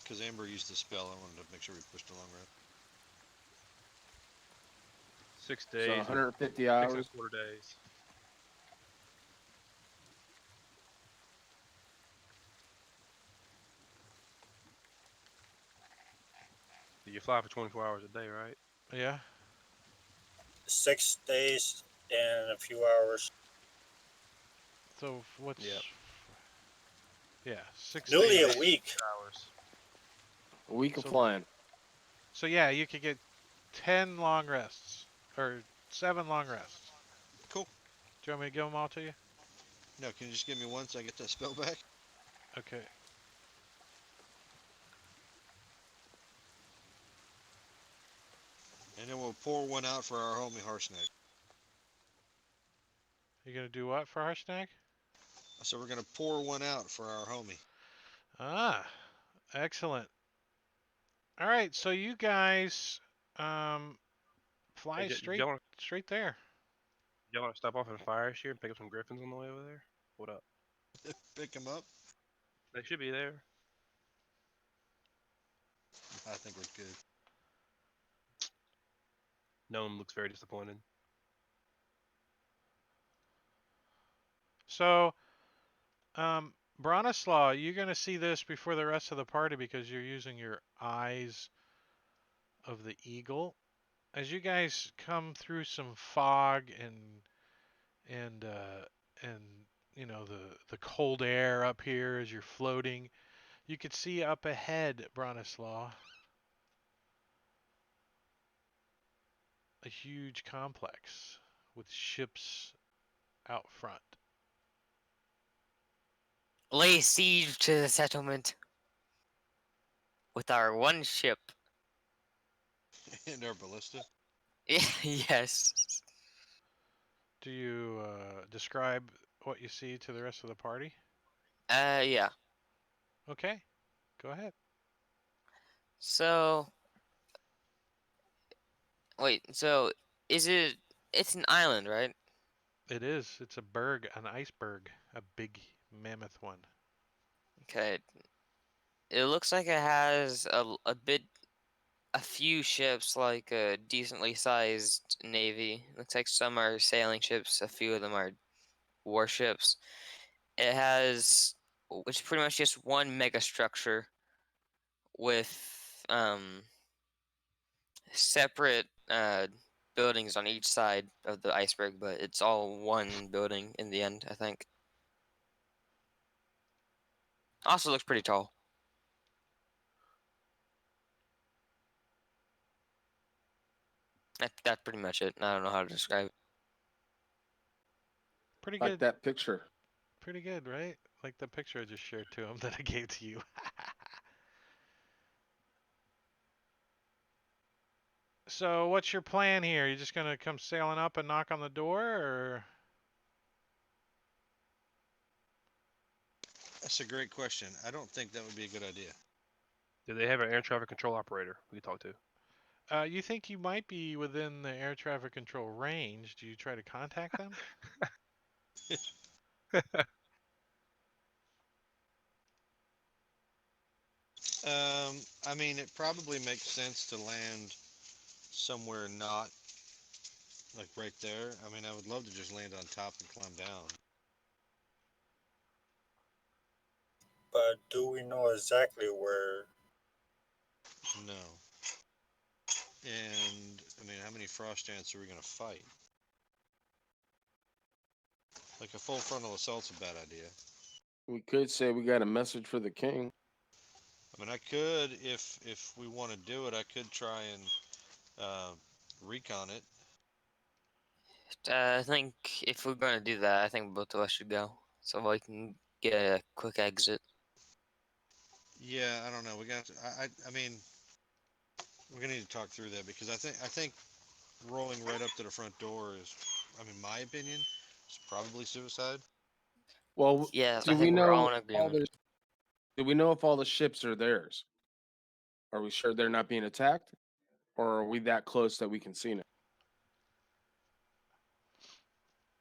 Because Amber used the spell, I wanted to make sure we pushed a long rest. 6 So days. 150 6 hours. and a quarter days. You fly for 24 hours a day, right? Yeah. 6 days and a few hours. So what's? Yep. Yeah, 6 Nearly days. a week. Hours. A week of So- flying. So yeah, you could get 10 long rests or 7 long rests. Cool. Do you want me to give them all to you? No, can you just give me one so I get that spell back? Okay. And then we'll pour one out for our homie Harshnag. You gonna do what for Harshnag? So we're gonna pour one out for our homie. Ah, excellent. All right, so you guys fly Hey, straight y'all want straight there. to stop off at Fire Shear and pick up some griffins on the way over there? What up? Pick him up. They should be there. I think we're good. Gnome looks very disappointed. So, Bronislaw, you're gonna see this before the rest of the party because you're using your eyes of the eagle. As you guys come through some fog and you know the cold air up here as you're floating, you could see up ahead, Bronislaw, a huge complex with ships out front? Lay siege to the settlement with our one ship. And our ballista. Yes. Do you describe what you see to the rest of the party? Yeah. Okay, go ahead. So, wait. So, is it? It's an island, right? It is. It's a berg, an iceberg, a big mammoth one. Okay. It looks like it has a few ships, like a decently sized navy. Looks like some are sailing ships. A few of them are warships. It has, which is pretty much just one mega structure with separate buildings on each side of the iceberg, but it's all one building in the end, I think. Also looks pretty tall. That's pretty much it. I don't know how to describe it. Pretty Like good. that picture. Pretty good, right? Like the picture I just shared to him that I gave to you. So, what's your plan here? You just gonna come sailing up and knock on the door, or? That's a great question. I don't think that would be a good idea. Do they have an air traffic control operator we can talk to? You think you might be within the air traffic control range? Do you try to contact them? I mean, it probably makes sense to land somewhere not like right there. I mean, I would love to just land on top and climb down. But do we know exactly where? No. And I mean, how many frost giants are we gonna fight? Like a full frontal assault's a bad idea. We could say we got a message for the king. I mean, I could, if we want to do it, I could try and recon it. I think if we're gonna do that, I think both of us should go, so we can get a quick exit. Yeah, I don't know. We got. I mean, we're gonna need to talk through that because I think rolling right up to the front door is, I mean, my opinion, is probably suicide. Well, Yes, do I we think we're all know in all agreement. do we know if all the ships are theirs? Are we sure they're not being attacked? Or are we that close that we can see now?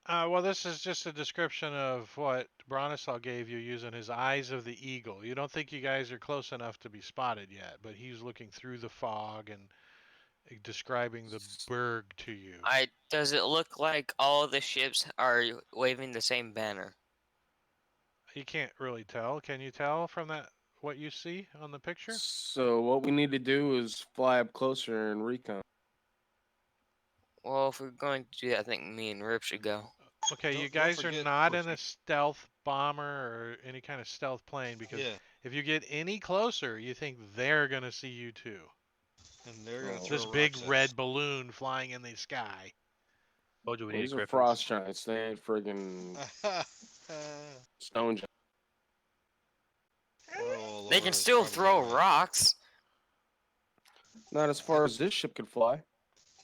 Well, this is just a description of what Bronislaw gave you using his eyes of the eagle. You don't think you guys are close enough to be spotted yet, but he's looking through the fog and describing the berg to you. Does it look like all the ships are waving the same banner? You can't really tell. Can you tell from that what you see on the picture? So what we need to do is fly up closer and recon. Well, if we're going to do that, I think me and Rip should go. Okay, you Don't guys are forget not we're in a stealth bomber or any kind of stealth plane because Yeah, if you get any closer, you think they're gonna see you too. and they're gonna Oh. throw This big rocks at red us. balloon flying in the sky. Told you we Well, need these are griffins. frost giants. They ain't friggin' stone giants. Oh, They Laura can is still probably throw right. rocks. Not as far as this ship could fly.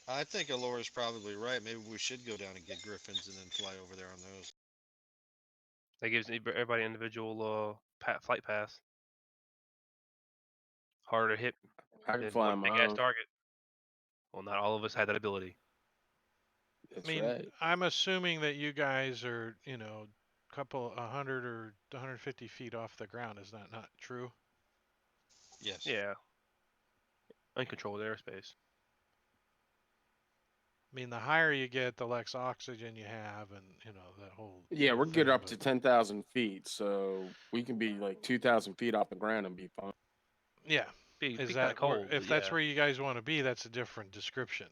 I think Alora's probably right. Maybe we should go down and get griffins and then fly over there on those. That gives everybody individual flight pass. Harder to hit I can than fly one on my big ass own. target. Well, not all of us had that ability. That's I mean, right. I'm assuming that you guys are, couple 100 or 150 feet off the ground. Is that not true? Yes. Yeah. Uncontrolled airspace. I mean, the higher you get, the less oxygen you have, and that whole. Yeah, whole we're good thing, up to but- 10,000 feet, so we can be like 2,000 feet off the ground and be fine. Yeah. Be Is kind that of cold. if but that's yeah. where you guys want to be? That's a different description.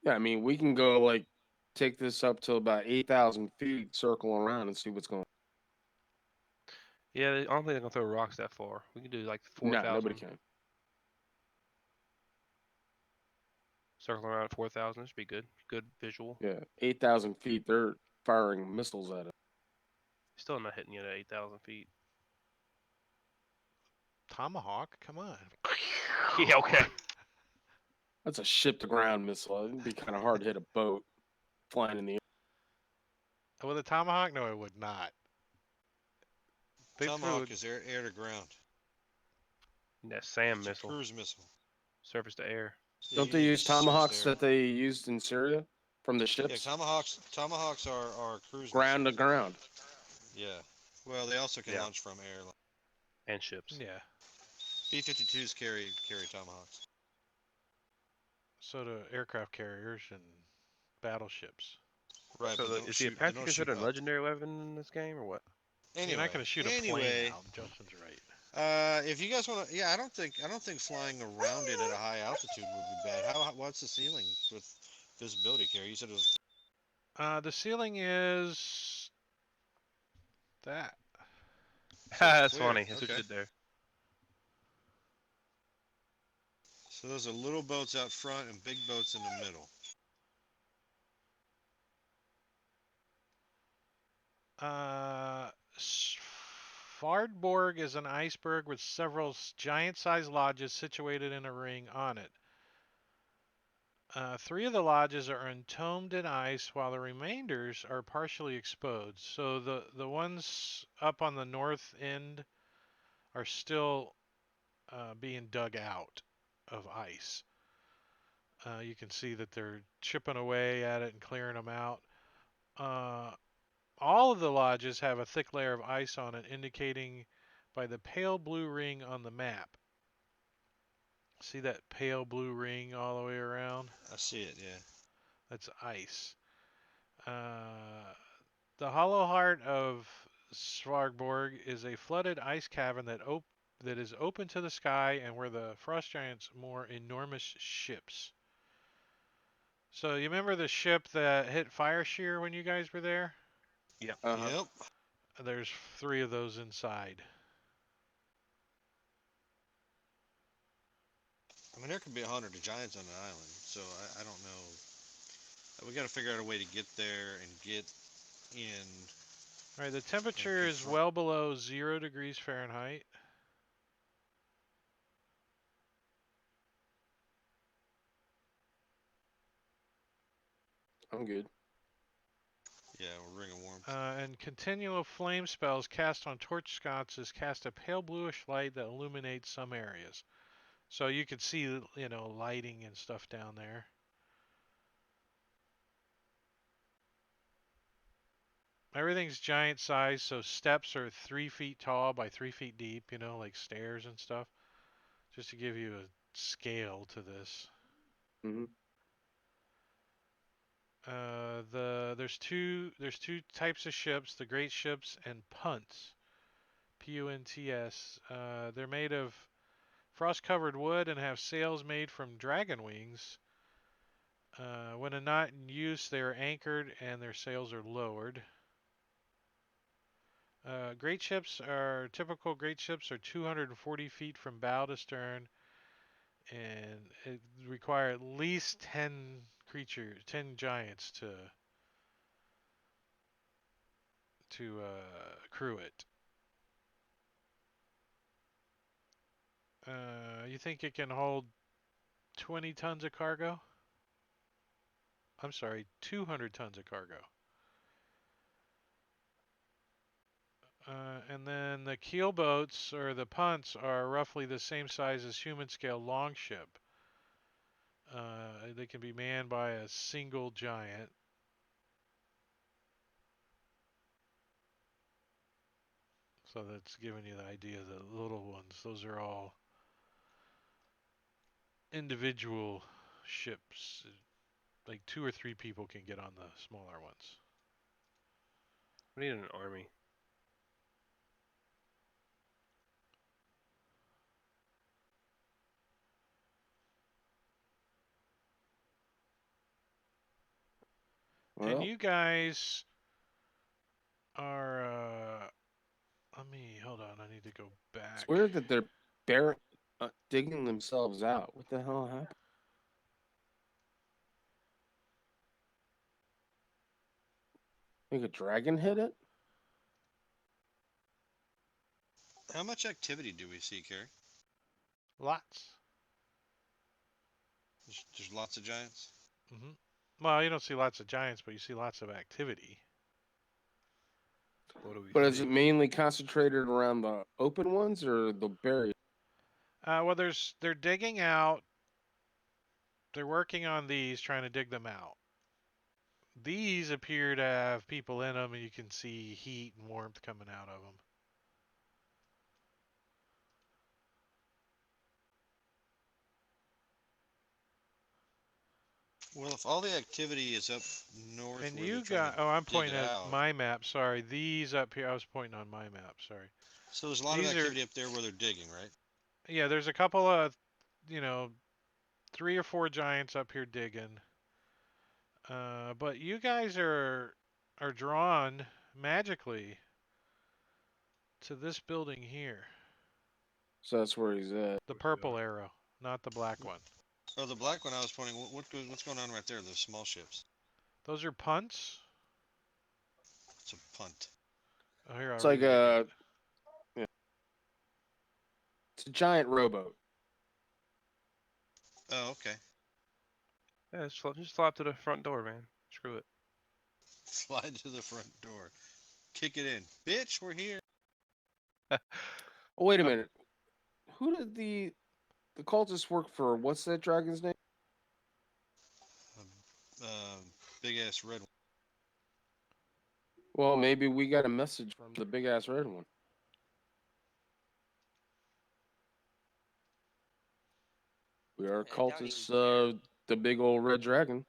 Yeah, I mean, we can go like take this up to about 8,000 feet, circle around and see what's going on. Yeah, I don't think they're gonna throw rocks that far. We can do like No, 4,000. nobody can. Circling around at 4,000 should be good. Good visual. Yeah, 8,000 feet. They're firing missiles at it. Still not hitting you at 8,000 feet. Tomahawk, come on. Yeah, okay. That's a ship-to-ground missile. It'd be kind of hard to hit a boat flying in the air. With a Tomahawk? No, it would not. They Tomahawk threw is air to ground. That SAM It's a missile, cruise missile. surface to air. Yeah, Don't they you use just surface to tomahawks air. that they used in Syria from the Yeah, ships? tomahawks are cruise Ground to missiles. ground. Yeah. Well, they also can Yeah. launch from air. And ships. yeah. B-52s carry tomahawks. So do aircraft carriers and battleships. Right, So but they don't is the shoot. They Apache don't considered shoot a up. legendary weapon in this game or what? Anyway, You're not going to shoot a plane out. Justin's right. If you guys want to, yeah, I don't think flying around it at a high altitude would be bad. What's the ceiling with visibility, Carrie? You said it was. The ceiling is that. That's clear. funny. That's what you Okay. did there. So those are little boats out front and big boats in the middle. Svardborg is an iceberg with several giant-sized lodges situated in a ring on it. 3 of the lodges are entombed in ice, while the remainders are partially exposed. So the ones up on the north end are still being dug out of ice. You can see that they're chipping away at it and clearing them out. All of the lodges have a thick layer of ice on it, indicating by the pale blue ring on the map. See that pale blue ring all the way around? I see it. Yeah. That's ice. The hollow heart of Svargborg is a flooded ice cavern that is open to the sky and where the frost giants moor enormous ships. So you remember the ship that hit Fire Shear when you guys were there? Yeah. Uh-huh. Yep. There's 3 of those inside. I mean, there could be 100 giants on an island, so I don't know. We got to figure out a way to get there and get in. All right, the temperature is confront- well below 0 degrees Fahrenheit. I'm good. Yeah, we're ring of warmth. And continual flame spells cast on torch sconces cast a pale bluish light that illuminates some areas. So you can see, lighting and stuff down there. Everything's giant size, so steps are 3 feet tall by 3 feet deep, like stairs and stuff. Just to give you a scale to this. Hmm. There's two types of ships, the great ships and punts. Punts. They're made of frost-covered wood and have sails made from dragon wings. When not in use, they are anchored and their sails are lowered. Typical great ships are 240 feet from bow to stern, and it require at least 10 giants to crew it. You think it can hold 20 tons of cargo? I'm sorry, 200 tons of cargo. And then the keel boats, or the punts, are roughly the same size as human-scale longship. They can be manned by a single giant. So that's giving you the idea of the little ones. Those are all individual ships. Like 2 or 3 people can get on the smaller ones. We need an army. Well, And you guys are, hold on, I need to go back. it's weird that they're digging themselves out. What the hell happened? Think a dragon hit it? How much activity do we see, Carrie? Lots. There's lots of giants. Hmm. Well, you don't see lots of giants, but you see lots of activity. What do we But is see? it mainly concentrated around the open ones or the buried? Well, they're digging out. They're working on these, trying to dig them out. These appear to have people in them, and you can see heat and warmth coming out of them. Well, if all the activity is up north And where they're you trying got, to oh, I'm dig pointing it at out, my map. Sorry, these up here. I was pointing on my map. Sorry. so there's a lot of These are, activity up there where they're digging, right? yeah. There's a couple of, 3 or 4 giants up here digging. But you guys are drawn magically to this building here. So that's where he's at. The purple arrow, not the black one. Oh, the black one I was pointing. What's going on right there? Those small ships. Those are punts. It's a punt. Oh, here, I'll It's read like it again. yeah. It's a giant rowboat. Oh, okay. Yeah, just slide to the front door, man. Screw it. Slide to the front door. Kick it in. Bitch, we're here. Oh, wait a minute. Who did the cultists work for? What's that dragon's name? Big ass red one. Well, maybe we got a message from the big ass red one. We are I doubt he cultists would care. of the big old red dragon.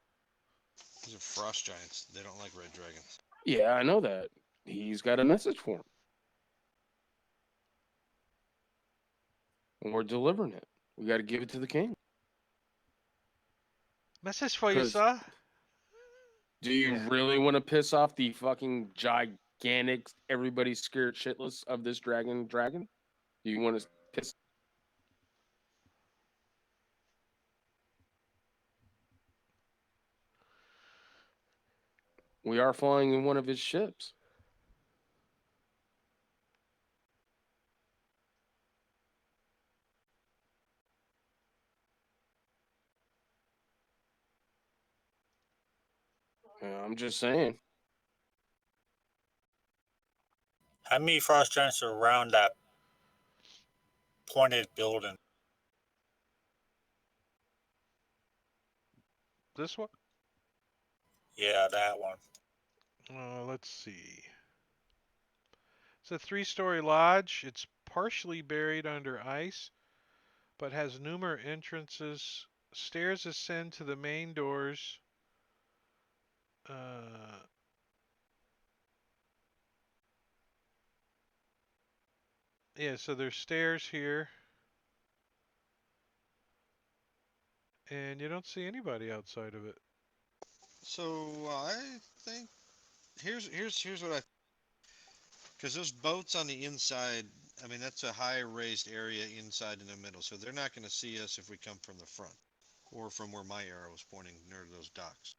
These are frost giants. They don't like red dragons. Yeah, I know that. He's got a message for him. And we're delivering it. We got to give it to the king. Message for you, 'Cause- sir. Do you Yeah. really want to piss off the fucking gigantic, everybody's scared shitless of this dragon? Do you want to piss? We are flying in one of his ships. Yeah, I'm just saying. How many frost giants are around that pointed building? This one? Yeah, that one. Let's see. It's a 3-story lodge. It's partially buried under ice, but has numerous entrances. Stairs ascend to the main doors. Yeah, so there's stairs here. And you don't see anybody outside of it. So I think here's what I, because those boats on the inside, I mean that's a high raised area inside in the middle, so they're not going to see us if we come from the front or from where my arrow was pointing near those docks.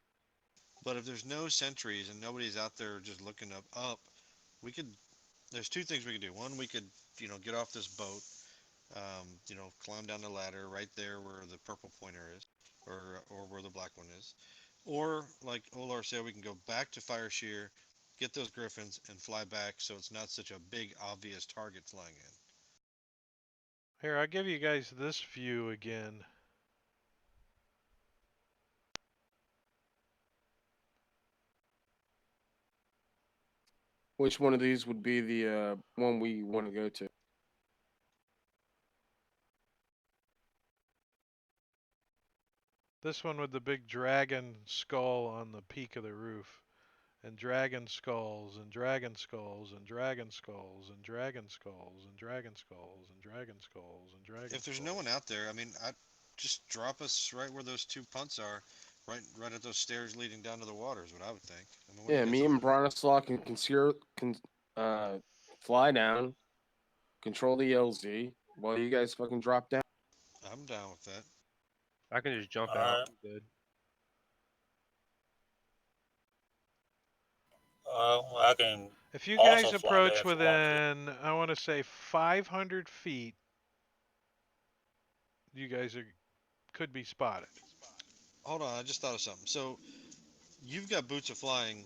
But if there's no sentries and nobody's out there just looking up, we could. There's two things we could do. One, we could get off this boat, climb down the ladder right there where the purple pointer is, or where the black one is. Or, like Olar said, we can go back to Fire Shear, get those griffins, and fly back so it's not such a big, obvious target flying in. Here, I'll give you guys this view again. Which one of these would be the one we want to go to? This one with the big dragon skull on the peak of the roof. And dragon skulls, and dragon skulls, and dragon skulls, and dragon skulls, and dragon skulls, and dragon skulls, and dragon If there's skulls. no one out there, I mean, just drop us right where those two punts are, right at those stairs leading down to the water is what I would think. I mean, what do you Yeah, guys me think? and Bronislaw can fly down, control the LZ while you guys fucking drop down. I'm down with that. I can just jump out. Alright. I'm good. I can If you also guys fly there approach if you want to. within, I want to say 500 feet, you guys could be spotted. Hold on, I just thought of something. So you've got boots of flying,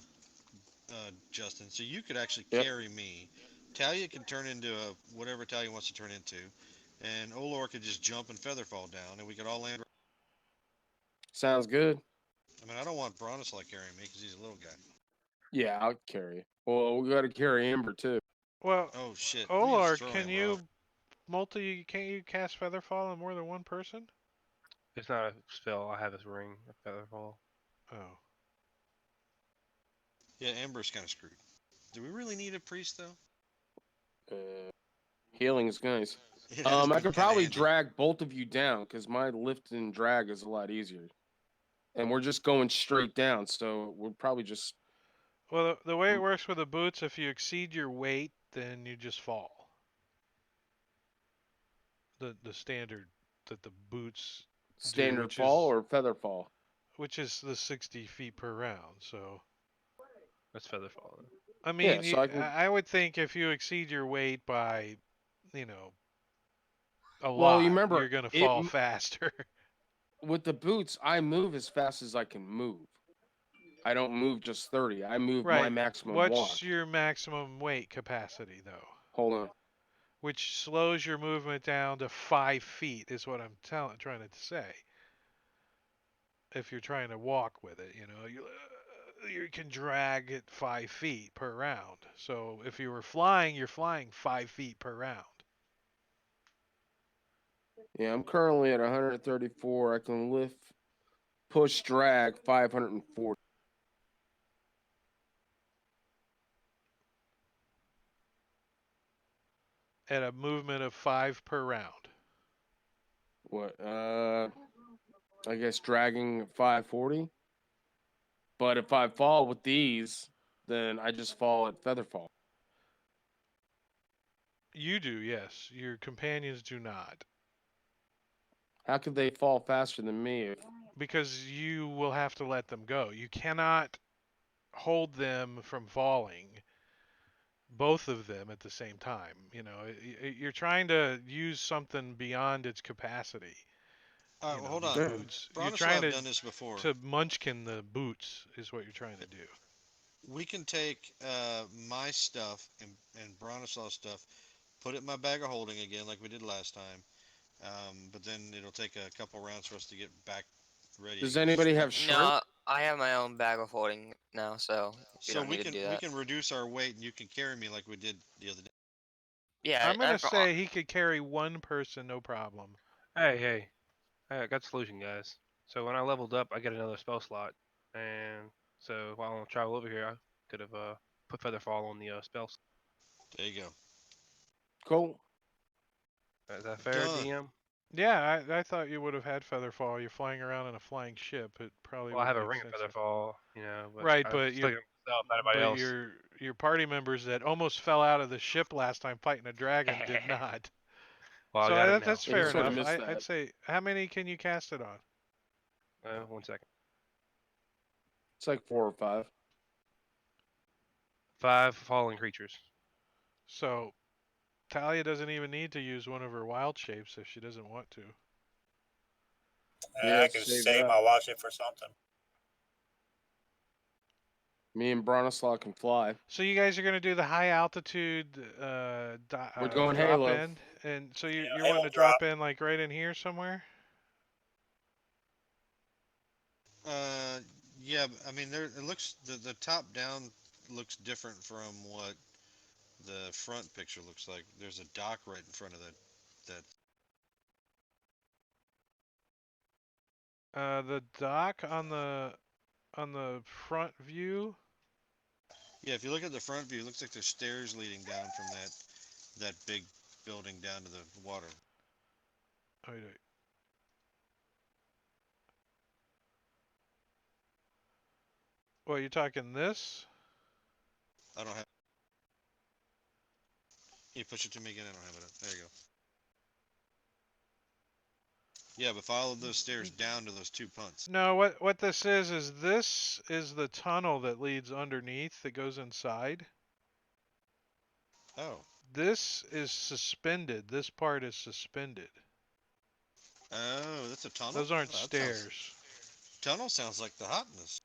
Justin. So you could actually Yep. carry me. Talia can turn into whatever Talia wants to turn into, and Olor could just jump and feather fall down, and we could all land. Sounds good. I mean, I don't want Bronislaw carrying me because he's a little guy. Yeah, I'll carry you. Well, we got to carry Amber too. Well, Oh shit! We can just Olar, throw can Amber off. you can't you cast Featherfall on more than one person? It's not a spell. I have this ring of Featherfall. Oh. Yeah, Amber's kind of screwed. Do we really need a priest though? Healing's nice. It has I been could kinda probably handy. drag both of you down because my lift and drag is a lot easier. And we're just going straight down, so we'll probably just. Well, the way it works with the boots, if you exceed your weight, then you just fall. The standard that the boots Standard which fall is- or feather fall? which is the 60 feet per round. So, That's Featherfall. I mean, so I can- I would think if you exceed your weight by, you know, a Well, lot, you remember, you're gonna it fall m- faster. With the boots, I move as fast as I can move. I don't move just 30. I move my Right. maximum What's walk. your maximum weight capacity, though? Hold on. Which slows your movement down to 5 feet, is what I'm trying to say. If you're trying to walk with it, you can drag it 5 feet per round. So if you were flying, you're flying 5 feet per round. Yeah, I'm currently at 134. I can lift, push, drag 540. At a movement of 5 per round. What? I guess dragging 540. But if I fall with these, then I just fall at feather fall. You do, yes. Your companions do not. How could they fall faster than me? Because you will have to let them go. You cannot hold them from falling, both of them at the same time. You're trying to use something beyond its capacity. All right, well, hold these on. boots. You're Bronislaw trying have done this before. to munchkin the boots is what you're trying to do. We can take my stuff and Bronislaw's stuff, put it in my bag of holding again, like we did last time. But then it'll take a couple rounds for us to get back ready. Does again. anybody have shrimp? No, I have my own bag of holding now, so you So don't we need to do can that. reduce our weight, and you can carry me like we did the other day. Yeah, I'm gonna say he could carry one person, no problem. Hey, I got the solution, guys. So when I leveled up, I get another spell slot, and so while I travel over here, I could have put Featherfall on the spell. There you go. Cool. Is that fair, Done. DM? Yeah, I thought you would have had Featherfall. You're flying around in a flying ship. It probably Well, I would have a make ring of sense. Featherfall, but Right, I'm but still gonna myself, not everybody else. your party members that almost fell out of the ship last time fighting a dragon did not. Well, So I got it now. that's Yeah, fair you sorta enough. missed I'd that. say, how many can you cast it on? 1 second. It's like 4 or 5. 5 falling creatures. So Talia doesn't even need to use one of her wild shapes if she doesn't want to. And Yeah, I can save save that. my watch it for something. Me and Bronislaw can fly. So you guys are gonna do the high altitude We're going drop Halo. in, and so you're Yeah, wanting Halo to drop drop. in like right in here somewhere. Yeah. I mean, it looks the top down looks different from what the front picture looks like. There's a dock right in front of that. The dock on the front view. Yeah, if you look at the front view, it looks like there's stairs leading down from that big building down to the water. Oh, wait. Well, you're talking this? I don't have. You push it to me again. I don't have it. There you go. Yeah, but follow those stairs down to those 2 punts. No, what this is this is the tunnel that leads underneath that goes inside. Oh. This is suspended. This part is suspended. Oh, that's a tunnel? Those aren't Oh, that stairs. tunnel sounds like the hotness.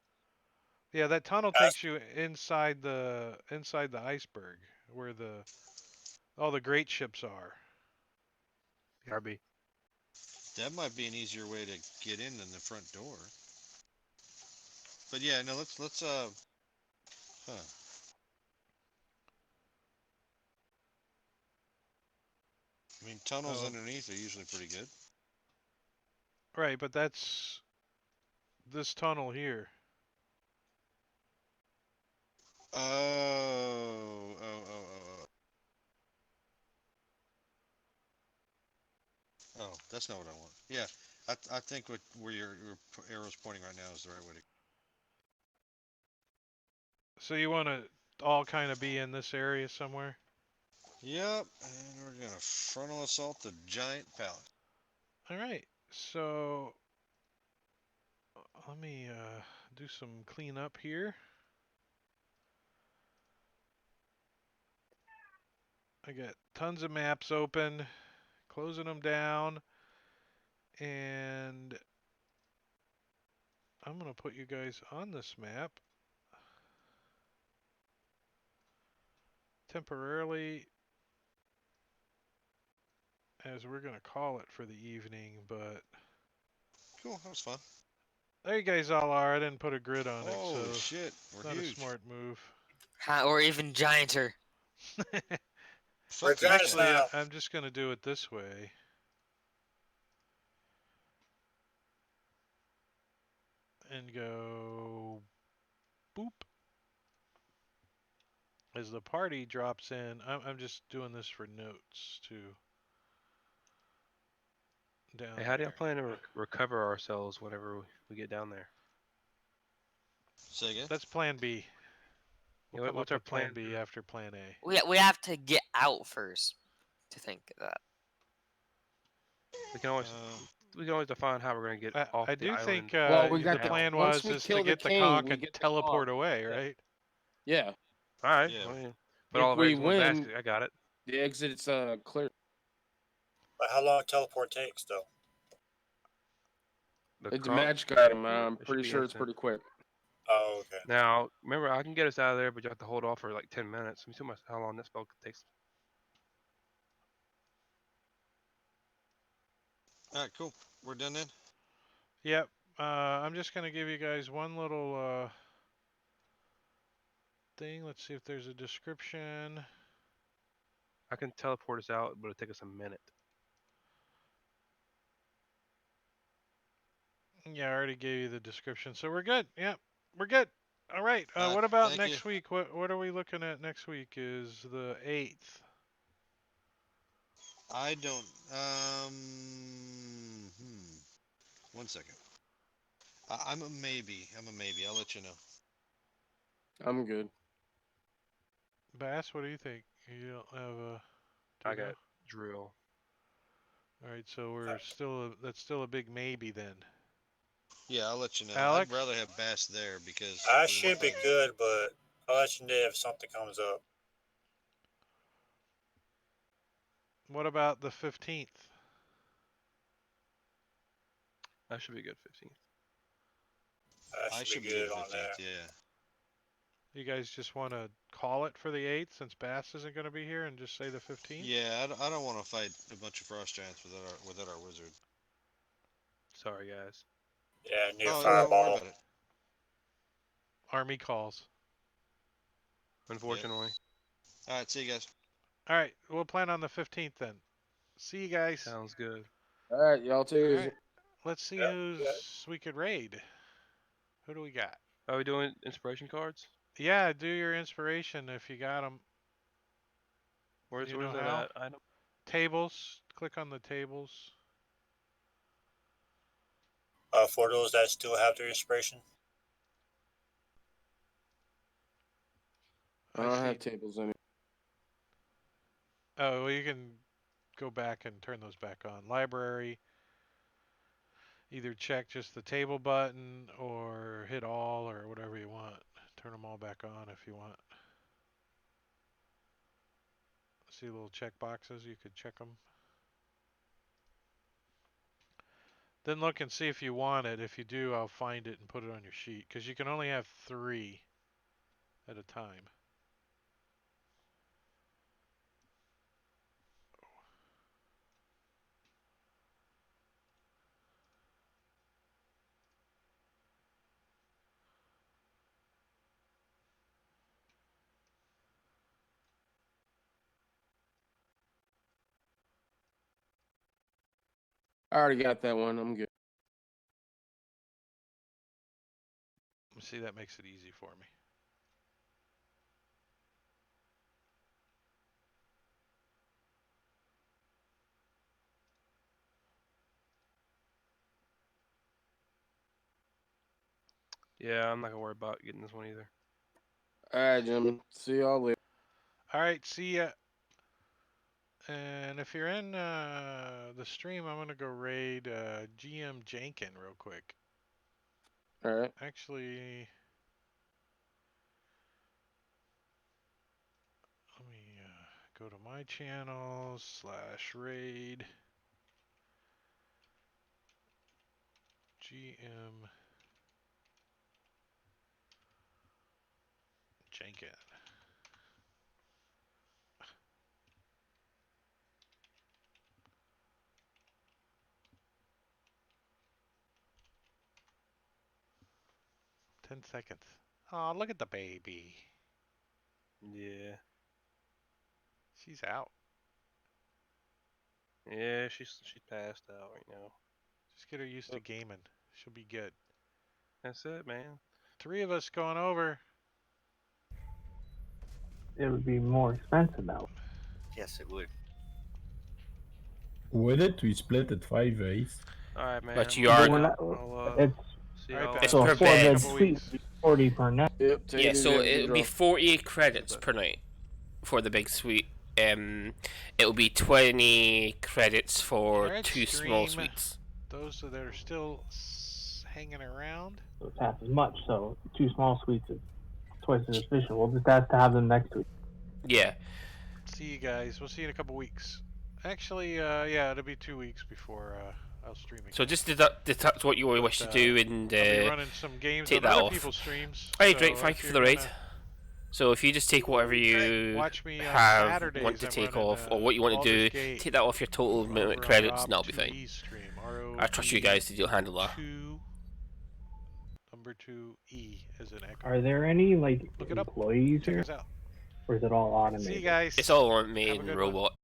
Yeah, that tunnel That's- takes you inside the iceberg where all the great ships are. RB. That might be an easier way to get in than the front door. But yeah, no, let's huh. I mean, tunnels Oh. underneath are usually pretty good. Right, but that's this tunnel here. Oh. Oh, that's not what I want. Yeah, I think where your arrow's pointing right now is the right way to. So you want to all kind of be in this area somewhere? Yep, and we're gonna frontal assault the giant palace. All right. So let me do some cleanup here. I got tons of maps open, closing them down, and I'm going to put you guys on this map temporarily, as we're going to call it for the evening, but Cool, that was fun. there you guys all are. I didn't put a grid on it, Holy so shit, it's we're not huge. a smart move. Or even gianter. We're Fuck you. giants Actually, now. I'm just going to do it this way. And go boop. As the party drops in, I'm just doing this for notes too. Down Hey, how do y'all there. plan to recover ourselves whenever we get down there? Say again? That's plan B. We'll Yeah, come what's up our with plan plan B for- after plan A. We have to get out first to think of that. We can always define how we're gonna get off I the do island. think Well, we the got plan once was we is kill to the get the king, conch we and get the teleport conch. away, Yeah. right? Yeah. All right. Yeah. I mean, put If all of our we eggs in one win- basket. I got it. The exit's clear. But how long teleport takes though? The It's a conch- magic item. I'm It should pretty be sure it's instant. pretty quick. Oh, okay. Now, remember, I can get us out of there, but you have to hold off for like 10 minutes. Let me see how long that spell takes. Alright, cool. We're done then? Yep. I'm just gonna give you guys one little thing. Let's see if there's a description. I can teleport us out, but it'll take us a minute. Yeah, I already gave you the description, so we're good. Yep, we're good. All right. Alright, What about thank next you. week? What are we looking at next week? Is the 8th. I don't. One second. I'm a maybe. I'll let you know. I'm good. Bass, what do you think? You don't have a. I got drill. All right, so we're still that's still a big maybe then. Yeah, I'll let you know. Alex? I'd rather have Bass there because I we should might be find- good, but I'll let you know if something comes up. What about the 15th? That should be good. 15th. I should be good on that. Yeah. You guys just want to call it for the 8th since Bass isn't going to be here and just say the 15th? Yeah, I don't want to fight a bunch of frost giants without our wizard. Sorry, guys. Yeah, new Oh, don't worry fireball. about it. Army calls. Unfortunately. All right, see you guys. All right, we'll plan on the 15th then. See you guys. Sounds good. All right, y'all too. All right, let's see Yep, who's yeah. we could raid. Who do we got? Are we doing inspiration cards? Yeah, do your inspiration if you got them. Where's You where's know that how? at? Item? Tables. Click on the tables. For those that still have their inspiration. I I don't see. have tables anymore. Oh, well, you can go back and turn those back on. Library. either check just the table button or hit all or whatever you want. Turn them all back on if you want. See little check boxes, you could check them. Then look and see if you want it. If you do, I'll find it and put it on your sheet, because you can only have 3 at a time. I already got that one. I'm good. See, that makes it easy for me. Yeah, I'm not gonna worry about getting this one either. All right, gentlemen. See y'all later. All right, see ya. And if you're in the stream, I'm gonna go raid GM Jenkin real quick. All right. Actually, let me go to my channels /raid GM Jenkin. Ten seconds. Oh, look at the baby. Yeah. She's out. Yeah, she's passed out right now. Just get her used to gaming. She'll be good. That's it, man. 3 of us going over. It would be more expensive though. Yes, it would. Would it? We split at 5 Ace. All right, man. But you Well, are- But we're not- I'll, It's see All right, y'all. Ben. It's so per a 4 bed. bed Couple suite weeks. would be 40 per night. Yep. Take Yeah, it so easy, it'll be draw. 40 credits per night for the big suite. It'll be 20 credits for Alright, 2 small stream. suites. Those that are still hanging around. So it's half as much. So 2 small suites is twice as efficient. We'll just ask to have them next week. Yeah. See you guys. We'll see you in a couple weeks. Actually, yeah, it'll be 2 weeks before I'll stream again. So just deduct what you wish to do and I'll be running some games take on that other off. people's streams. Alright, so Drake, if thank you for you're the raid. gonna- So if you just take whatever you watch me on have Saturdays, want to I'm take running, off or what you want to do, Baldur's Gate take that off your total amount over of on credits and that'll be fine. Rob2E stream. I trust you guys to handle that. Number 2E as an echo. Are there any like Look it up. employees Check here, us out. or is it all See you automated? guys. It's all Have a automated good and one. robot.